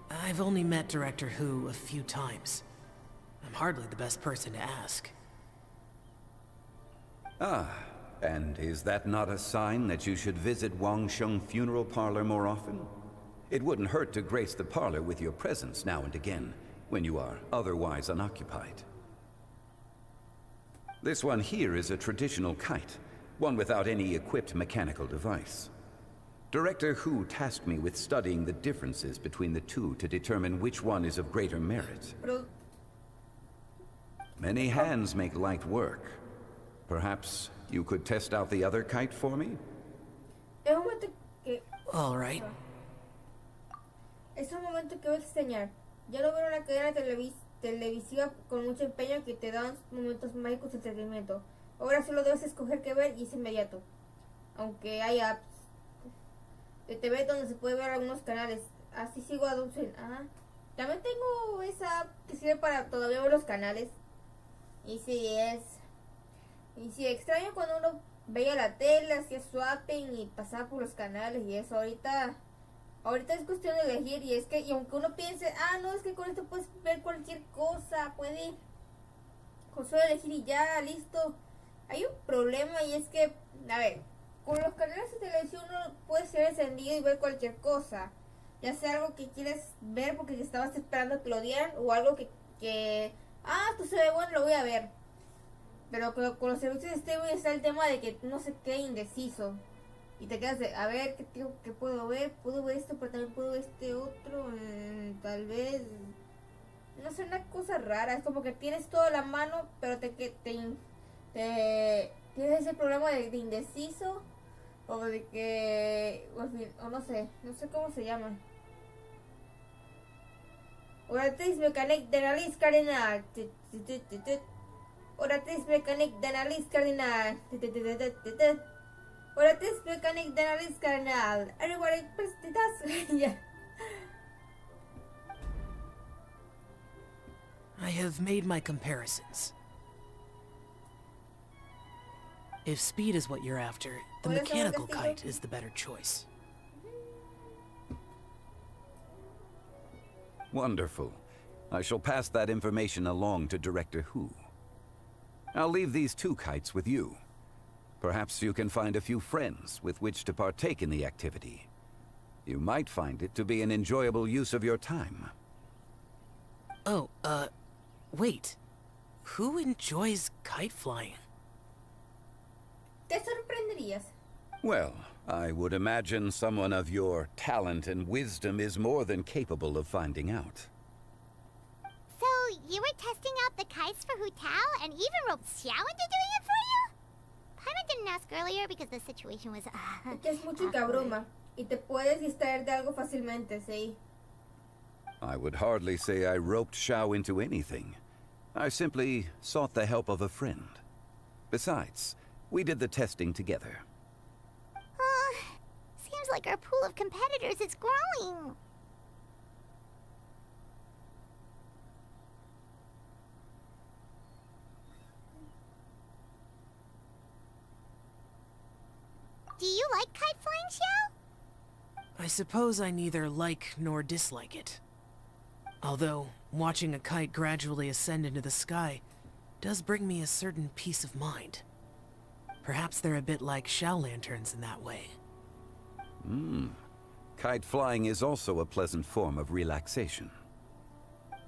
I've only met Director Hu a few times. I'm hardly the best person to ask. Ah, and is that not a sign that you should visit Wangsheng Funeral Parlor more often? It wouldn't hurt to grace the parlor with your presence now and again, when you are otherwise unoccupied. This one here is a traditional kite, one without any equipped mechanical device. Director Hu tasked me with studying the differences between the two to determine which one is of greater merit. Many hands make light work. Perhaps you could test out the other kite for me? All right. Es un momento que voy a extrañar. Ya no veo una cadena televisiva con mucho empeño que te da momentos mágicos de entretenimiento. Ahora solo debes escoger qué ver y es inmediato. Aunque hay apps de TV donde se puede ver algunos canales. Así sigo a Dulce. También tengo esa app que sirve para todavía ver los canales. Y sí, extraño cuando uno veía la tele, hacía swapping y pasaba por los canales y eso. Ahorita es cuestión de elegir y aunque uno piense, no, es que con esto puedes ver cualquier cosa, puede con solo elegir y ya, listo. Hay un problema y es que, a ver, con los canales de televisión uno puede ser encendido y ver cualquier cosa. Ya sea algo que quieres ver porque te estabas esperando que lo dieran o algo que esto se ve bueno, lo voy a ver. Pero con los servicios de streaming está el tema de que no se quede indeciso. Y te quedas de, a ver, ¿qué puedo ver? Puedo ver esto, pero también puedo ver este otro. Tal vez, no sé, una cosa rara. Es como que tienes todo a la mano, pero tienes ese problema de indeciso. O de que, o no sé cómo se llama. Oratrice mécanique d'analyse cardinal. Oratrice mécanique d'analyse cardinal. Oratrice mécanique d'analyse cardinal. Everybody press the task. Yeah. I have made my comparisons. If speed is what you're after, the mechanical kite is the better choice. Wonderful. I shall pass that information along to Director Hu. I'll leave these two kites with you. Perhaps you can find a few friends with which to partake in the activity. You might find it to be an enjoyable use of your time. Oh, wait. Who enjoys kite flying? Te sorprenderías. Well, I would imagine someone of your talent and wisdom is more than capable of finding out. So, you were testing out the kites for Hu Tao and even roped Xiao into doing it for you? Paimon didn't ask earlier because the situation was, Que es mucho y cabroma. Y te puedes distraer de algo fácilmente, sí. I would hardly say I roped Xiao into anything. I simply sought the help of a friend. Besides, we did the testing together. Seems like our pool of competitors is growing. like kite flying, Xiao? I suppose I neither like nor dislike it. Although, watching a kite gradually ascend into the sky does bring me a certain peace of mind. Perhaps they're a bit like Xiao lanterns in that way. Kite flying is also a pleasant form of relaxation.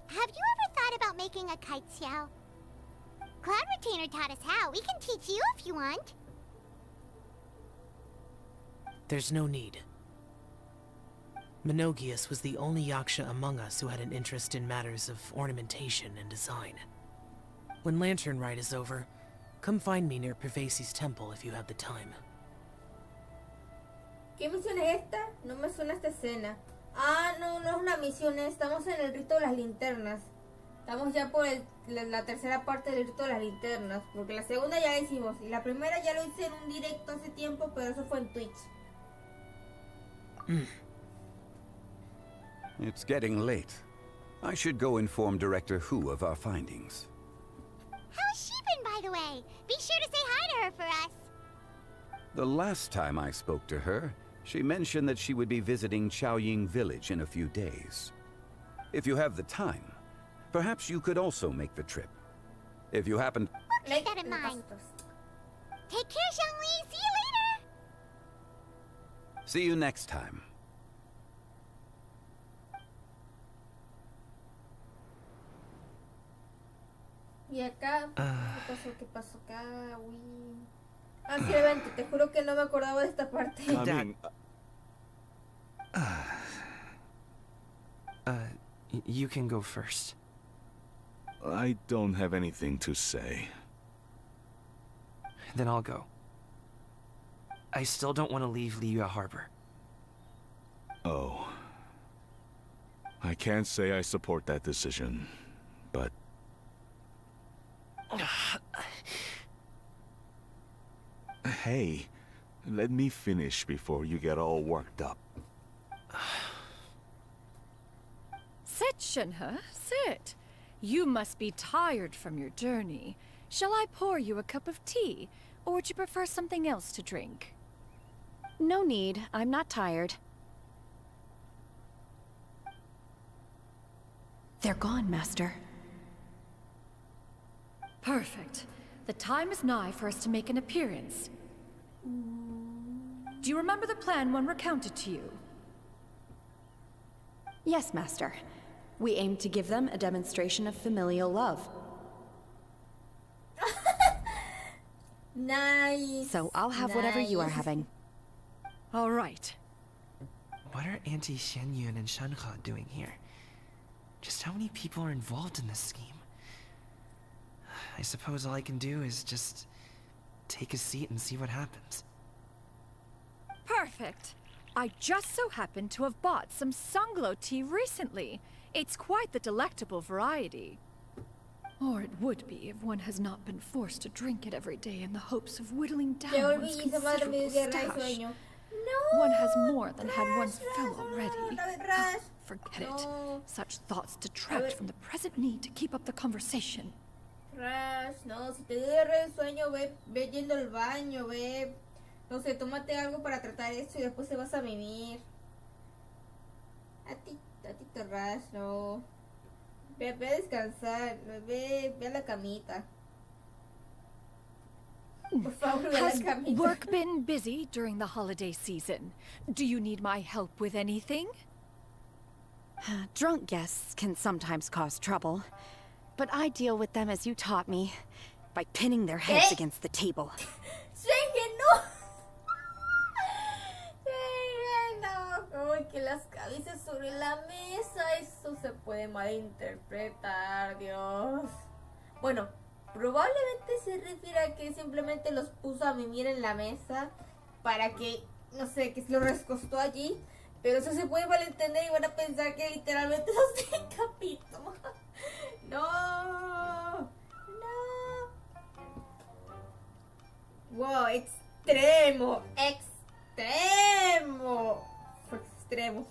Have you ever thought about making a kite, Xiao? Cloud Retainer taught us how. We can teach you if you want. There's no need. Menogias was the only Yaksha among us who had an interest in matters of ornamentation and design. When Lantern Rite is over, come find me near Pervasi's temple if you have the time. ¿Qué misión es esta? No me suena esta escena. Ah, no, no es una misión, estamos en el rito de las linternas. Estamos ya por la tercera parte del rito de las linternas, porque la segunda ya la hicimos, y la primera ya lo hice en un directo hace tiempo, pero eso fue en Twitch. It's getting late. I should go inform Director Hu of our findings. How's she been, by the way? Be sure to say hi to her for us. The last time I spoke to her, she mentioned that she would be visiting Chaoying Village in a few days. If you have the time, perhaps you could also make the trip. If you happen... We'll keep that in mind. Take care, Xiangli. See you later. See you next time. Y acá, ¿qué pasó acá? Uy. Ah, sí, evento, te juro que no me acordaba de esta parte. Dad. You can go first. I don't have anything to say. Then I'll go. I still don't want to leave Liyue Harbor. Oh. I can't say I support that decision, but... Hey, let me finish before you get all worked up. Sit, Shenhe, sit. You must be tired from your journey. Shall I pour you a cup of tea, or would you prefer something else to drink? No need. I'm not tired. They're gone, Master. Perfect. The time is nigh for us to make an appearance. Do you remember the plan when recounted to you? Yes, Master. We aim to give them a demonstration of familial love. Nice. So I'll have whatever you are having. All right. What are Auntie Xianyun and Shenhe doing here? Just how many people are involved in this scheme? I suppose all I can do is just take a seat and see what happens. Perfect. I just so happen to have bought some Sunglow tea recently. It's quite the delectable variety. Or it would be if one has not been forced to drink it every day in the hopes of whittling down one's considerable stash. No. One has more than had one's fill already. Forget it. Such thoughts detract from the present need to keep up the conversation. Rash, no, si te duele el sueño, ve yendo al baño, ve. No sé, tómate algo para tratar esto y después te vas a mimir. A ti te Rash, no. Ve a descansar, ve a la camita. Por favor, ve a la Has camita. work been busy during the holiday season? Do you need my help with anything? Drunk guests can sometimes cause trouble, but I deal with them as you taught me, by pinning their heads against the table. no. No, como que las cabezas sobre la mesa, eso se puede malinterpretar, Dios. Bueno, probablemente se refiere a que simplemente los puso a mimir en la mesa para que, no sé, que se los recostó allí. Pero eso se puede malentender y van a pensar que literalmente los decapitó. No. Wow, extremo. Fue extremo.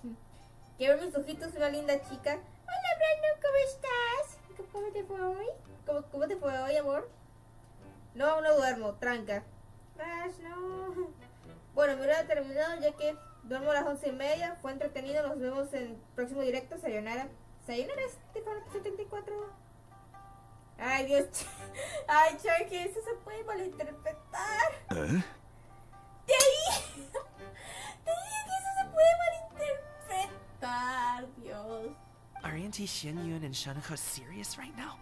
Quiero ver mis ojitos, una linda chica. Hola, Brandon, ¿cómo estás? ¿Cómo te fue hoy? ¿Cómo te fue hoy, amor? No duermo, tranca. Rash, no. Bueno, me hubiera terminado ya que duermo a las 11:30. Fue entretenido. Nos vemos en el próximo directo. Sayonara. Sayonara, Stefano 74. Ay, Dios. Ay, Chucky, eso se puede malinterpretar. Te dije que eso se puede malinterpretar, Dios. Are Auntie Xianyun and Shanako serious right now?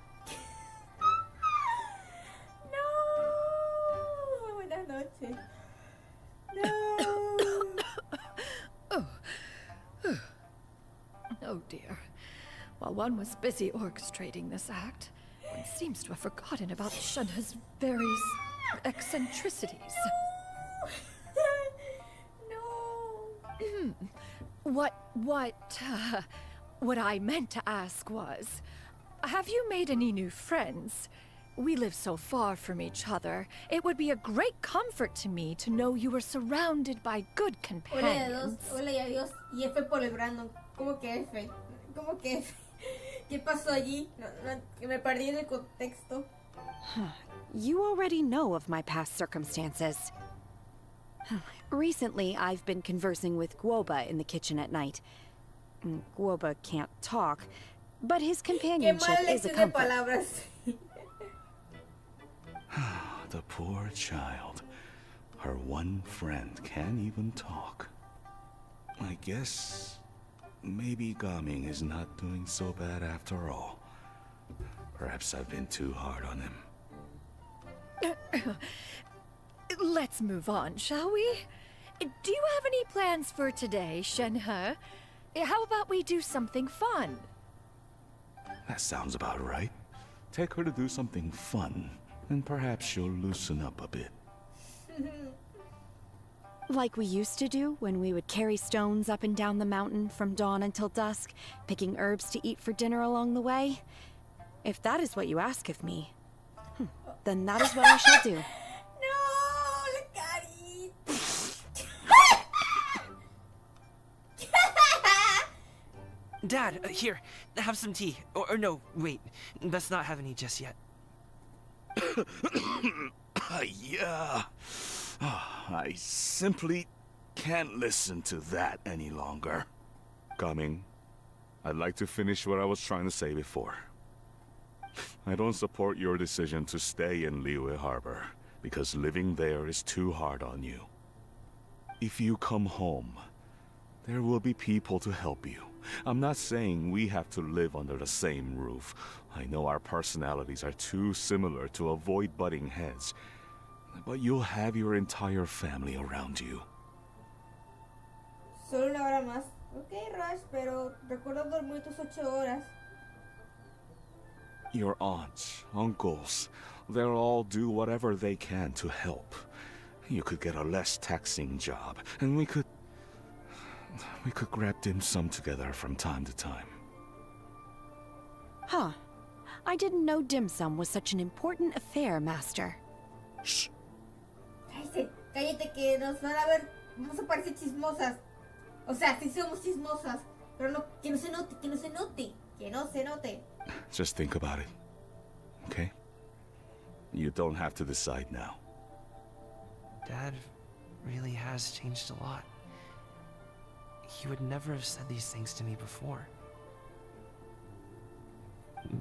No. Buenas noches. No. Oh dear. While one was busy orchestrating this act, one seems to have forgotten about Shunna's various eccentricities. No. What I meant to ask was, have you made any new friends? We live so far from each other. It would be a great comfort to me to know you were surrounded by good companions. Hola y adiós. Y F por el Brandon. ¿Cómo que F? ¿Cómo que F? ¿Qué pasó allí? Me perdí en el contexto. You already know of my past circumstances. Recently, I've been conversing with Guoba in the kitchen at night. Guoba can't talk, but his companionship is a comfort. The poor child. Her one friend can't even talk. I guess maybe Gaming is not doing so bad after all. Perhaps I've been too hard on him. Let's move on, shall we? Do you have any plans for today, Shenhe? How about we do something fun? That sounds about right. Take her to do something fun, and perhaps she'll loosen up a bit. Like we used to do when we would carry stones up and down the mountain from dawn until dusk, picking herbs to eat for dinner along the way? If that is what you ask of me, then that is what I shall do. Dad, here, have some tea. Or no, wait, let's not have any just yet. Yeah. I simply can't listen to that any longer. Coming. I'd like to finish what I was trying to say before. I don't support your decision to stay in Liyue Harbor, because living there is too hard on you. If you come home, there will be people to help you. I'm not saying we have to live under the same roof. I know our personalities are too similar to avoid butting heads. But you'll have your entire family around you. Solo una hora más. Ok, Rush, pero recuerdo dormir tus 8 horas. Your aunts, uncles, they'll all do whatever they can to help. You could get a less taxing job, and we could grab dim sum together from time to time. Huh. I didn't know dim sum was such an important affair, Master. Shh. Cállate que nos van a ver. Vamos a parecer chismosas. O sea, sí somos chismosas. Pero no, que no se note, que no se note. Que no se note. Just think about it. Okay? You don't have to decide now. Dad really has changed a lot. He would never have said these things to me before.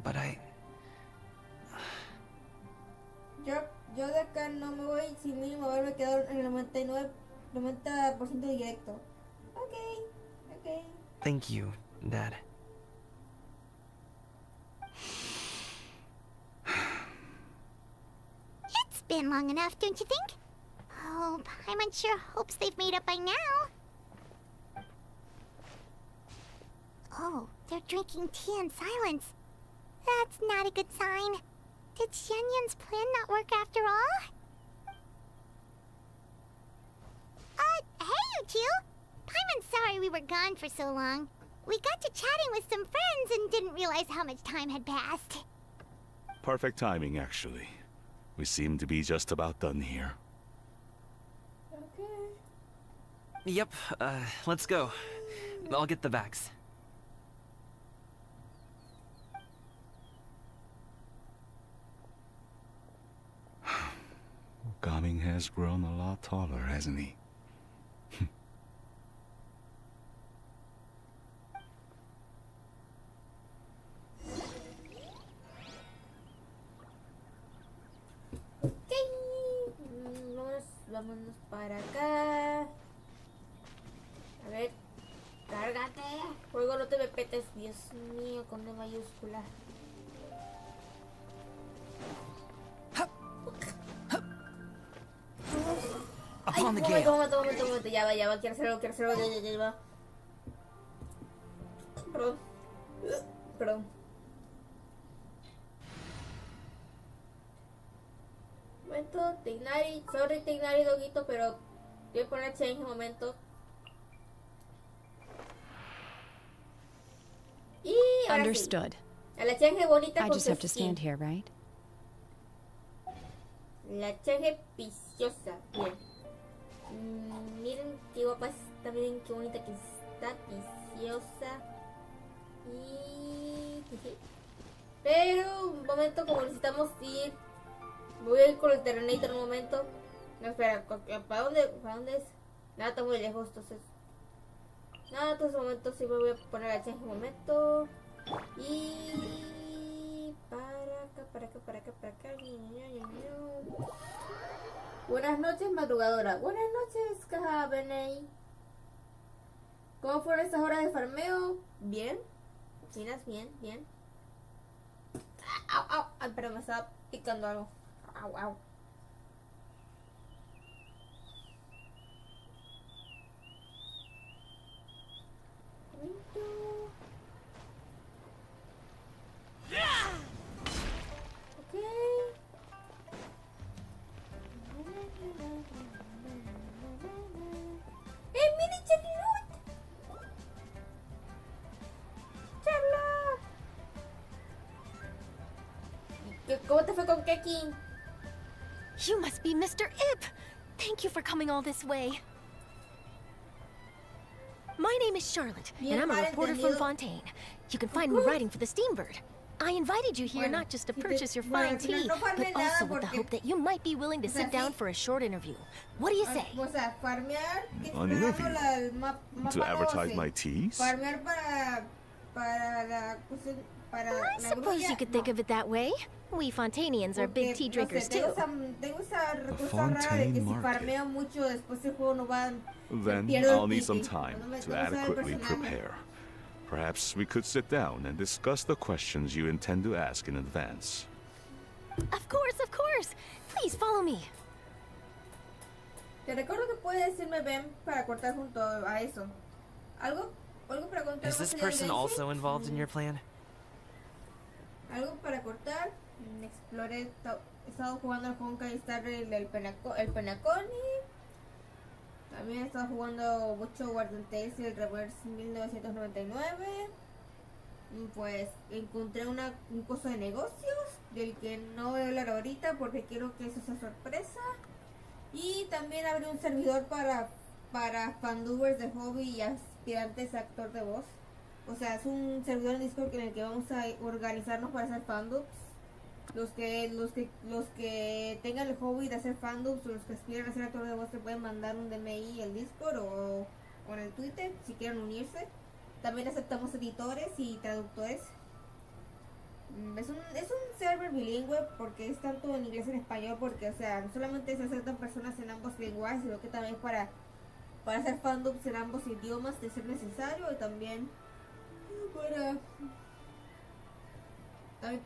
But Yo de acá no me voy sin mínimo haberme quedado en el 90% directo. Okay. Thank you, Dad. It's been long enough, don't you think? Oh, Paimon sure hopes they've made up by now. Oh, they're drinking tea in silence. That's not a good sign. Did Xianyun's plan not work after all? Hey, you two! Paimon's sorry we were gone for so long. We got to chatting with some friends and didn't realize how much time had passed. Perfect timing, actually. We seem to be just about done here. Okay. Yep, let's go. I'll get the bags. Gaming has grown a lot taller, hasn't he? me petes, Dios mío, con D mayúscula. Upon the Ay, gale. momento, ya va, quiero hacer algo, ya va. Perdón. Momento, Tignari, sorry Tignari, doguito, pero voy a poner change un momento. Y ahora Understood. sí. A la change bonita I con just su have to skin. stand here, right? La change viciosa, bien. Miren qué guapa está, miren qué bonita que está, viciosa. Y... Pero un momento, como necesitamos ir, voy a ir con el Terrenator un momento. No, espera, ¿para dónde es? Nada, está muy lejos, entonces. Nada, entonces un momento sí me voy a poner la change un momento. Y... para acá. Buenas noches, madrugadora. Buenas noches, caja Benei. ¿Cómo fueron estas horas de farmeo? Bien. Finas, bien. Au. Ay, pero me estaba picando algo. Au. Ok. ¡Mini Charlotte! ¡Charlotte! ¿Cómo te fue con Keki? You must be Mr. Ip! Thank you for coming all this way. My name is Charlotte, and I'm a reporter from Fontaine. You can find me writing for the Steambird. I invited you here not just to purchase your fine tea, but also with the hope that you might be willing to sit down for a short interview. What do you say? An interview? To advertise my teas? I suppose you could think of it that way. We Fontainians are big tea drinkers too. The Fontaine Market. Then I'll need some time to adequately prepare. Perhaps we could sit down and discuss the questions you intend to ask in advance. Of course. Please follow me. Te recuerdo que puedes decirme ven para cortar junto a eso. Algo para contar. Is this person also involved in your plan? Algo para cortar. Exploré, he estado jugando al Honka y Star el Penaconi. También he estado jugando mucho Warden Tales y el Reverse 1999. Pues encontré un coso de negocios del que no voy a hablar ahorita porque quiero que eso sea sorpresa. Y también abrí un servidor para fandubers de hobby y aspirantes a actor de voz. O sea, es un servidor en Discord en el que vamos a organizarnos para hacer fandubs. Los que tengan el hobby de hacer fandubs o los que aspiran a ser actor de voz te pueden mandar un DMI al Discord o en el Twitter si quieren unirse. También aceptamos editores y traductores. Es un server bilingüe porque es tanto en inglés y en español porque, o sea, no solamente se aceptan personas en ambos lenguajes, sino que también para hacer fandubs en ambos idiomas de ser necesario y también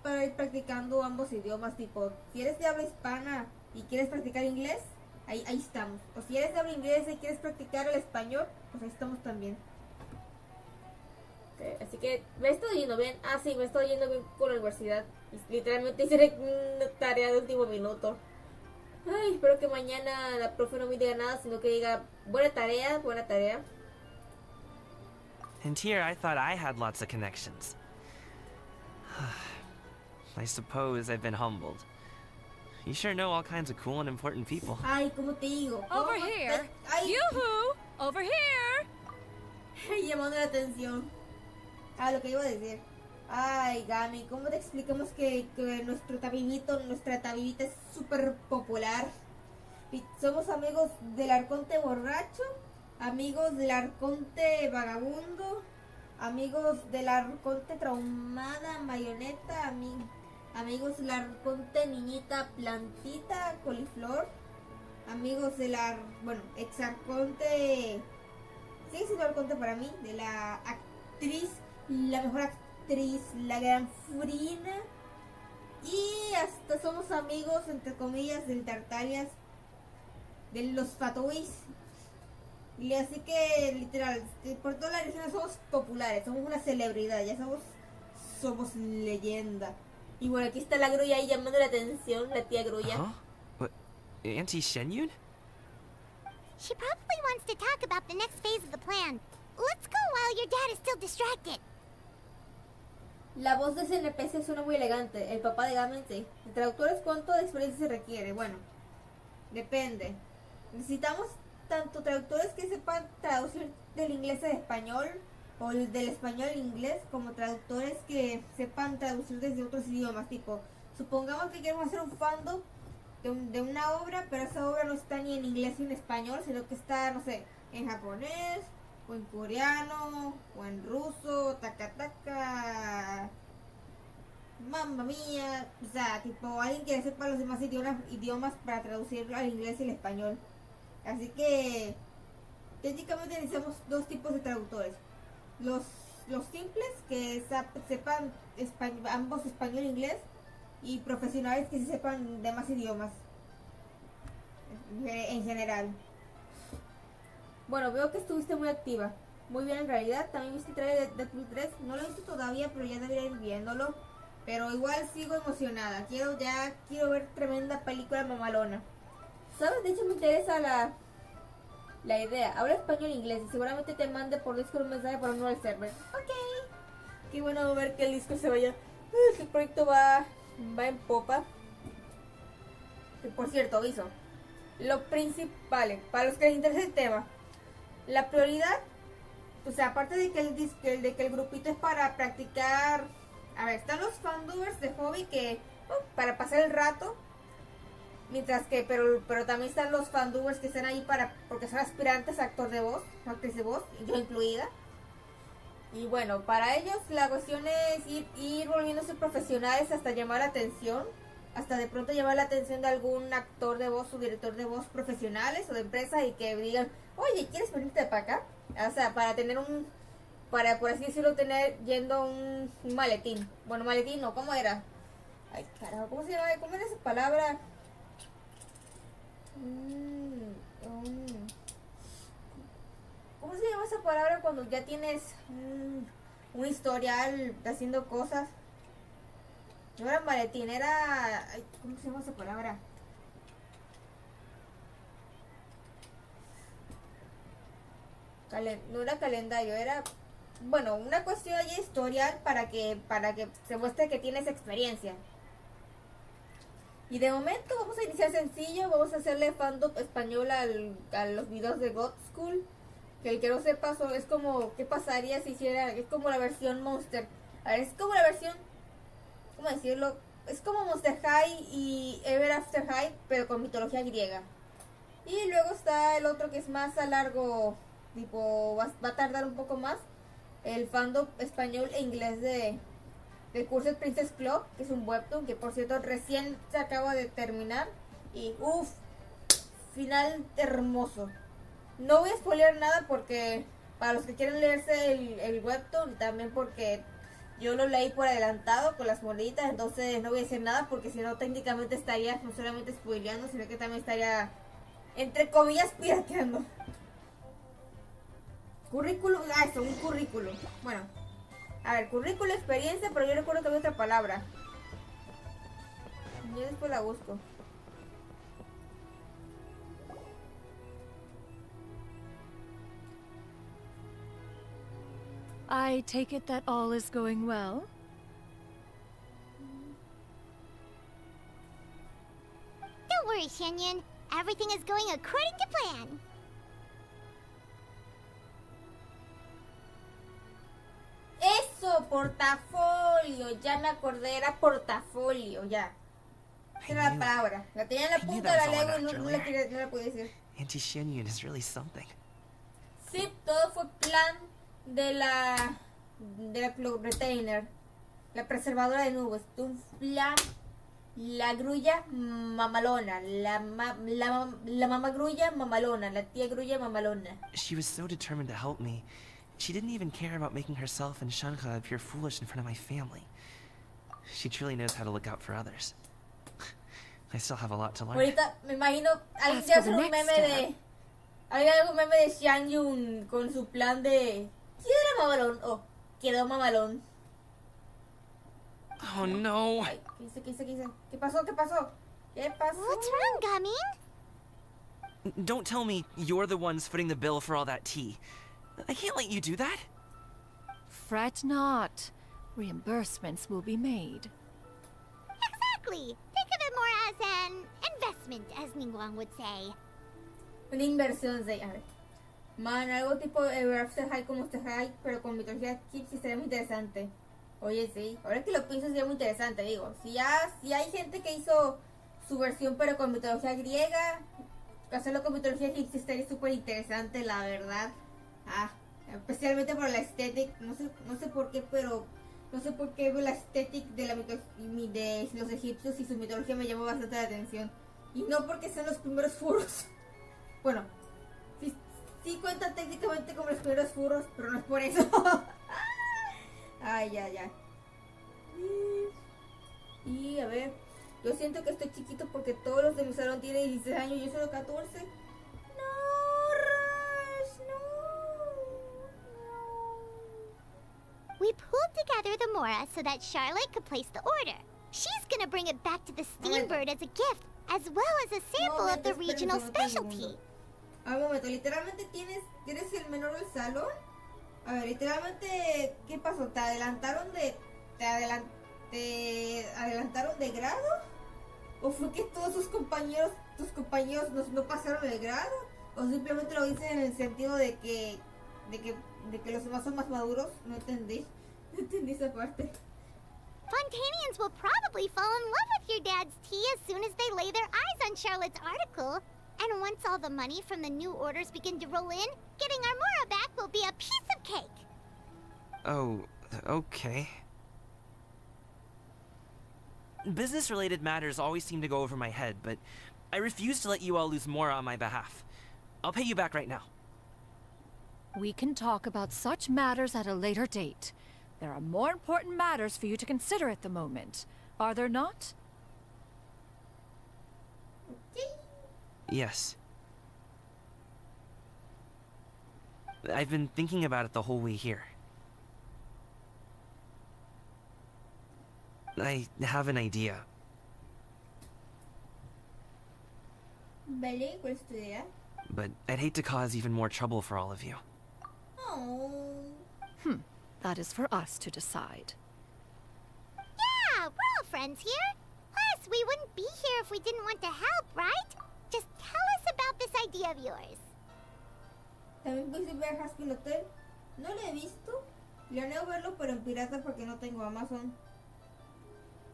para ir practicando ambos idiomas, tipo, si eres de habla hispana y quieres practicar inglés, ahí estamos. O si eres de habla inglesa y quieres practicar el español, pues ahí estamos también. Okay, así que me estoy yendo bien. Sí, me estoy yendo bien con la universidad. Literalmente hice una tarea de último minuto. Ay, espero que mañana la profe no me diga nada, sino que diga, buena tarea. And here I thought I had lots of connections. I suppose I've been humbled. You sure know all kinds of cool and important people. Ay, ¿cómo te digo? Over here! Yoo-hoo! Over here! Llamando la atención. Lo que iba a decir. Ay, Gami, ¿cómo te explicamos que nuestra tabibita es súper popular? Y somos amigos del arconte borracho, amigos del arconte vagabundo, amigos del arconte traumada, marioneta, amigos del arconte niñita plantita, coliflor, amigos del ex arconte, sigue siendo arconte para mí, de la actriz la mejor actriz, la gran Frina. Y hasta somos amigos, entre comillas, del Tartarias, de los Fatouis. Y así que, literal, por toda la región somos populares, somos una celebridad, ya somos leyenda. Y bueno, aquí está la grulla ahí llamando la atención, la tía grulla. What? Auntie Shenyun? She probably wants to talk about the next phase of the plan. Let's go while your dad is still distracted. La voz de ese NPC suena muy elegante. El papá de Gamen, sí. El traductor es cuánto de experiencia se requiere. Bueno, depende. Necesitamos tanto traductores que sepan traducir del inglés al español o del español al inglés, como traductores que sepan traducir desde otros idiomas. Tipo, supongamos que queremos hacer un fandom de una obra, pero esa obra no está ni en inglés ni en español, sino que está, no sé, en japonés, o en coreano, o en ruso, taka, mamma mía, o sea, tipo alguien que sepa los demás idiomas para traducirlo al inglés y al español. Así que técnicamente necesitamos dos tipos de traductores. Los simples que sepan ambos español e inglés, y profesionales que sí sepan demás idiomas en general. Bueno, veo que estuviste muy activa. Muy bien en realidad. También viste el trailer de Deadpool 3. No lo he visto todavía, pero ya debería ir viéndolo. Pero igual sigo emocionada. Quiero ver tremenda película mamalona. ¿Sabes? De hecho me interesa la idea. Habla español e inglés y seguramente te mande por Discord un mensaje para unirme al server. Ok. Qué bueno ver que el Discord se vaya. Que el proyecto va en popa. Que por cierto, aviso. Lo principal, para los que les interesa el tema, la prioridad, o sea, aparte de que el grupito es para practicar. A ver, están los fandubers de hobby que para pasar el rato, mientras que pero también están los fandubers que están ahí porque son aspirantes a actor de voz, actriz de voz, yo incluida. Y bueno, para ellos la cuestión es ir volviéndose profesionales hasta llamar la atención, hasta de pronto llamar la atención de algún actor de voz o director de voz profesionales o de empresas y que digan, oye, ¿quieres venirte para acá? O sea, para tener para por así decirlo, yendo un maletín. Bueno, maletín no, ¿cómo era? Ay, carajo, ¿cómo se llama? ¿Cómo era esa palabra? ¿Cómo se llama esa palabra cuando ya tienes un historial haciendo cosas? No era maletín, era... Ay, ¿cómo se llama esa palabra? No era calendario, era... Bueno, una cuestión allí historial para que se muestre que tienes experiencia. Y de momento vamos a iniciar sencillo, vamos a hacerle fandom español a los videos de God School. Que el que no sepa es como, ¿qué pasaría si hiciera? Es como la versión Monster. A ver, es como la versión, ¿cómo decirlo? Es como Monster High y Ever After High, pero con mitología griega. Y luego está el otro que es más a largo, tipo, va a tardar un poco más. El fandom español e inglés del Cursed Princess Club, que es un webtoon que por cierto recién se acaba de terminar. Y uff, final hermoso. No voy a spoilear nada porque para los que quieren leerse el webtoon, también porque yo lo leí por adelantado con las moneditas, entonces no voy a decir nada porque si no técnicamente estaría no solamente spoileando, sino que también estaría entre comillas pirateando. Currículum, un currículum. Bueno, a ver, currículum, experiencia, pero yo recuerdo que había otra palabra. Yo después la busco. I take it that all is going well? Don't worry, Shenyun. Everything is going according to plan. Eso, portafolio. Ya me acordé, era portafolio, ya. Esa era la palabra. La tenía en la punta de la lengua y no la pude decir. Auntie Shenyun is really something. Sí, todo fue plan de la Cloud Retainer, la preservadora de nubes. Un plan, la grulla mamalona, la mamá grulla mamalona, la tía grulla mamalona. She was so determined to help me. She didn't even care about making herself and Shanka appear foolish in front of my family. She truly knows how to look out for others. I still have a lot to learn. Ahorita me imagino alguien As ya for hace the un next meme step. de. Hay algún meme de Xiang Yun con su plan de. ¿Quién era mamalón? Oh, quedó mamalón. Oh no. Ay, ¿qué hice? ¿Qué pasó? ¿Qué pasó? What's wrong, Gaming? Don't tell me you're the ones footing the bill for all that tea. I can't let you do that. Fret not. Reimbursements will be made. Exactly. Think of it more as an investment, as Ningguang would say. Una inversión de. A ver. Man, algo tipo Breath of the High como este High, pero con mitología egipcia sería muy interesante. Oye, sí. Ahora que lo pienso sería muy interesante, digo. Si hay gente que hizo su versión pero con mitología griega, hacerlo con mitología egipcia estaría súper interesante, la verdad. Especialmente por la estética, no sé por qué, pero no sé por qué la estética de de los egipcios y su mitología me llamó bastante la atención. Y no porque sean los primeros furros. Bueno, sí cuentan técnicamente como los primeros furros, pero no es por eso. Ay, ya. Y a ver, yo siento que estoy chiquito porque todos los de mi salón tienen 16 años y yo solo 14. We pulled together the Mora so that Charlotte could place the order. She's gonna bring it back to the Steambird as a gift, as well as a sample of the regional specialty. A ver, un momento, literalmente eres el menor del salón. A ver, literalmente, ¿qué pasó? ¿Te adelantaron de grado? ¿O fue que todos tus compañeros no pasaron el grado? ¿O simplemente lo dicen en el sentido de que los demás son más maduros? No entendí esa parte. Fontanians will probably fall in love with your dad's tea as soon as they lay their eyes on Charlotte's article. And once all the money from the new orders begin to roll in, getting our Mora back will be a piece of cake. Oh, okay. Business-related matters always seem to go over my head, but I refuse to let you all lose more on my behalf. I'll pay you back right now. We can talk about such matters at a later date. There are more important matters for you to consider at the moment, are there not? Yes. I've been thinking about it the whole way here. I have an idea. Vale, ¿cuál es tu idea? But I'd hate to cause even more trouble for all of you. Oh. That is for us to decide. Yeah, we're all friends here. Plus, we wouldn't be here if we didn't want to help, right? Just tell us about this idea of yours. También puse ver High School Hotel. No lo he visto. Planeo verlo, pero en pirata porque no tengo Amazon.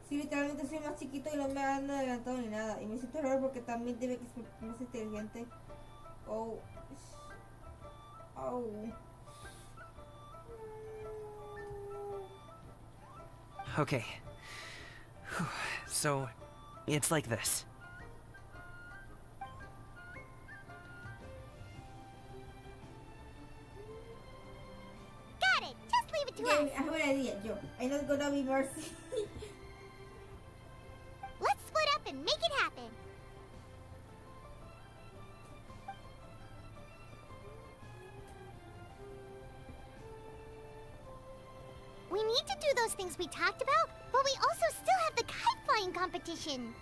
Sí, literalmente soy más chiquito y no me han adelantado ni nada. Y me siento raro porque también debe que ser más inteligente. Oh. Okay. So, it's like this. Got it. Just leave it to Yeah, us. I have an idea, Joe. I'm not gonna be mercy. Let's split up and make it happen. We need to do those things we talked about, but we also still have the kite flying competition.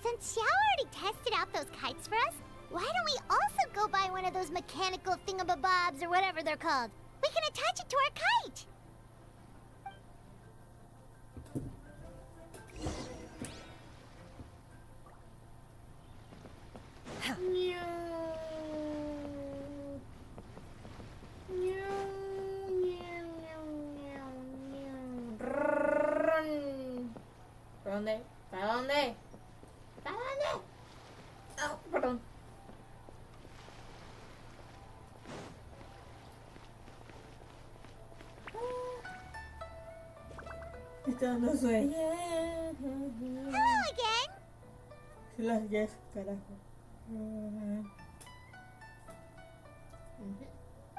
Since Xiao already tested out those kites for us, why don't we also go buy one of those mechanical thingamabobs or whatever they're called? We can attach it to our kite. ¿Para dónde? ¿Para dónde? ¿Para dónde? Oh, perdón. Esto no sueña. Hello again. Las yes, carajo.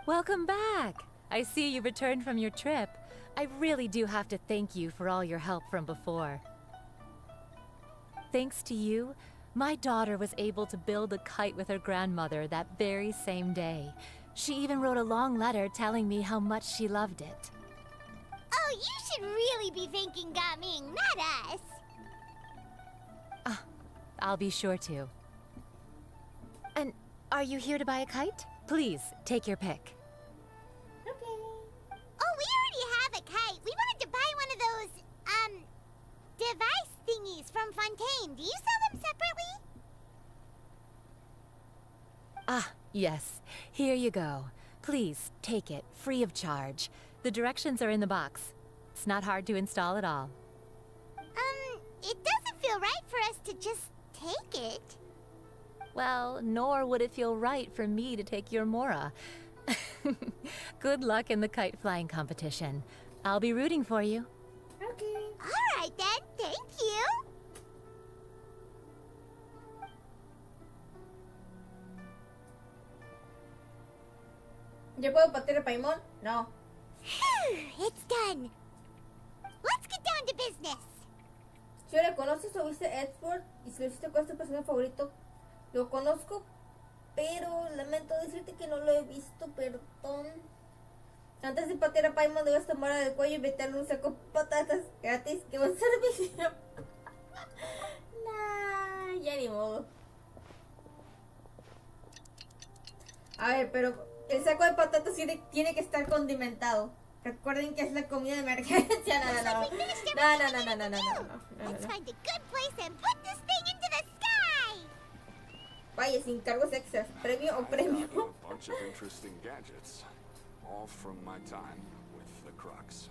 Welcome back! I see you returned from your trip. I really do have to thank you for all your help from before. Thanks to you, my daughter was able to build a kite with her grandmother that very same day. She even wrote a long letter telling me how much she loved it. Oh, you should really be thanking Gaming, not us. I'll be sure to. And are you here to buy a kite? Please, take your pick. Okay. Oh, we already have a kite. We wanted to buy one of those, device thingies from Fontaine. Do you sell them separately? Ah, yes. Here you go. Please, take it, free of charge. The directions are in the box. It's not hard to install at all. It doesn't feel right for us to just take it. Well, nor would it feel right for me to take your Mora. Good luck in the kite flying competition. I'll be rooting for you. Okay. All right then. Thank you. ¿Yo puedo patear a Paimon? No. It's done. Let's get down to business. Si lo conoces o viste Edward y si lo hiciste con este personaje favorito, lo conozco, pero lamento decirte que no lo he visto, perdón. Antes de patear a Paimon debes tomar del cuello y meterle un saco de patatas gratis. ¡Qué buen servicio! Nah, ya ni modo. A ver, pero el saco de patatas tiene que estar condimentado. Recuerden que es la comida de emergencia. No. Let's find a good place and put this thing into the sky. Vaya, sin cargos extras. Premio o premio. A bunch of interesting gadgets, all from my time with the Crux.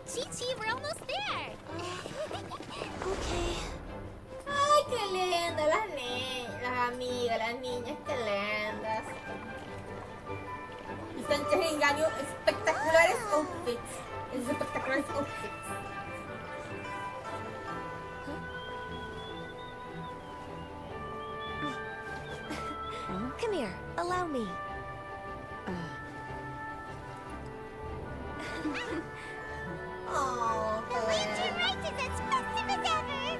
Chi, we're almost there. Okay. Ay, qué lindas las amigas, las niñas, qué lindas. Y están chingando espectaculares outfits. Esos espectaculares outfits. Come here, allow me. Oh, The lantern race is as festive as ever.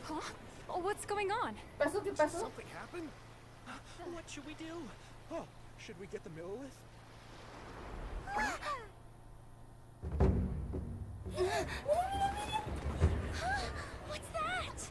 Huh? Oh, what's going on? ¿Qué pasó? Something happened? What should we do? Oh, should we get the Millilith? What's that?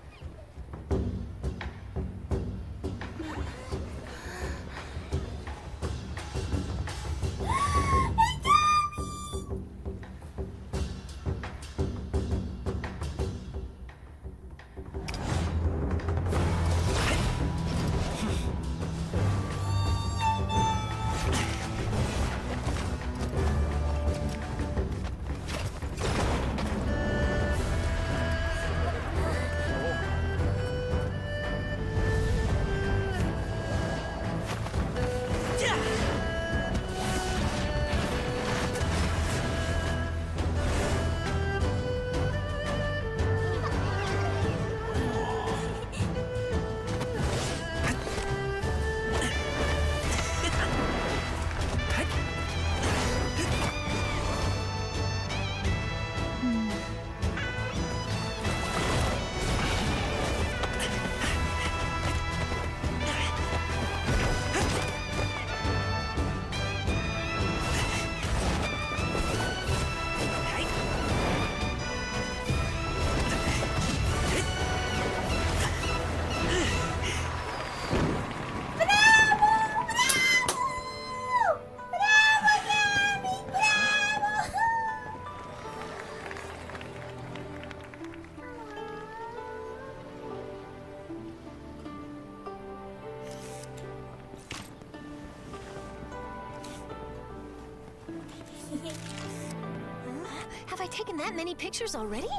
Have I taken that many pictures already?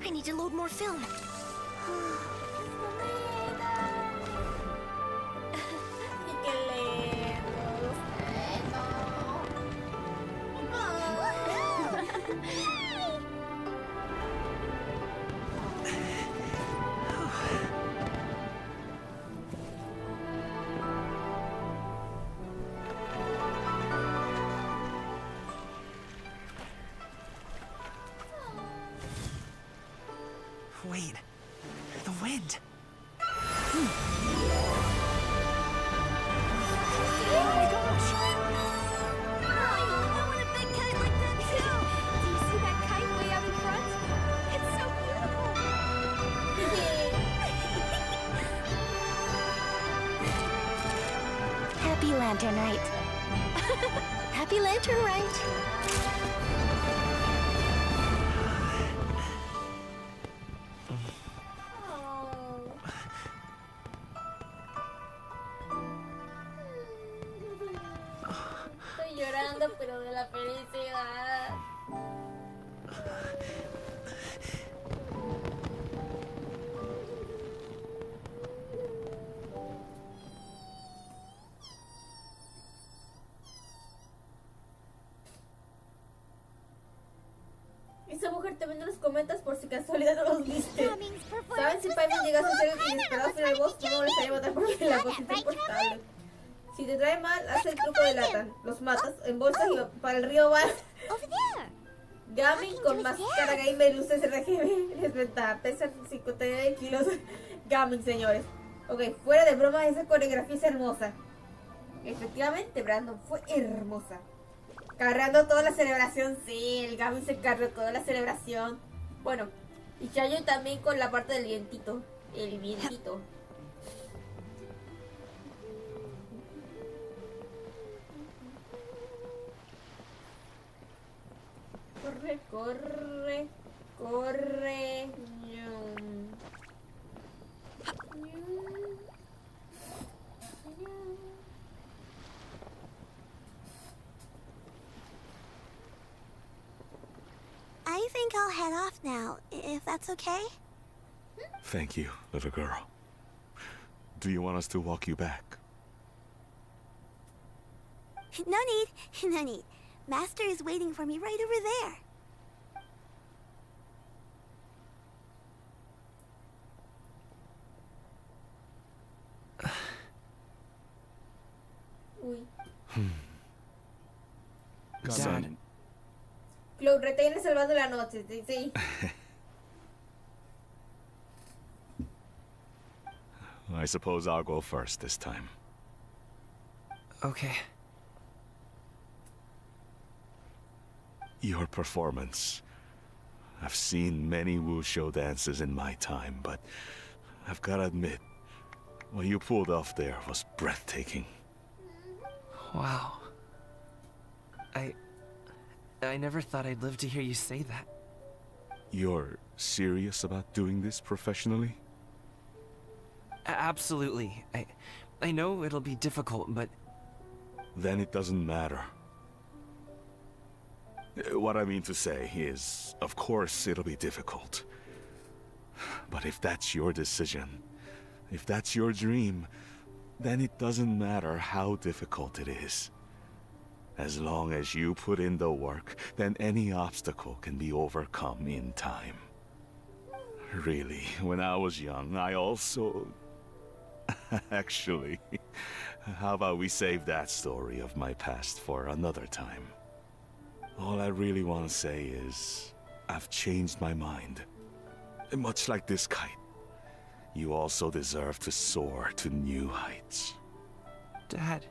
I need to load more film. Qué Happy Lantern Rite. Happy Lantern Rite. Estoy llorando, pero de la felicidad. Esa mujer también nos comentas por si casualidad no los viste. ¿Saben si Paimon llega a ser el inesperado final boss? No les haría matar porque la voz es insoportable. Si te trae mal, haz el truco de lata. Los matas, embolsas y para el río vas. Gaming con máscara gamer, luces RGB. Desventaja, pesa 59 kilos. Gaming, señores. Ok, fuera de broma, esa coreografía es hermosa. Efectivamente, Brandon, fue hermosa. Cargando toda la celebración, sí, el Gaming se cargó toda la celebración. Bueno, y Chayo también con la parte del vientito. El vientito. Corre, corre, corre. I think I'll head off now, if that's okay. Thank you, little girl. Do you want us to walk you back? No need, no need. Master is waiting for me right over there. Uy. Son, Lo retiene salvando la noche, sí, sí. I suppose I'll go first this time. Okay. Your performance. I've seen many wushou dances in my time, but I've gotta admit, what you pulled off there was breathtaking. Wow. I never thought I'd live to hear you say that. You're serious about doing this professionally? Absolutely. I know it'll be difficult, but... Then it doesn't matter. What I mean to say is, of course it'll be difficult. But if that's your decision, if that's your dream, then it doesn't matter how difficult it is. As long as you put in the work, then any obstacle can be overcome in time. Really, when I was young, I also... Actually, how about we save that story of my past for another time? All I really want to say is, I've changed my mind. Much like this kite, you also deserve to soar to new heights. Dad.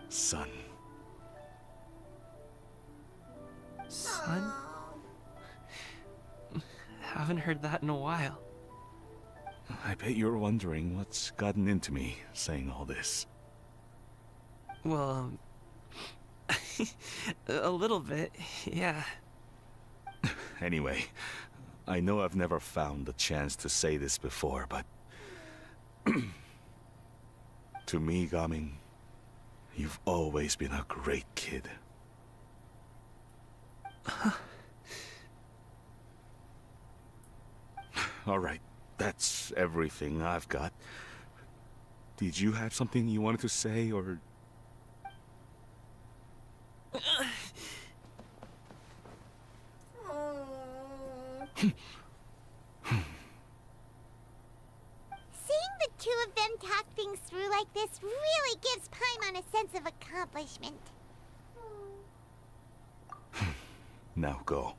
Son. Son? Haven't heard that in a while. I bet you're wondering what's gotten into me saying all this. Well, a little bit, yeah. Anyway, I know I've never found the chance to say this before, but... to me, Gaming, you've always been a great kid. All right, that's everything I've got. Did you have something you wanted to say, or... Seeing the two of them talk things through like this really gives Paimon a sense of accomplishment. Now go.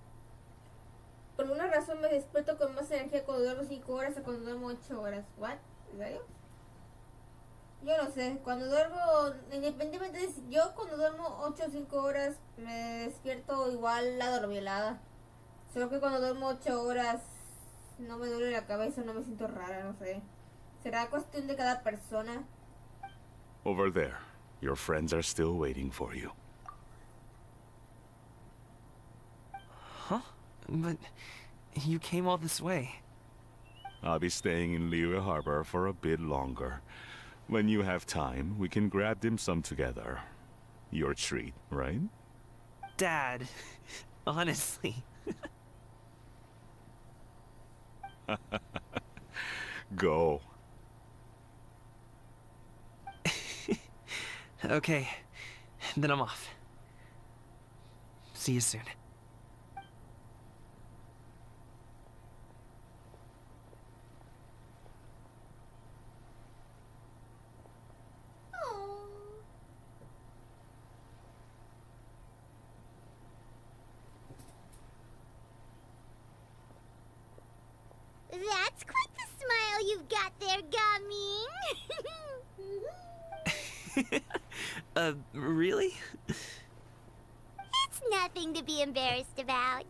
Por una razón me despierto con más energía cuando duermo 5 horas a cuando duermo 8 horas. ¿What? ¿En serio? Yo no sé, cuando duermo, independientemente de si yo cuando duermo 8 o 5 horas me despierto igual adormilada. Solo que cuando duermo 8 horas no me duele la cabeza, no me siento rara, no sé. ¿Será cuestión de cada persona? Over there. Your friends are still waiting for you. Huh? But you came all this way. I'll be staying in Liyue Harbor for a bit longer. When you have time, we can grab dim sum together. Your treat, right? Dad, honestly. Go. Okay, then I'm off. See you soon. That's quite the smile you've got there, Gummy. Really? It's nothing to be embarrassed about.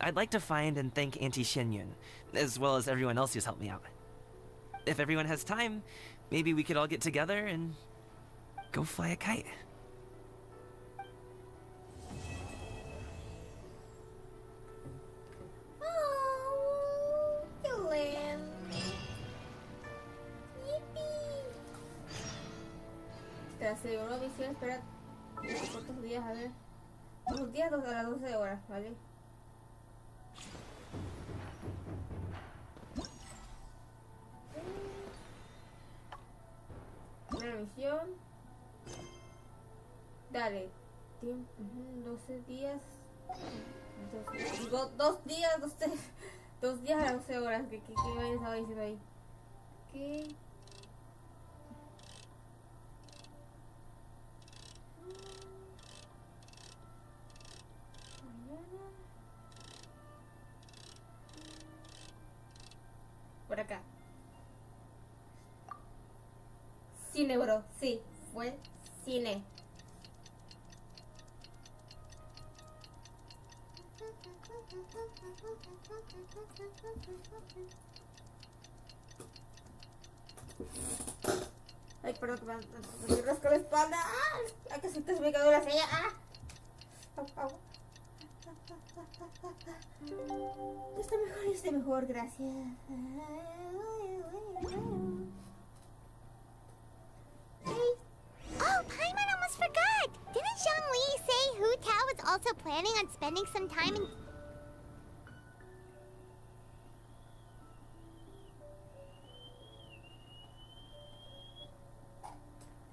I'd like to find and thank Auntie Xinyun, as well as everyone else who's helped me out. If everyone has time, maybe we could all get together and go fly a kite. Oh, qué lindo. Yipi. Te aseguro visión, espera. ¿Cuántos días? A ver. Unos días a las 12 horas, ¿vale? Una misión. Dale. Tiempo. 12 días. Digo, 2 días, 2 días a las 12 horas. ¿Qué estaba diciendo ahí? ¿Qué? Por acá. Cine, bro. Sí, fue cine. Ay, perdón, que me rasco la espalda. ¡Ah! La casita se me quedó la silla. ¡Ah! Au, au. Está mejor, gracias. Oh, Paimon almost forgot! Didn't Zhongli say Hu Tao was also planning on spending some time in...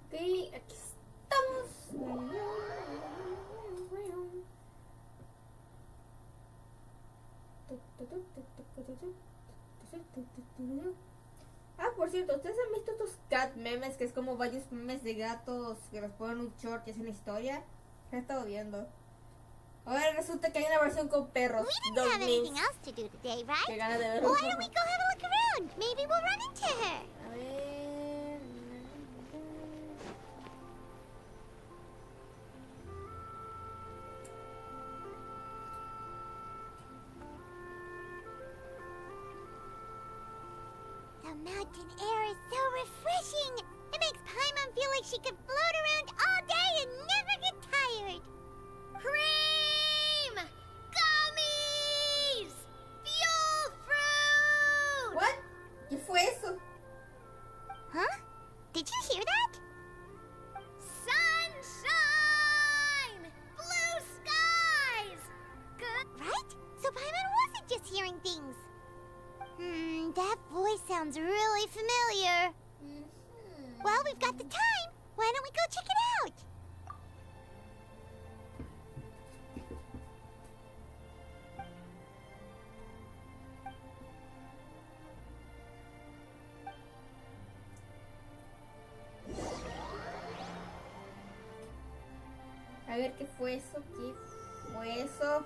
Ok, aquí estamos. Ah, por cierto, ¿ustedes han visto estos cat memes? Que es como varios memes de gatos que los ponen un short y hacen historia. He estado viendo. Ahora resulta que hay una versión con perros. We didn't have anything else to do today, right? Qué ganas de verlo. Why don't we go have a look around? Maybe we'll run into her. A ver. The mountain air is so refreshing. It makes Paimon feel like she could float around all day and never get tired. Cream! Gummies! Fuel fruit! What? ¿Qué fue eso? Huh? Did you hear that? Sunshine! Blue skies! Good, right? So Paimon wasn't just hearing things. That voice sounds really familiar. Well, we've got the time. Why don't we go check it out? A ver, ¿qué fue eso? ¿Qué fue eso?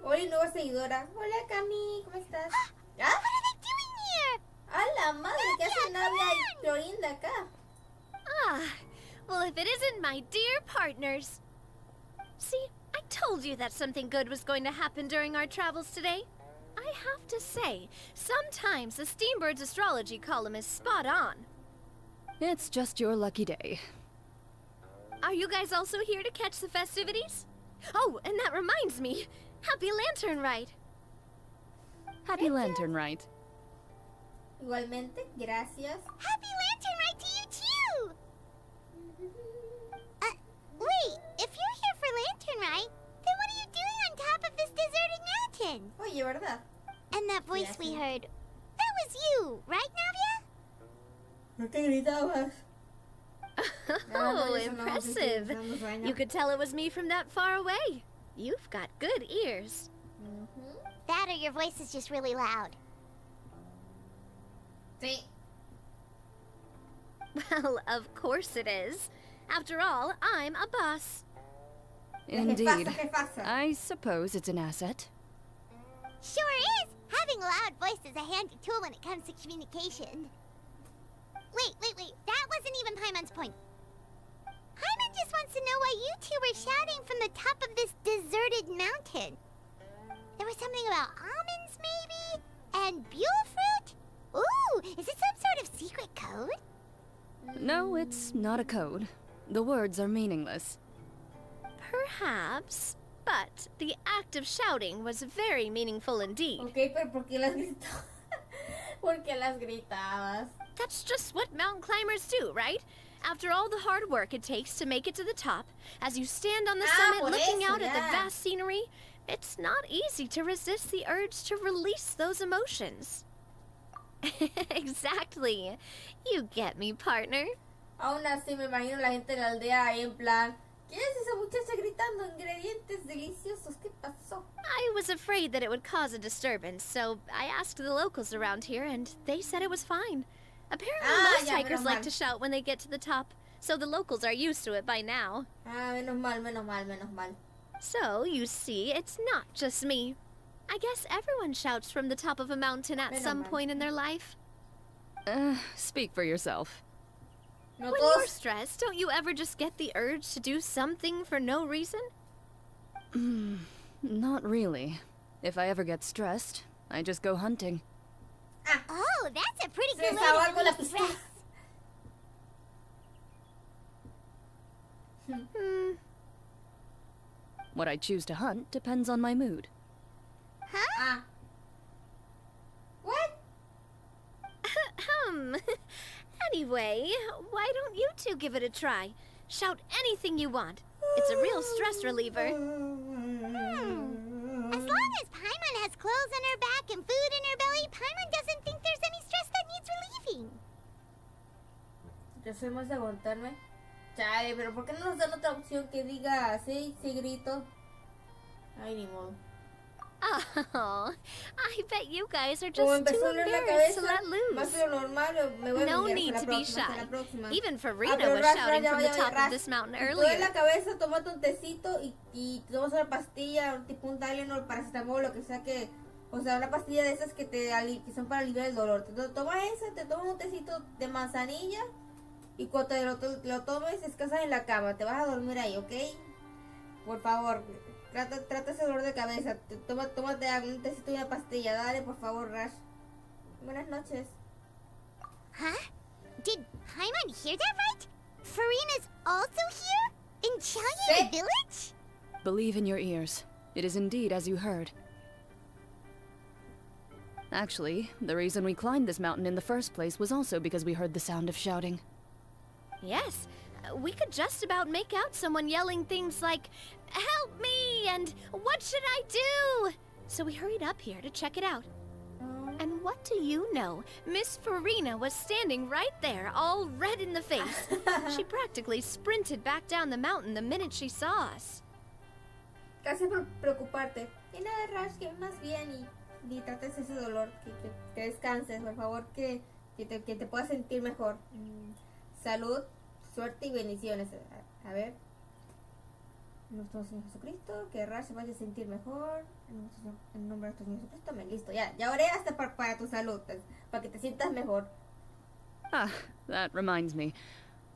Hola, nueva seguidora. Hola, Cami, ¿cómo estás? ¿Ah? What are they doing here? ¡A la madre! ¿Qué hace Navia y Florinda acá? Ah, well, if it isn't my dear partners. See, I told told you that something good was going to happen during our travels today. I have to say, sometimes the Steambird's astrology column is spot on. It's just your lucky day. Are you guys also here to catch the festivities? Oh, and that reminds me. Happy Lantern Rite. Happy Lantern Rite. Igualmente, gracias. Happy Lantern Rite to you too! Wait, if you're here for Lantern Rite, then what are you doing on top of this deserted mountain? Oye, ¿verdad? And that voice we heard, that was you, right, Navia? ¿No te gritabas? Oh, impressive. You could tell it was me from that far away. You've got good ears. That or your voice is just really loud. Sí. Well, of course it is. After all, I'm a boss. Indeed. I suppose it's an asset. Sure is! Having a loud voice is a handy tool when it comes to communication. Wait. That wasn't even Paimon's point. Paimon just wants to know why you two were shouting from the top of this deserted mountain. There was something about almonds, maybe? And buell fruit? Ooh, is it some sort of secret code? No, it's not a code. The words are meaningless. Perhaps, but the act of shouting was very meaningful indeed. Okay, pero ¿por qué las gritabas? ¿Por qué las gritabas? That's just what mountain climbers do, right? After all the hard work it takes to make it to the top, as you stand on the summit looking out at the vast scenery, it's not easy to resist the urge to release those emotions. Exactly. You get me, partner. Aún así me imagino la gente de la aldea ahí en plan, ¿qué es esa muchacha gritando ingredientes deliciosos? ¿Qué pasó? I was afraid that it would cause a disturbance, so I asked the locals around here, and they said it was fine. Apparently most hikers like to shout when they get to the top, so the locals are used to it by now. Menos mal. So, you see, it's not just me. I guess everyone shouts from the top of a mountain at some point in their life. Speak for yourself. When you're stressed, don't you ever just get the urge to do something for no reason? Not really. If I ever get stressed, I just go hunting. Oh, that's a pretty good way to relieve stress. What I choose to hunt depends on my mood. Huh? What? Anyway, why don't you two give it a try? Shout anything you want. It's a real stress reliever. As long as Paimon has clothes on her back and food in her belly, Paimon doesn't think there's any stress that needs relieving. Yo soy más de aguantarme. Chale, pero ¿por qué no nos dan otra opción que diga sí, grito? Ay, ni modo. Oh, I bet you guys are just too embarrassed to let loose. No need to be shy. Even for Rito was shouting from the top of this mountain earlier. En la cabeza, tómate un tecito y tomas una pastilla, tipo un Tylenol, paracetamol, lo que sea que... O sea, una pastilla de esas que que son para aliviar el dolor. Toma esa, te tomas un tecito de manzanilla y cuando te lo tomes, descansas en la cama. Te vas a dormir ahí, ¿ok? Por favor. Trata ese dolor de cabeza. Tómate un tecito y una pastilla. Dale, por favor, Rash. Buenas noches. Huh? Did Paimon hear that right? Farina's also here? In Chaoying Village? Believe in your ears. It is indeed as you heard. Actually, the reason we climbed this mountain in the first place was also because we heard the sound of shouting. Yes. We could just about make out someone yelling things like, "Help me!" and "What should I do?" So we hurried up here to check it out. And what do you know? Miss Farina was standing right there, all red in the face. She practically sprinted back down the mountain the minute she saw us. Gracias por preocuparte. Y nada, Rash, que más bien y trates ese dolor, que descanses, por favor, que te puedas sentir mejor. Salud. Suerte y bendiciones. A ver. Nuestro Señor Jesucristo, que Rash se vaya a sentir mejor. En nombre de nuestro Señor Jesucristo. Listo, ya oré hasta para tu salud, para que te sientas mejor. Ah, that reminds me.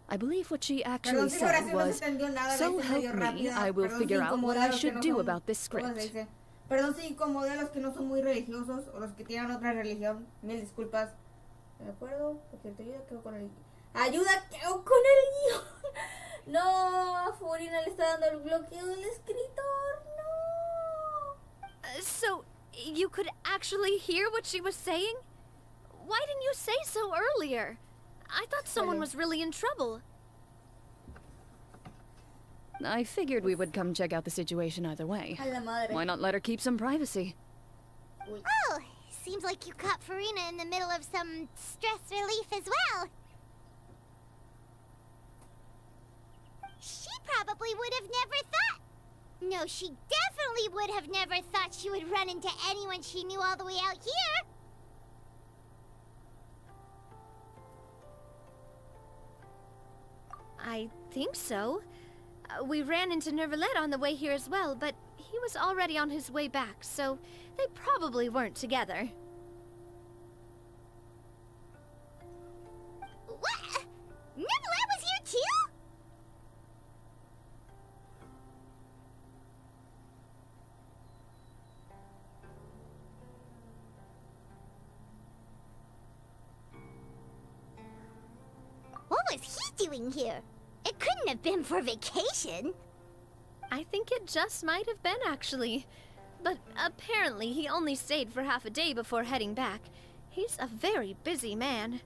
I believe what she Perdón actually si said Horacio no was, se entendió nada, "So la hice medio help me, rápida. I will Perdón si figure out incomodé what a I los que should no do son- about this ¿cómo se script." dice? Perdón si incomodé a los que no son muy religiosos o los que tienen otra religión. Mil disculpas. ¿De acuerdo? Porque te ayuda, quedo con el... ¡Ayuda, quedo con el guión! ¡No! Furina le está dando el bloqueo del escritor. ¡No! So, you could actually hear what she was saying? Why didn't you say so earlier? I thought someone was really in trouble. I figured we would come check out the situation either way. A la madre. Why not let her keep some privacy? Oh, seems like you caught Farina in the middle of some stress relief as well. She probably would have never thought. No, she definitely would have never thought she would run into anyone she knew all the way out here. I think so. We ran into Nervalet on the way here as well, but he was already on his way back, so they probably weren't together. What? Nervalet was here too? What was he doing here? It couldn't have been for vacation. I think it just might have been, actually. But apparently he only stayed for half a day before heading back. He's a very busy man.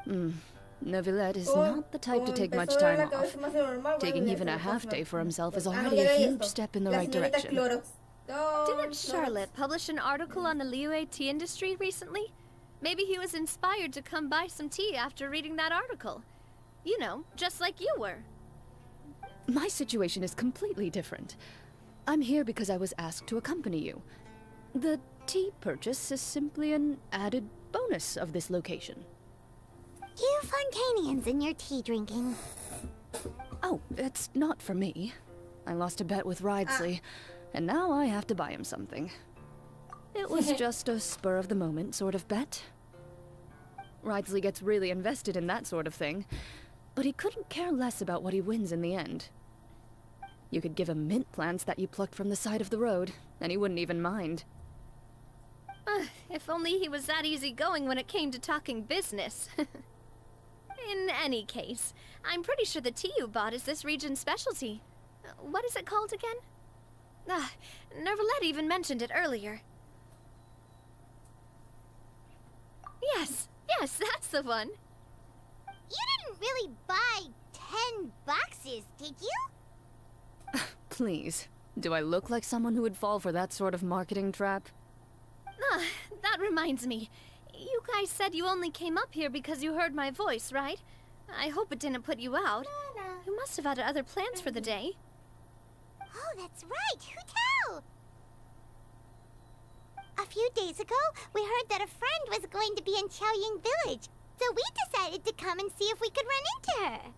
Neuvillette is not the type to take much time off. Taking even a half day for himself is already a huge step in the right direction. Didn't Charlotte publish an article on the Liyue tea industry recently? Maybe he was inspired to come buy some tea after reading that article. You know, just like you were. My situation is completely different. I'm here because I was asked to accompany you. The tea purchase is simply an added bonus of this location. You Fontanians and your tea drinking. Oh, it's not for me. I lost a bet with Ridesley, and now I have to buy him something. It was just a spur-of-the-moment sort of bet. Ridesley gets really invested in that sort of thing, but he couldn't care less about what he wins in the end. You could give him mint plants that you plucked from the side of the road, and he wouldn't even mind. If only he was that easygoing when it came to talking business. In any case, I'm pretty sure the tea you bought is this region's specialty. What is it called again? Nervalet even mentioned it earlier. Yes, that's the one. You didn't really buy 10 boxes, did you? Please, do I look like someone who would fall for that sort of marketing trap? That reminds me. You guys said you only came up here because you heard my voice, right? I hope it didn't put you out. You must have had other plans for the day. Oh, that's right. Who tell? A few days ago, we heard that a friend was going to be in Chaoying Village, so we decided to come and see if we could run into her.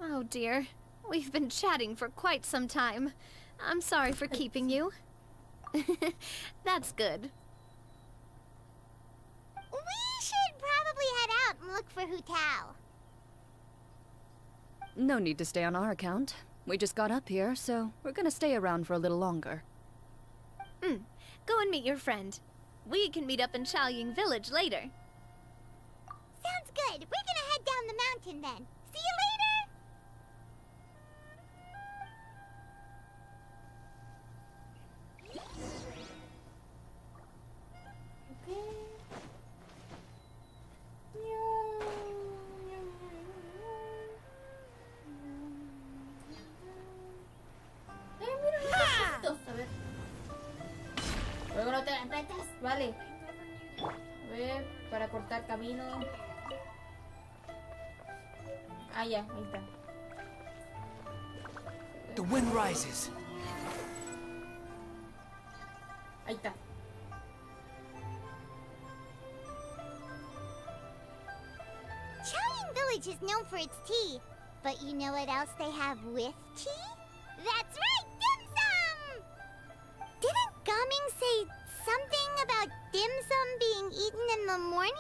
Oh dear. We've been chatting for quite some time. I'm sorry for keeping you. That's good. We should probably head out and look for Hu Tao. No need to stay on our account. We just got up here, so we're gonna stay around for a little longer. Go and meet your friend. We can meet up in Chaoying Village later. Sounds good. We're gonna head down the mountain then. See you later! Luego no te la metas, vale. A ver, para cortar camino. Ya, ahí está. The wind rises. Ahí está. Chaoying Village is known for its tea, but you know what else they have with tea? That's right, dim sum! Didn't Gaming say something about dim sum being eaten in the morning?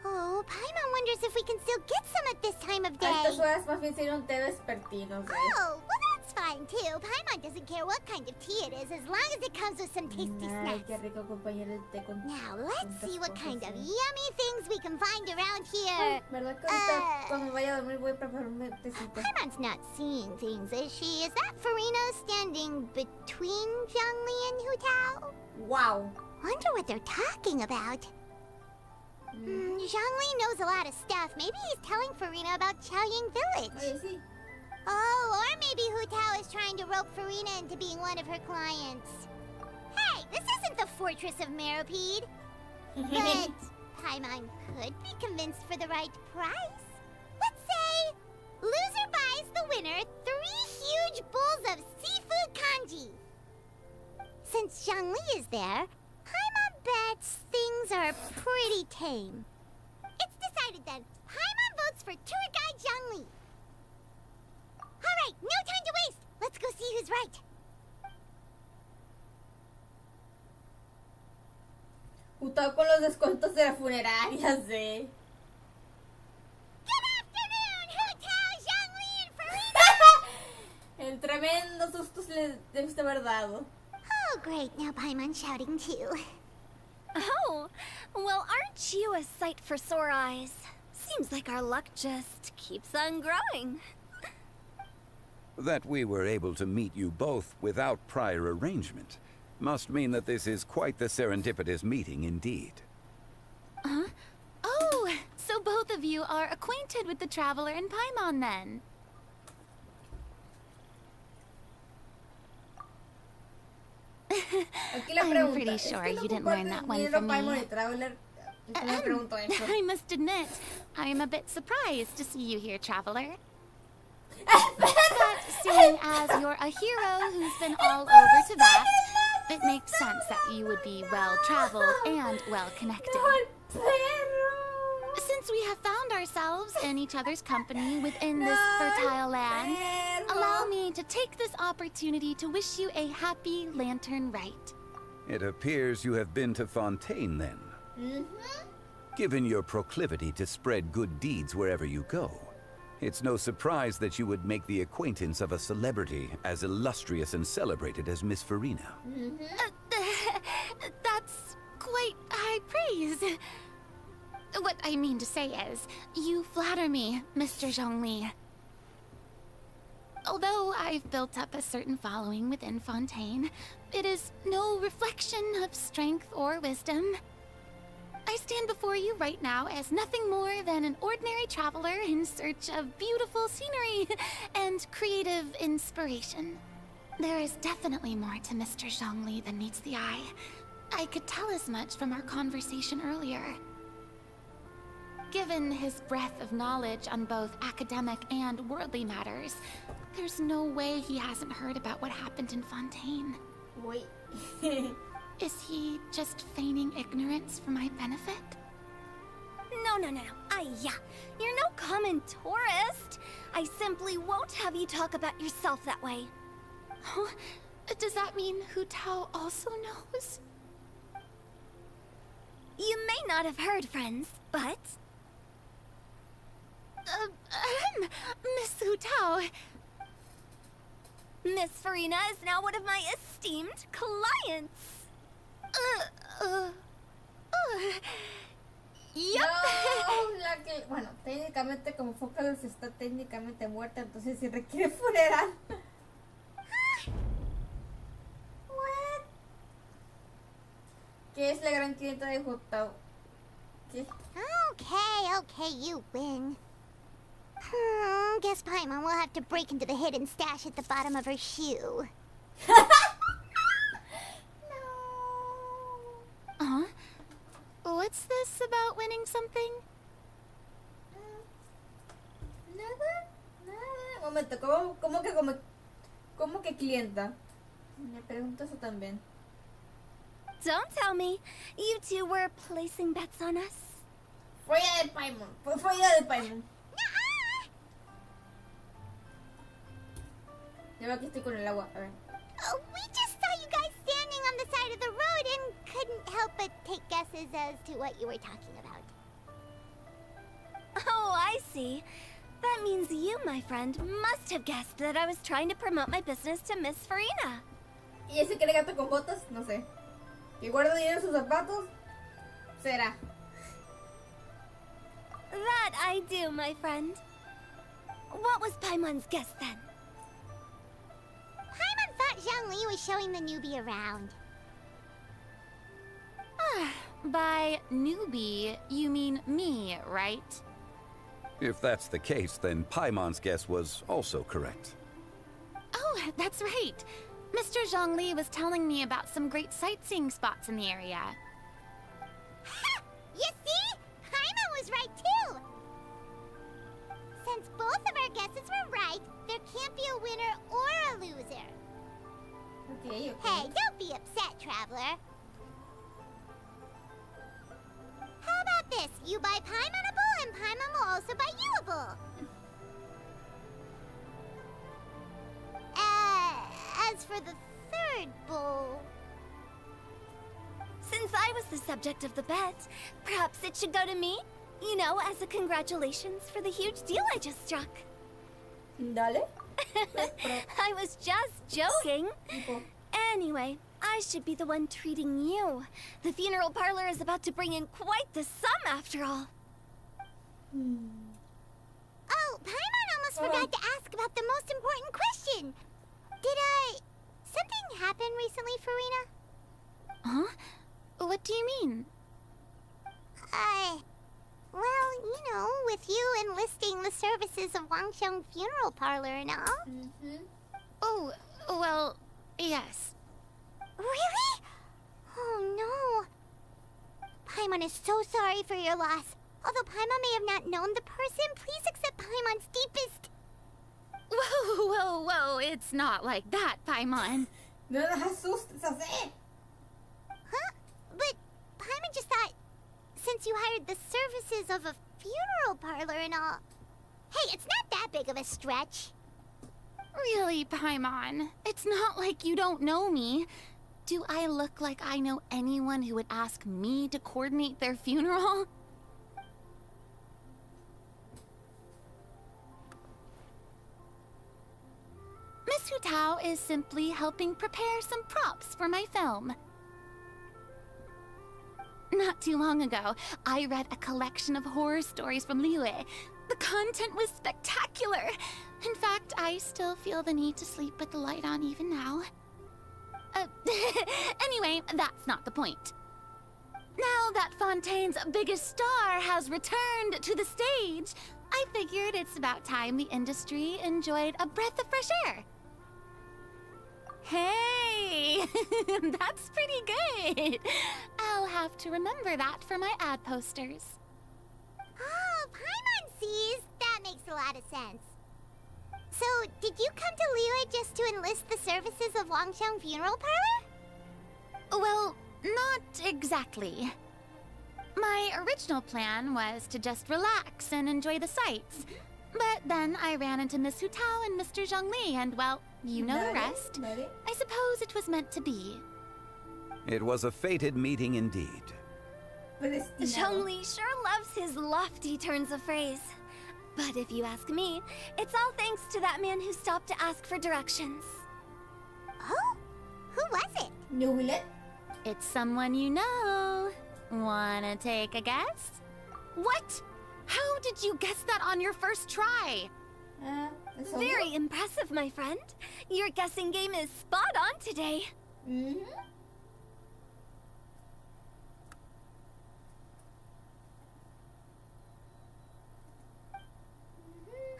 Oh, Paimon wonders if we can still get some at this time of day. A estas horas más bien sería un té vespertino, ¿sí? Oh, well that's fine too. Paimon doesn't care what kind of tea it is as long as it comes with some tasty Ay, snacks. qué rico acompañar el té con... Now, let's see what kind of yummy things we can find around here. ¿Verdad que ahorita cuando vaya a dormir voy a prepararme tecito? Paimon's not seeing things, is she? Is that Farina standing between Zhongli and Hu Tao? Wow. Wonder what they're talking about. Zhongli knows a lot of stuff. Maybe he's telling Farina about Chaoying Village. Oye, sí. Oh, or maybe Hu Tao is trying to rope Farina into being one of her clients. Hey, this isn't the Fortress of Meropide. But Paimon could be convinced for the right price. Let's say loser buys the winner 3 huge bowls of seafood kanji. Since Zhongli is there, Paimon bets things are pretty tame. It's decided then. Paimon votes for tour guide Zhongli. Alright, no time to waste. Let's go see who's right. Justo con los descuentos de la funeraria, sí. Good afternoon, Hu Tao, Zhongli, and Farina! El tremendo susto le debiste haber dado. Oh, great. Now Paimon's shouting too. Oh, well, aren't you a sight for sore eyes? Seems like our luck just keeps on growing. That we were able to meet you both without prior arrangement must mean that this is quite the serendipitous meeting indeed. Huh? Oh, so both of you are acquainted with the Traveler and Paimon then? I'm pretty sure you didn't learn that one from me. I must admit, I am a bit surprised to see you here, Traveler. But seeing as you're a hero who's been all over to that, it makes sense that you would be well-traveled and well-connected. Since we have found ourselves in each other's company within this fertile land, allow me to take this opportunity to wish you a happy lantern rite. It appears you have been to Fontaine then. Given your proclivity to spread good deeds wherever you go, it's no surprise that you would make the acquaintance of a celebrity as illustrious and celebrated as Miss Farina. That's quite high praise. What I mean to say is, you flatter me, Mr. Zhongli. Although I've built up a certain following within Fontaine, it is no reflection of strength or wisdom. I stand before you right now as nothing more than an ordinary traveler in search of beautiful scenery and creative inspiration. There is definitely more to Mr. Zhongli than meets the eye. I could tell as much from our conversation earlier. Given his breadth of knowledge on both academic and worldly matters, there's no way he hasn't heard about what happened in Fontaine. Wait. Is he just feigning ignorance for my benefit? No. Yeah. You're no common tourist. I simply won't have you talk about yourself that way. Oh, does that mean Hu Tao also knows? You may not have heard, friends, but... Miss Hu Tao. Miss Farina is now one of my esteemed clients. Yup. No, la que, bueno, técnicamente como Focalus está técnicamente muerta, entonces si requiere funeral. What? ¿Qué es la gran clienta de Jotao? ¿Qué? Okay, you win. Guess Paimon will have to break into the hidden stash at the bottom of her shoe. Huh? What's this about winning something? Nada. Momento, ¿cómo que clienta? Me pregunto eso también. Don't tell me. You two were placing bets on us. Fue idea de Paimon. Fue idea de Paimon. Yo aquí estoy con el agua, a ver. Oh, we just saw you guys standing on the side of the road and couldn't help but take guesses as to what you were talking about. I see. That means you, my friend, must have guessed that I was trying to promote my business to Miss Farina. ¿Y ese que le gato con botas? No sé. ¿Y guarda dinero en sus zapatos? Será. That I do, my friend. What was Paimon's guess then? Paimon thought Zhongli was showing the newbie around. By newbie, you mean me, right? If that's the case, then Paimon's guess was also correct. Oh, that's right. Mr. Zhongli was telling me about some great sightseeing spots in the area. Ha! You see? Paimon was right too! Since both of our guesses were right, there can't be a winner or a loser. Okay. Hey, don't be upset, Traveler. How about this? You buy Paimonable and Paimon will also buy youable. As for the third bowl... Since I was the subject of the bet, perhaps it should go to me? You know, as a congratulations for the huge deal I just struck. Dale. I was just joking. Anyway, I should be the one treating you. The funeral parlor is about to bring in quite the sum after all. Oh, Paimon almost forgot to ask about the most important question. Something happen recently, Farina? Huh? What do you mean? Well, you know, with you enlisting the services of Wangsheng Funeral Parlor and all. Oh, well, yes. Really? Oh, no. Paimon is so sorry for your loss. Although Paimon may have not known the person, please accept Paimon's deepest... Whoa, it's not like that, Paimon. No nos asustes, así. Huh? But Paimon just thought, since you hired the services of a funeral parlor and all... Hey, it's not that big of a stretch. Really, Paimon? It's not like you don't know me. Do I look like I know anyone who would ask me to coordinate their funeral? Miss Hu Tao is simply helping prepare some props for my film. Not too long ago, I read a collection of horror stories from Liyue. The content was spectacular. In fact, I still feel the need to sleep with the light on even now. Anyway, that's not the point. Now that Fontaine's biggest star has returned to the stage, I figured it's about time the industry enjoyed a breath of fresh air. Hey, that's pretty good. I'll have to remember that for my ad posters. Oh, Paimon sees. That makes a lot of sense. So, did you come to Liyue just to enlist the services of Wangsheng Funeral Parlor? Well, not exactly. My original plan was to just relax and enjoy the sights. But then I ran into Miss Hu Tao and Mr. Zhongli, and well, you know the rest. I suppose it was meant to be. It was a fated meeting indeed. Zhongli sure loves his lofty turns of phrase. But if you ask me, it's all thanks to that man who stopped to ask for directions. Oh? Who was it? No, will it? It's someone you know. Wanna take a guess? What? How did you guess that on your first try? Very impressive, my friend. Your guessing game is spot on today.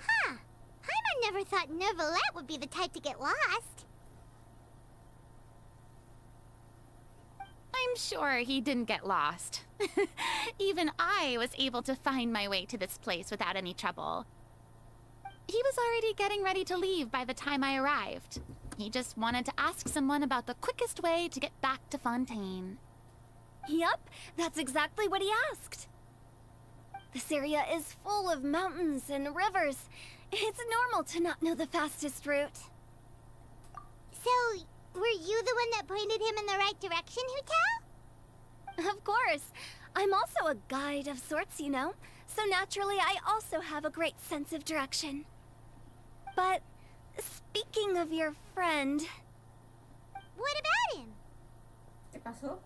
Huh. Paimon never thought Neuvillette would be the type to get lost. I'm sure he didn't get lost. Even I was able to find my way to this place without any trouble. He was already getting ready to leave by the time I arrived. He just wanted to ask someone about the quickest way to get back to Fontaine. Yup, that's exactly what he asked. This area is full of mountains and rivers. It's normal to not know the fastest route. So, were you the one that pointed him in the right direction, Hu Tao? Of course. I'm also a guide of sorts, you know. so naturally I also have a great sense of direction. But speaking of your friend... What about him? ¿Qué pasó?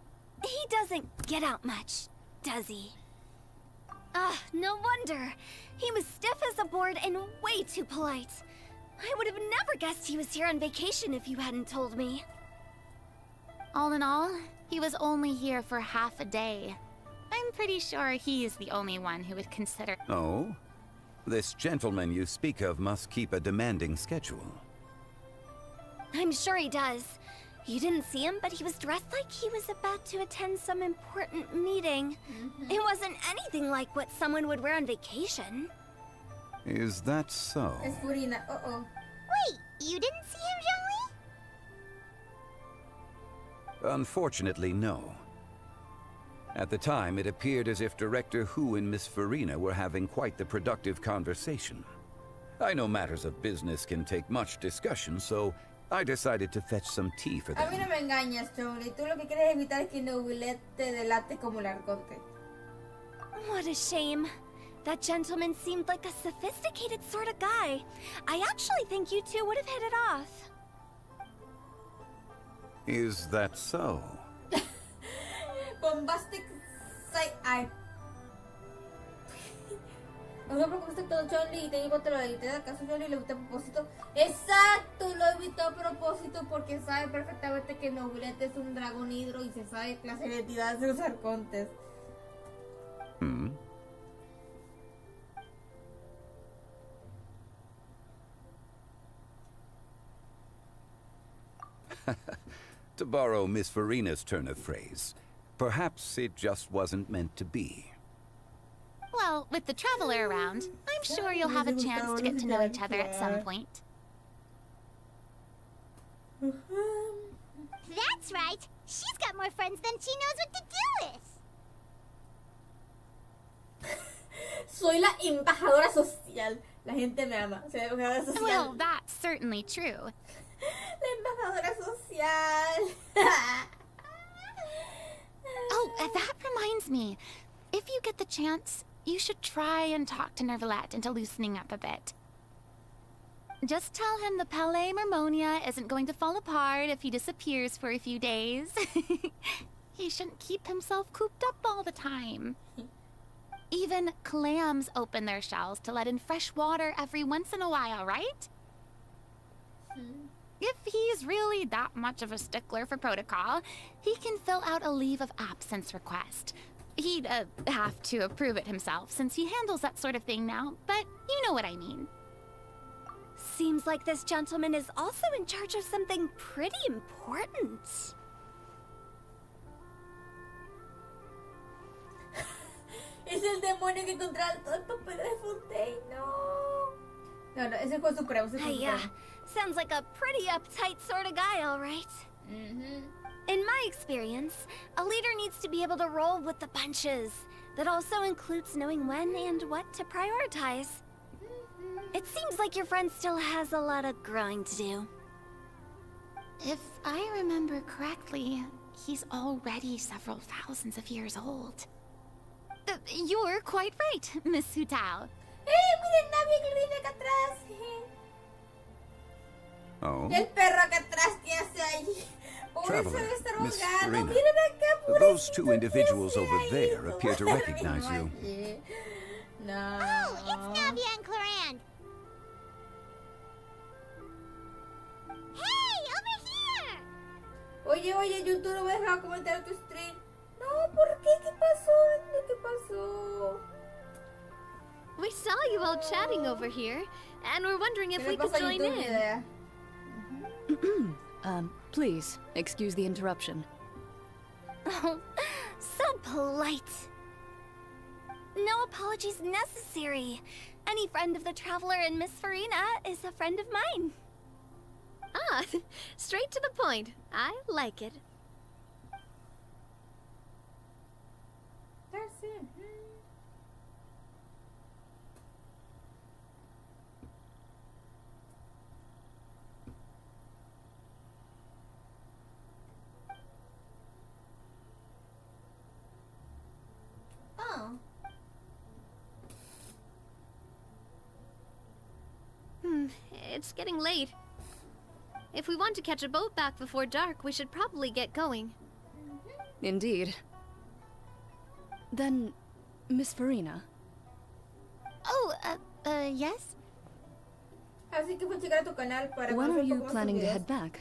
He doesn't get out much, does he? Ah, no wonder. He was stiff as a board and way too polite. I would have never guessed he was here on vacation if you hadn't told me. All in all, he was only here for half a day. I'm pretty sure he's the only one who would consider... Oh? This gentleman you speak of must keep a demanding schedule. I'm sure he does. You didn't see him, but he was dressed like he was about to attend some important meeting. It wasn't anything like what someone would wear on vacation. Is that so? Es Furina. Uh-oh. Wait, you didn't see him, Joey? Unfortunately, no. At the time, it appeared as if Director Hu and Miss Farina were having quite the productive conversation. I know matters of business can take much discussion, so I decided to fetch some tea for them. A mí no me engañas, Jolie. Tú lo que quieres evitar es que Nobulet te delate como el arconte. What a shame. That gentleman seemed like a sophisticated sort of guy. I actually think you two would have hit it off. Is that so? Bombastic side eye. No me preocupes todo, Jolie, y te digo, te lo evité de acaso, Jolie, lo evité a propósito. Exacto, lo evitó a propósito porque sabe perfectamente que Nobulet es un dragón hidro y se sabe las identidades de los arcontes. To borrow Miss Farina's turn of phrase, perhaps it just wasn't meant to be. Well, with the Traveler around, I'm sure you'll have a chance to get to know each other at some point. That's right. She's got more friends than she knows what to do with. Soy la embajadora social. La gente me ama. Soy la embajadora social. Well, that's certainly true. La embajadora social. Oh, that reminds me. If you get the chance, you should try and talk to Nervalet into loosening up a bit. Just tell him the Palais Mermonia isn't going to fall apart if he disappears for a few days. He shouldn't keep himself cooped up all the time. Even clams open their shells to let in fresh water every once in a while, right? If he's really that much of a stickler for protocol, he can fill out a leave of absence request. He'd have to approve it himself since he handles that sort of thing now, but you know what I mean. Seems like this gentleman is also in charge of something pretty important. Es el demonio que controla todo el papel de Fontaine. No. No, es el juez supremo. Es el juez Yeah, supremo. sounds like a pretty uptight sort of guy, all right. In my experience, a leader needs to be able to roll with the punches. That also includes knowing when and what to prioritize. It seems like your friend still has a lot of growing to do. If I remember correctly, he's already several thousands of years old. You're quite right, Miss Hutao. Miren, Navi, que viene acá atrás. Oh? El perro acá atrás, ¿qué hace ahí? Traveler, Miss Farina, Miren acá, those two individuals over there appear to recognize you. No. Oh, it's Navia and Clarand. Hey, over here! Oye, YouTube no me dejaba comentar tu stream. No, ¿por qué? ¿Qué pasó? ¿Qué pasó? We saw you all chatting over here, and we're wondering if ¿Qué we le could pasa a join YouTube, in. Idea? Please, excuse the interruption. Oh, so polite. No apologies necessary. Any friend of the Traveler and Miss Farina is a friend of mine. Ah, straight to the point. I like it. That's it. Oh. it's getting late. If we want to catch a boat back before dark, we should probably get going. Indeed. Then, Miss Farina. Oh, yes? Así que fue a checar a tu canal para When are conocer un you poco más tus planning to videos. head back?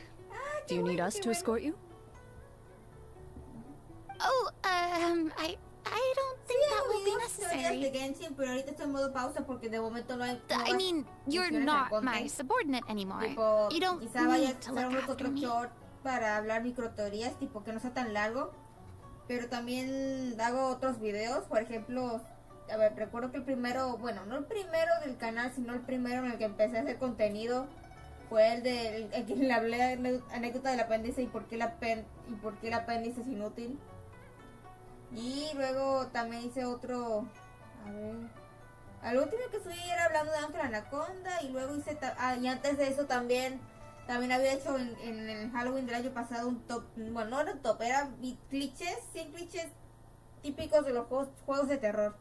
Do you need us to escort you? Oh, I don't think that will be necessary. De Genshin, pero ahorita estoy en modo pausa porque de momento no hay. I mean, you're not my subordinate anymore. Tipo, You don't quizá vaya a need to hacer look after otro me. short para hablar microteorías, tipo que no sea tan largo. Pero también hago otros videos, por ejemplo, a ver, recuerdo que el primero, bueno, no el primero del canal, sino el primero en el que empecé a hacer contenido fue el de el que le hablé anécdota del apéndice y por qué el apéndice es inútil. Y luego también hice otro, a ver, al último que subí era hablando de Ángel Anaconda y luego hice, y antes de eso también había hecho en el Halloween del año pasado un top, bueno, no era un top, era clichés, 100 clichés típicos de los juegos de terror.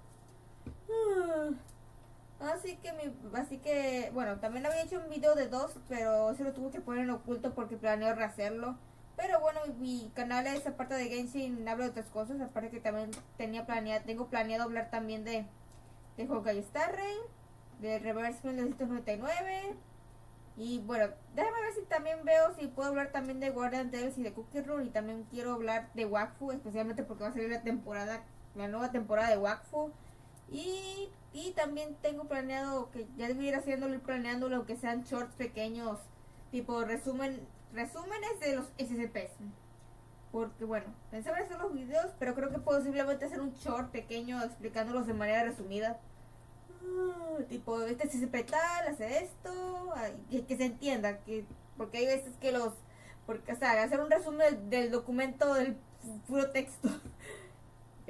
Así que, bueno, también había hecho un video de 2, pero se lo tuve que poner en oculto porque planeo rehacerlo. Pero bueno, mi canal es, aparte de Genshin, hablo de otras cosas, aparte que también tengo planeado hablar también de Honkai Star Rail, de Reverse 1999. Y bueno, déjame ver si también veo si puedo hablar también de Guardian Tales y de Cookie Run. Y también quiero hablar de Wakfu, especialmente porque va a salir la nueva temporada de Wakfu. Y también tengo planeado, que ya debería ir haciéndolo y planeando lo que sean shorts pequeños, tipo resúmenes de los SCPs. Porque bueno, pensaba hacer los videos, pero creo que posiblemente hacer un short pequeño explicándolos de manera resumida. Tipo, este SCP tal, hace esto, que se entienda, porque hay veces que o sea, hacer un resumen del documento del puro texto. ¿Ok?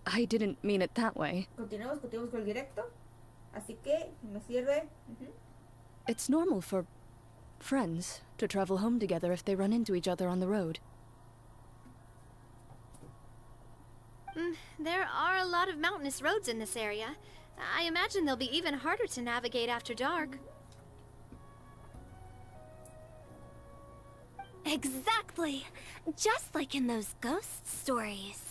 I didn't mean it that way. Continuamos con el directo. Así que me sirve. It's normal for friends to travel home together if they run into each other on the road. There are a lot of mountainous roads in this area. I imagine they'll be even harder to navigate after dark. Exactly! Just like in those ghost stories.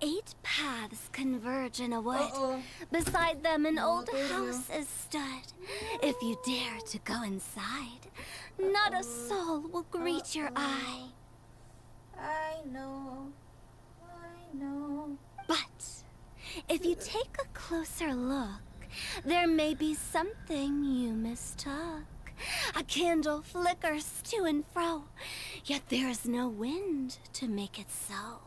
8 paths converge in a wood. Beside them an old house is stood. If you dare to go inside, not a soul will greet your eye. I know. But if you take a closer look, there may be something you mistook. A candle flickers to and fro, yet there is no wind to make it so.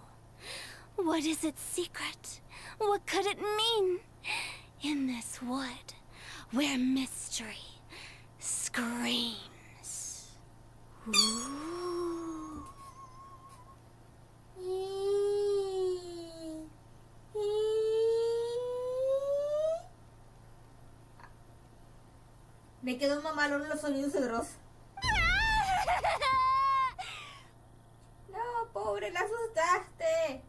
What is its secret? What could it mean? In this wood, where mystery screams. Ooh. Me quedó mamalón los sonidos de Dross. No, pobre, la asustaste.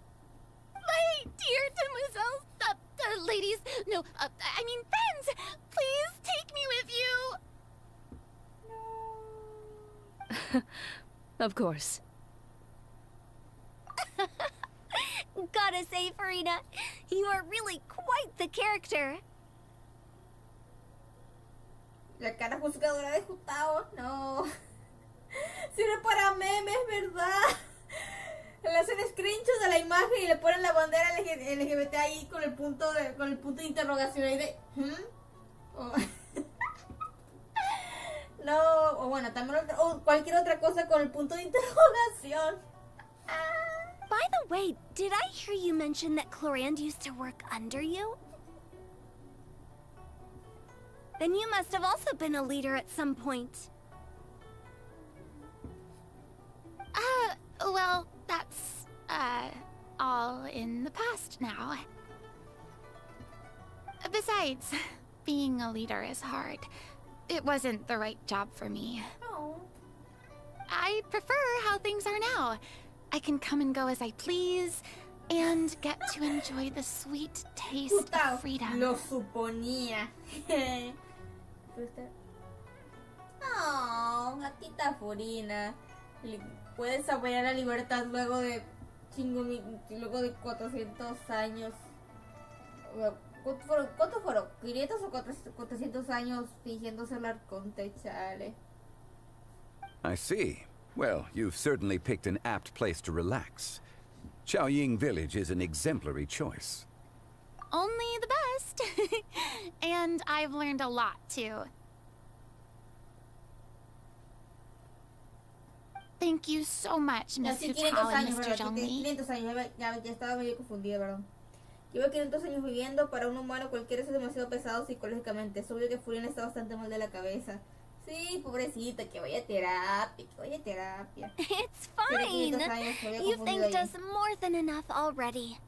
My dear demoiselles, ladies, no, I mean friends, please take me with you. Of course. Gotta say, Farina, you are really quite the character. La cara juzgadora de Jutao, no. Sirve para memes, ¿verdad? Le hacen screenshots de la imagen y le ponen la bandera LGBT ahí con el punto de interrogación ahí de no, o bueno, también o cualquier otra cosa con el punto de interrogación. By the way, did I hear you mention that Clorand used to work under you? Then you must have also been a leader at some point. Well, that's, all in the past now. Besides, being a leader is hard. It wasn't the right job for me. Oh. I prefer how things are now. I can come and go as I please. and get to enjoy the sweet taste of freedom. Lo suponía. Oh, gatita Furina. Puedes saborear la libertad luego de 400 años. ¿Cuánto fueron? ¿500 o 400 años fingiendo ser el arconte, chale? I see. Well, you've certainly picked an apt place to relax. Chaoying Village is an exemplary choice. Only the best. And I've learned a lot, too. Thank you so much, Miss Hutao and Mr. Zhongli. 500 años, ya estaba medio confundida, perdón. Llevo 500 años viviendo. Para un humano cualquiera es demasiado pesado psicológicamente. Es obvio que Furina está bastante mal de la cabeza. Sí, pobrecita, que vaya a terapia, It's fine. You thanked us more than enough already.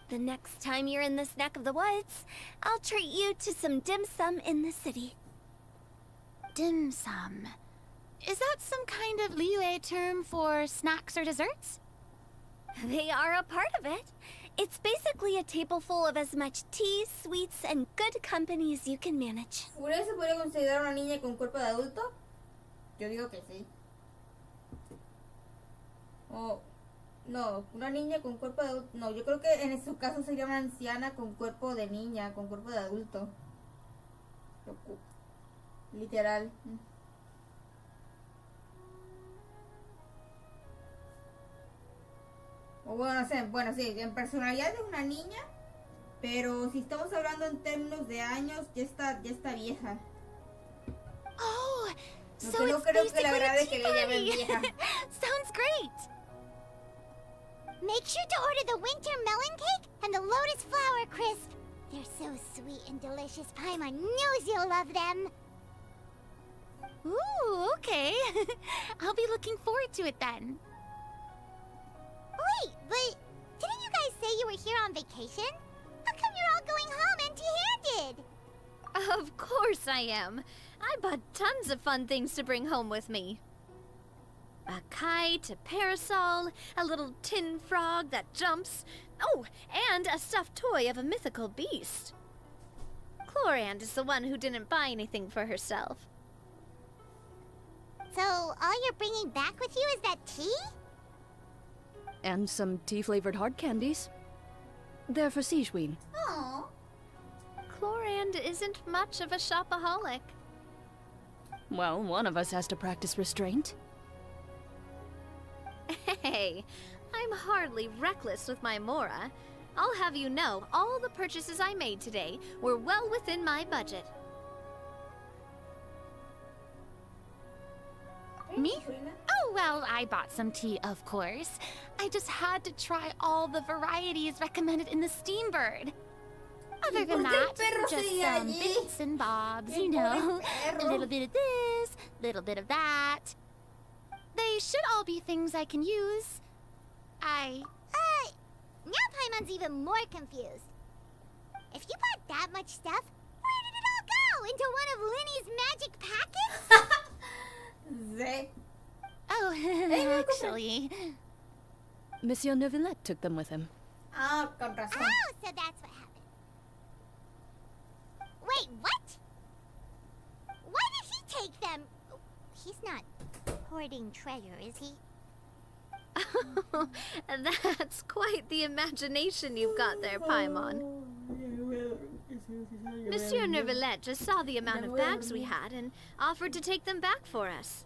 The next time you're in this neck of the woods, I'll treat you to some dim sum in the city. Dim sum? Is that some kind of Liyue term for snacks or desserts? They are a part of it. It's basically a table full of as much tea, sweets, and good company as you can manage. ¿Furina se puede considerar una niña con cuerpo de adulto? Yo digo que sí. Oh, no, una niña con cuerpo de adulto. No, yo creo que en su caso sería una anciana con cuerpo de niña, con cuerpo de adulto. Literal. O bueno, no sé, bueno, sí, en personalidad es una niña, pero si estamos hablando en términos de años, ya está vieja. Oh, no, so no creo que le agrade que le llamen vieja. Sounds great. Make sure to order the winter melon cake and the lotus flower crisp. They're so sweet and delicious. Paimon knows you'll love them. Ooh, okay. I'll be looking forward to it then. Wait, but didn't you guys say you were here on vacation? How come you're all going home empty-handed? Of course I am. I bought tons of fun things to bring home with me. A kite, a parasol, a little tin frog that jumps. Oh, and a stuffed toy of a mythical beast. Chlorand is the one who didn't buy anything for herself. So, all you're bringing back with you is that tea? And some tea-flavored hard candies. They're for Sijween. Aww. Chlorand isn't much of a shopaholic. Well, one of us has to practice restraint. Hey, I'm hardly reckless with my Mora. I'll have you know, all the purchases I made today were well within my budget. Me? Oh, well, I bought some tea, of course. I just had to try all the varieties recommended in the Steambird. Other than that, just some bits and bobs, you know. A little bit of this, little bit of that. They should all be things I can use. Now Paimon's even more confused. If you bought that much stuff, where did it all go? Into one of Linny's magic packets? Oh, actually... Monsieur Neuvillette took them with him. Ah, con razón. Oh, so that's what happened. Wait, what? Why did he take them? He's not hoarding treasure, is he? That's quite the imagination you've got there, Paimon. Monsieur Neuvillette just saw the amount of bags we had and offered to take them back for us.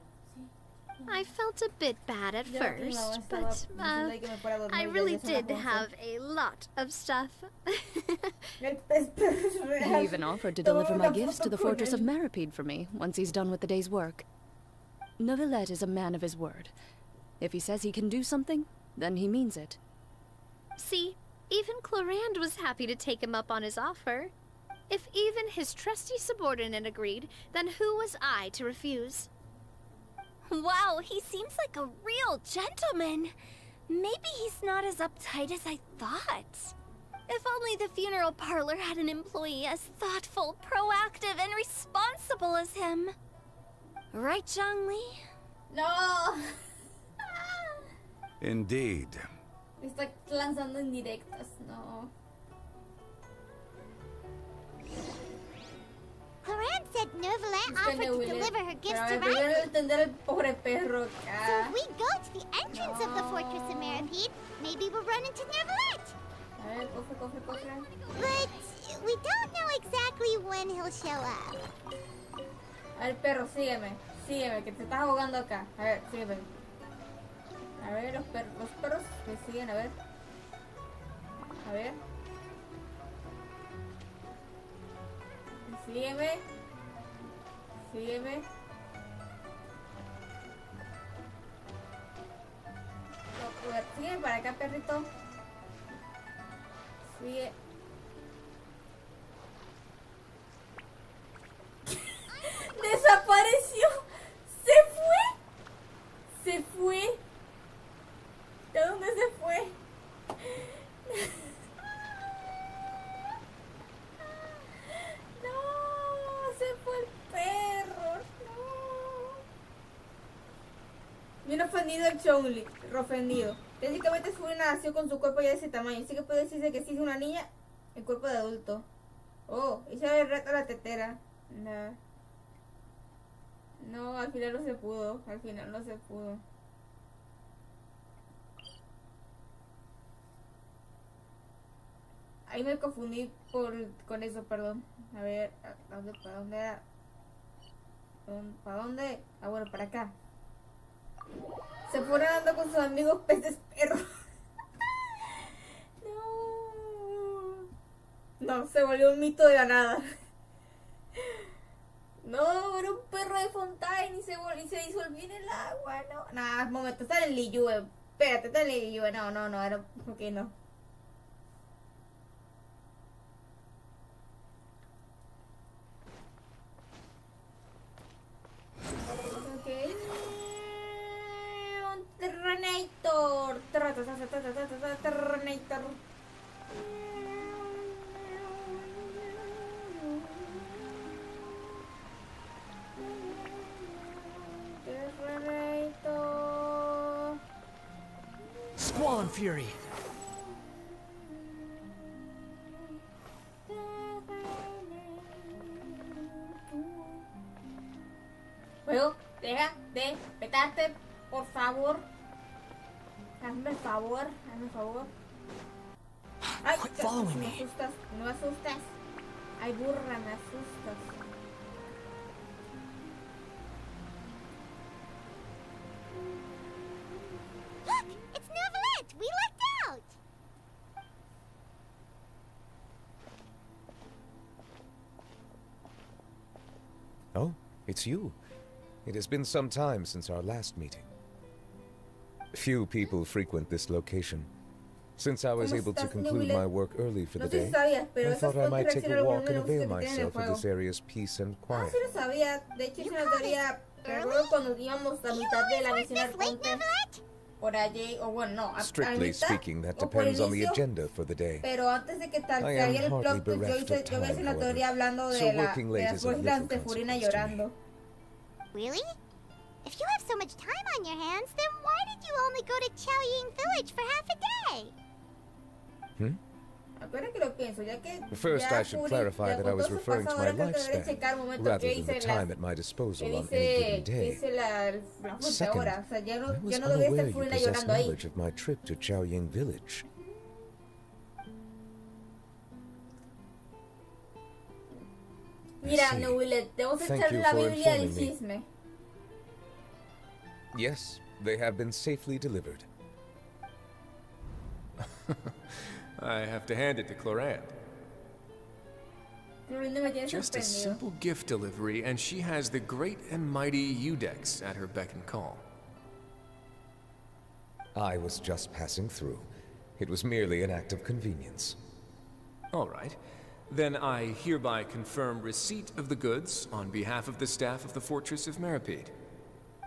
I felt a bit bad at first, but I really did have a lot of stuff. He even offered to deliver my gifts to the Fortress of Meripede for me once he's done with the day's work. Neuvillette is a man of his word. If he says he can do something, then he means it. See, even Chlorand was happy to take him up on his offer. If even his trusty subordinate agreed, then who was I to refuse? Wow, he seems like a real gentleman. Maybe he's not as uptight as I thought. If only the funeral parlor had an employee as thoughtful, proactive, and responsible as him. Right, Zhongli? No! Indeed. Está lanzando indirectas, no. Cloran said Nervalet offered to deliver her gifts to Pero Ryan. entender el pobre perro So acá. if we go to the entrance of the Fortress of Meripede, maybe we'll run into Nervalet. A ver, cofre. But we don't know exactly when he'll show up. A ver, perro, sígueme, que te estás ahogando acá. A ver, sígueme. A ver, los perros me siguen, a ver. A ver. Sígueme. Sígueme para acá, perrito. Sigue. Desapareció. Se fue. ¿De dónde se fue? No, se fue el perro. No. Bien ofendido el Chongli, ofendido. Básicamente su nació con su cuerpo ya de ese tamaño, así que puede decirse que sí es una niña en cuerpo de adulto. Oh, ella le reta la tetera. No, al final no se pudo. Ahí me confundí con eso, perdón. A ver, ¿para dónde era? ¿Para dónde? Ah, bueno, para acá. Se fue nadando con sus amigos peces perros. No, se volvió un mito de la nada. No, era un perro de Fontaine y se disolvió en el agua, no. Nah, momento, está en el Liyue. Espérate, está en el Liyue. No, era... Ok, no. Ok. Un Terrenator. Terrenator. Squall and Fury. Juego, deja de petarte, por favor. Hazme el favor. Ay, Quit following me me. asustas, no me asustas. Ay, burra, me asustas. Look, it's Nervalet. We lucked out. Oh, it's you. It has been some time since our last meeting. Few people frequent this location. Since I was able to conclude my work early for the day, I thought I might take a walk and avail myself of this area's peace and Ah, quiet. sí lo sabía. De hecho, hice una teoría. Recuerdo cuando íbamos a mitad de la misión al ponte. Por allí, o bueno, no, a Strictly mitad, speaking, that o por depends on the inicio, agenda for the day. pero antes de que I saliera am el hardly plot twist, bereft of yo había hecho time, una teoría however, hablando so de working late las is of fuerzas little de Furina consequence to me. llorando. Really? If you have so much time on your hands, then why did you only go to Chaoying Village for half a day? Ahora que lo pienso, ya que First, ya I should Furi clarify ya that I was contó su referring to pasado, my ahora creo que debería lifespan, checar un momento rather qué than the dice time at my disposal qué on any given dice day. la fruta Second, ahora, o sea, ya I no was debería unaware estar you Furina possess llorando ahí. knowledge of my trip to Chaoying Village. Mira, see. Newilet, debemos Thank echarle you la for Biblia del informing me. chisme. Yes, they have been safely delivered. I have to hand it to Cloran. Florinda me tiene Just a sorprendido. simple gift delivery, and she has the great and mighty Udex at her beck and call. I was just passing through. It was merely an act of convenience. All right. Then I hereby confirm receipt of the goods on behalf of the staff of the Fortress of Meripede.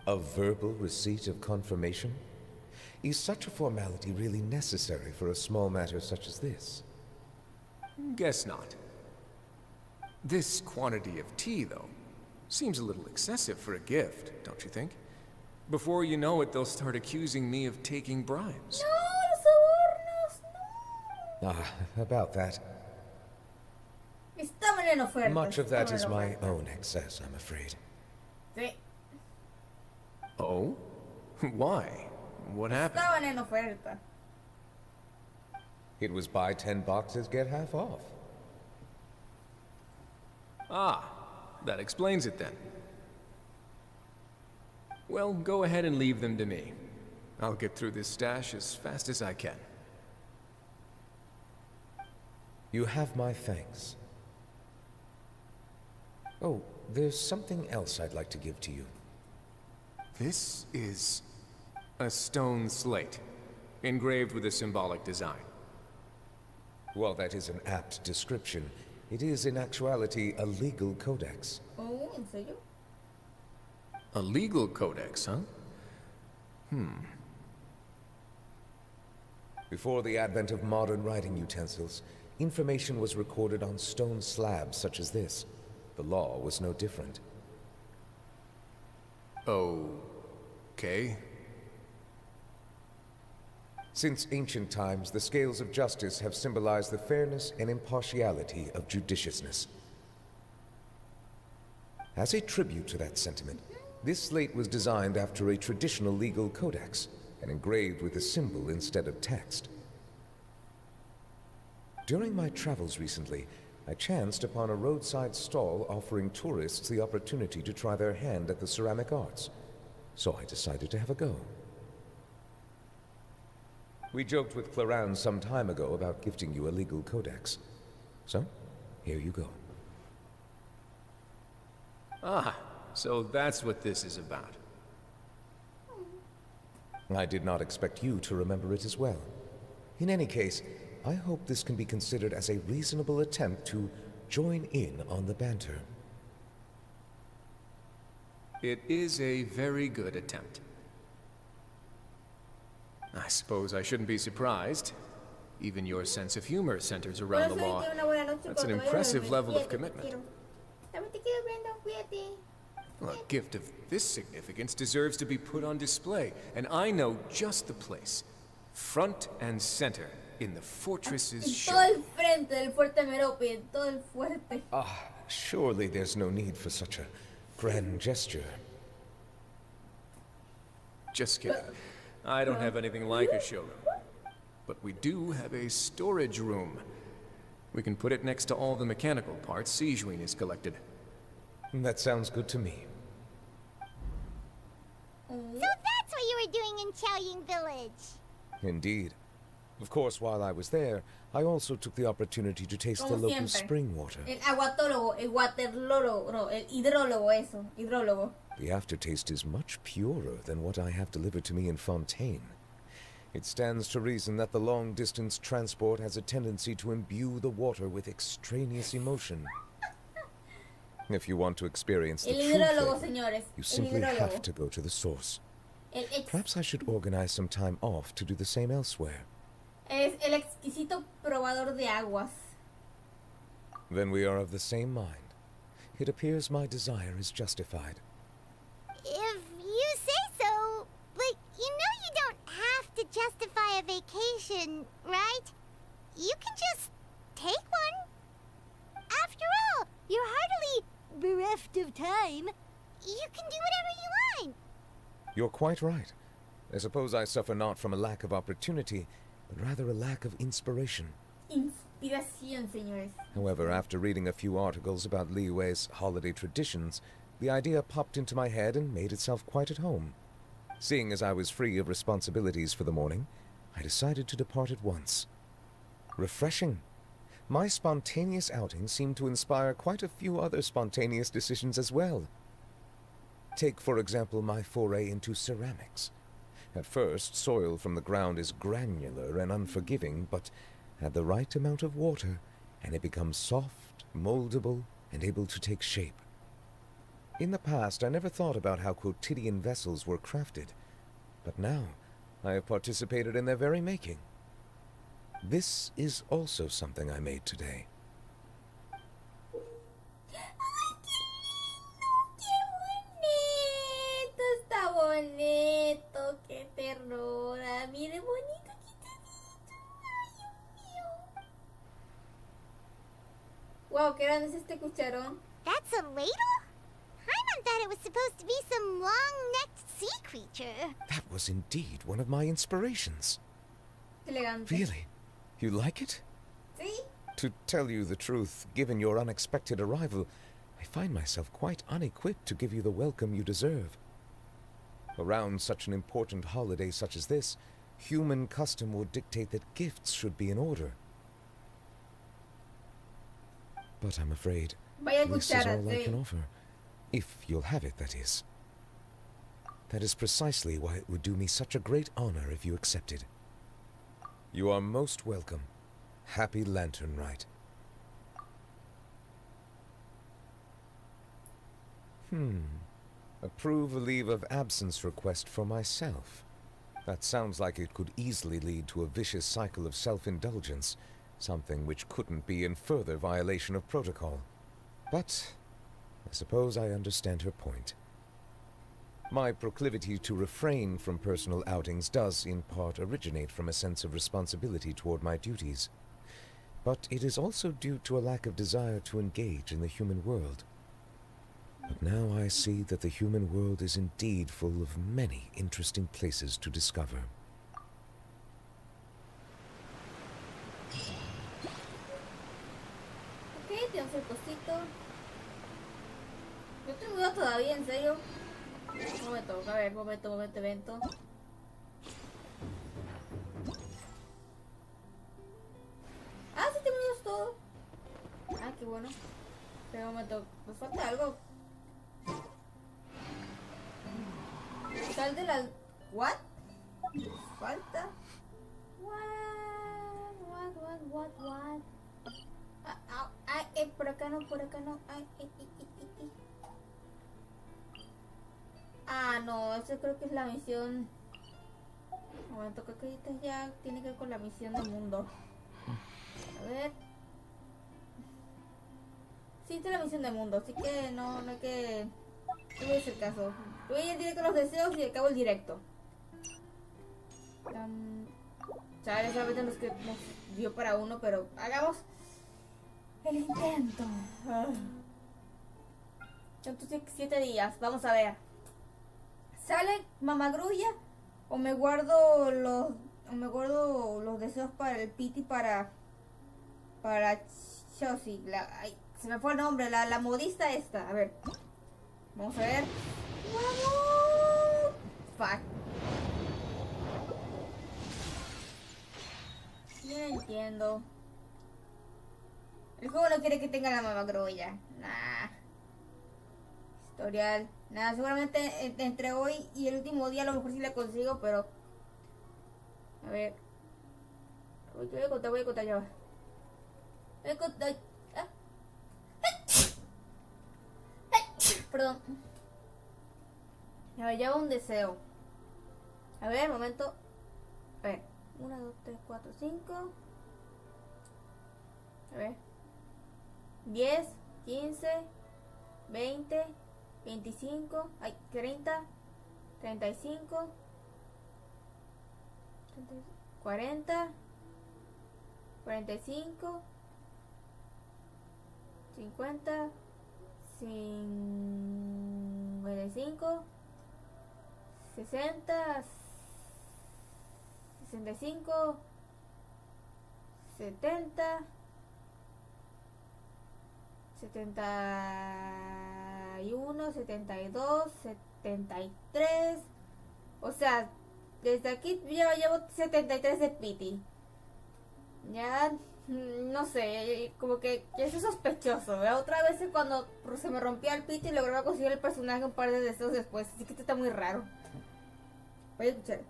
A verbal receipt of confirmation? Is such a formality really necessary for a small matter such as this? Guess not. This quantity of tea, though, seems a little excessive for a gift, don't you think? Before you know it, they'll start accusing me of taking bribes. No, lo sabor. About that. Estaban en oferta. Much of that is my own excess, I'm afraid. Sí. Oh? Why? What happened? Estaban en oferta. It was buy 10 boxes, get half off. Ah, that explains it then. Well, go ahead and leave them to me. I'll get through this stash as fast as I can. You have my thanks. Oh, there's something else I'd like to give to you. This is a stone slate, engraved with a symbolic design. While that is an apt description, it is in actuality a legal codex. Oh, ¿en serio? A legal codex, huh? Before the advent of modern writing utensils, information was recorded on stone slabs such as this. The law was no different. Okay. Since ancient times, the scales of justice have symbolized the fairness and impartiality of judiciousness. As a tribute to that sentiment, this slate was designed after a traditional legal codex and engraved with a symbol instead of text. During my travels recently, I chanced upon a roadside stall offering tourists the opportunity to try their hand at the ceramic arts, so I decided to have a go. We joked with Clarence some time ago about gifting you a legal codex. So, here you go. Ah, so that's what this is about. I did not expect you to remember it as well. In any case, I hope this can be considered as a reasonable attempt to join in on the banter. It is a very good attempt. I suppose I shouldn't be surprised. Even your sense of humor centers around the law. That's an impressive level of commitment. A gift of this significance deserves to be put on display, and I know just the place. Front and center in the fortress's show. Todo el frente del fuerte Merope, en todo el fuerte. Surely there's no need for such a grand gesture. Just kidding. I don't have anything like a showroom. But we do have a storage room. We can put it next to all the mechanical parts Sijuin has collected. That sounds good to me. So that's what you were doing in Chaoying Village. Indeed. Of course, while I was there, I also took the opportunity to taste the local spring water. El aguatólogo, el waterlólogo, no, el hidrólogo, eso, hidrólogo. The aftertaste is much purer than what I have delivered to me in Fontaine. It stands to reason that the long-distance transport has a tendency to imbue the water with extraneous emotion. If you want to experience the true flavor, you simply have to go to the source. Perhaps I should organize some time off to do the same elsewhere. Es el exquisito probador de aguas. Then we are of the same mind. It appears my desire is justified. If you say so, but you know you don't have to justify a vacation, right? You can just take one. After all, you're hardly bereft of time. You can do whatever you want. You're quite right. I suppose I suffer not from a lack of opportunity, but rather a lack of inspiration. Inspiración, señores. However, after reading a few articles about Liyue's holiday traditions, the idea popped into my head and made itself quite at home. Seeing as I was free of responsibilities for the morning, I decided to depart at once. Refreshing. My spontaneous outing seemed to inspire quite a few other spontaneous decisions as well. Take, for example, my foray into ceramics. At first, soil from the ground is granular and unforgiving, but add the right amount of water, and it becomes soft, moldable, and able to take shape. In the past, I never thought about how quotidian vessels were crafted, but now I have participated in their very making. This is also something I made today. Está bonito, qué ternura. Mire, bonito, qué bonito. Ay, Dios mío. Wow, qué grande es este cucharón. That's a ladle? Paimon thought it was supposed to be some long-necked sea creature. That was indeed one of my inspirations. Elegante. Really? You like it? Sí. To tell you the truth, given your unexpected arrival, I find myself quite unequipped to give you the welcome you deserve. Around such an important holiday such as this, human custom would dictate that gifts should be in order. But I'm afraid this is all I can offer. If you'll have it, that is. That is precisely why it would do me such a great honor if you accepted. You are most welcome. Happy Lantern Rite. Approve a leave of absence request for myself. That sounds like it could easily lead to a vicious cycle of self-indulgence, something which couldn't be in further violation of protocol. But I suppose I understand her point. My proclivity to refrain from personal outings does in part originate from a sense of responsibility toward my duties. But it is also due to a lack of desire to engage in the human world. But now I see that the human world is indeed full of many interesting places to discover. Ok, tenemos el cosito. No tengo duda todavía, en serio. Un momento, a ver, momento, evento. Ah, sí tenemos todo. Ah, qué bueno. Pero un momento, nos falta algo. Sal de la... ¿What? Falta. What? Por acá no. Ah, no, eso creo que es la misión. Un momento, creo que esta ya tiene que ver con la misión del mundo. A ver. Sí, esta es la misión del mundo, así que no hay que... No voy a hacer caso. Voy a ir directo a los deseos y acabo el directo. Sabes, solamente nos dio para uno, pero hagamos el intento. Entonces, 7 días, vamos a ver. ¿Sale mamagrulla? ¿O me guardo los deseos para el Pity para Chosi? Ay, se me fue el nombre, la modista esta. A ver. Vamos a ver. ¡Vamos! Fuck. No entiendo. El juego no quiere que tenga la mamagrulla. Nah. Historial. Nada, seguramente entre hoy y el último día a lo mejor sí la consigo, pero... A ver. Voy a contar ya va. Voy a contar... Perdón. A ver, ya va un deseo. A ver, momento. A ver. 1, 2, 3, 4, 5. A ver. 10, 15, 20, 25, ay, 30, 35, 40, 45, 50, 55, 60, 65, 70, 71, 72, 73. O sea, desde aquí ya llevo 73 de Pity. Ya, no sé, como que eso es sospechoso. ¿Verdad? Otra vez cuando se me rompía el Pity lograba conseguir el personaje un par de deseos después. Así que esto está muy raro. Voy a escuchar.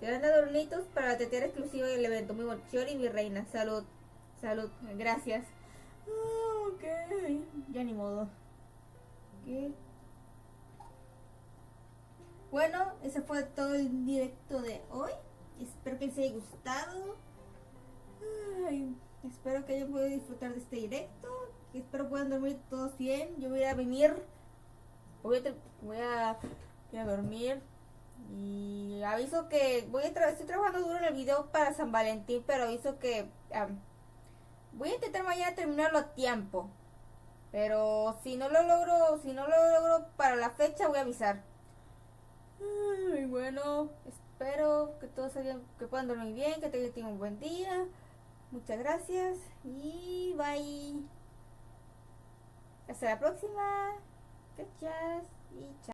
Te dan adornitos para la tetera exclusiva del evento. Muy bueno. Chiori, mi reina. Salud. Salud. Gracias. Ok. Ya ni modo. ¿Qué? Bueno, ese fue todo el directo de hoy. Espero que les haya gustado. Ay, espero que hayan podido disfrutar de este directo. Espero puedan dormir todos bien. Yo voy a ir a mimir. Voy a dormir. Y aviso que estoy trabajando duro en el video para San Valentín, pero aviso que Voy a intentar mañana terminarlo a tiempo. Pero si no lo logro para la fecha, voy a avisar. Y bueno, espero que todos que puedan dormir bien, que tengan un buen día. Muchas gracias y bye. Hasta la próxima. Gracias y chao.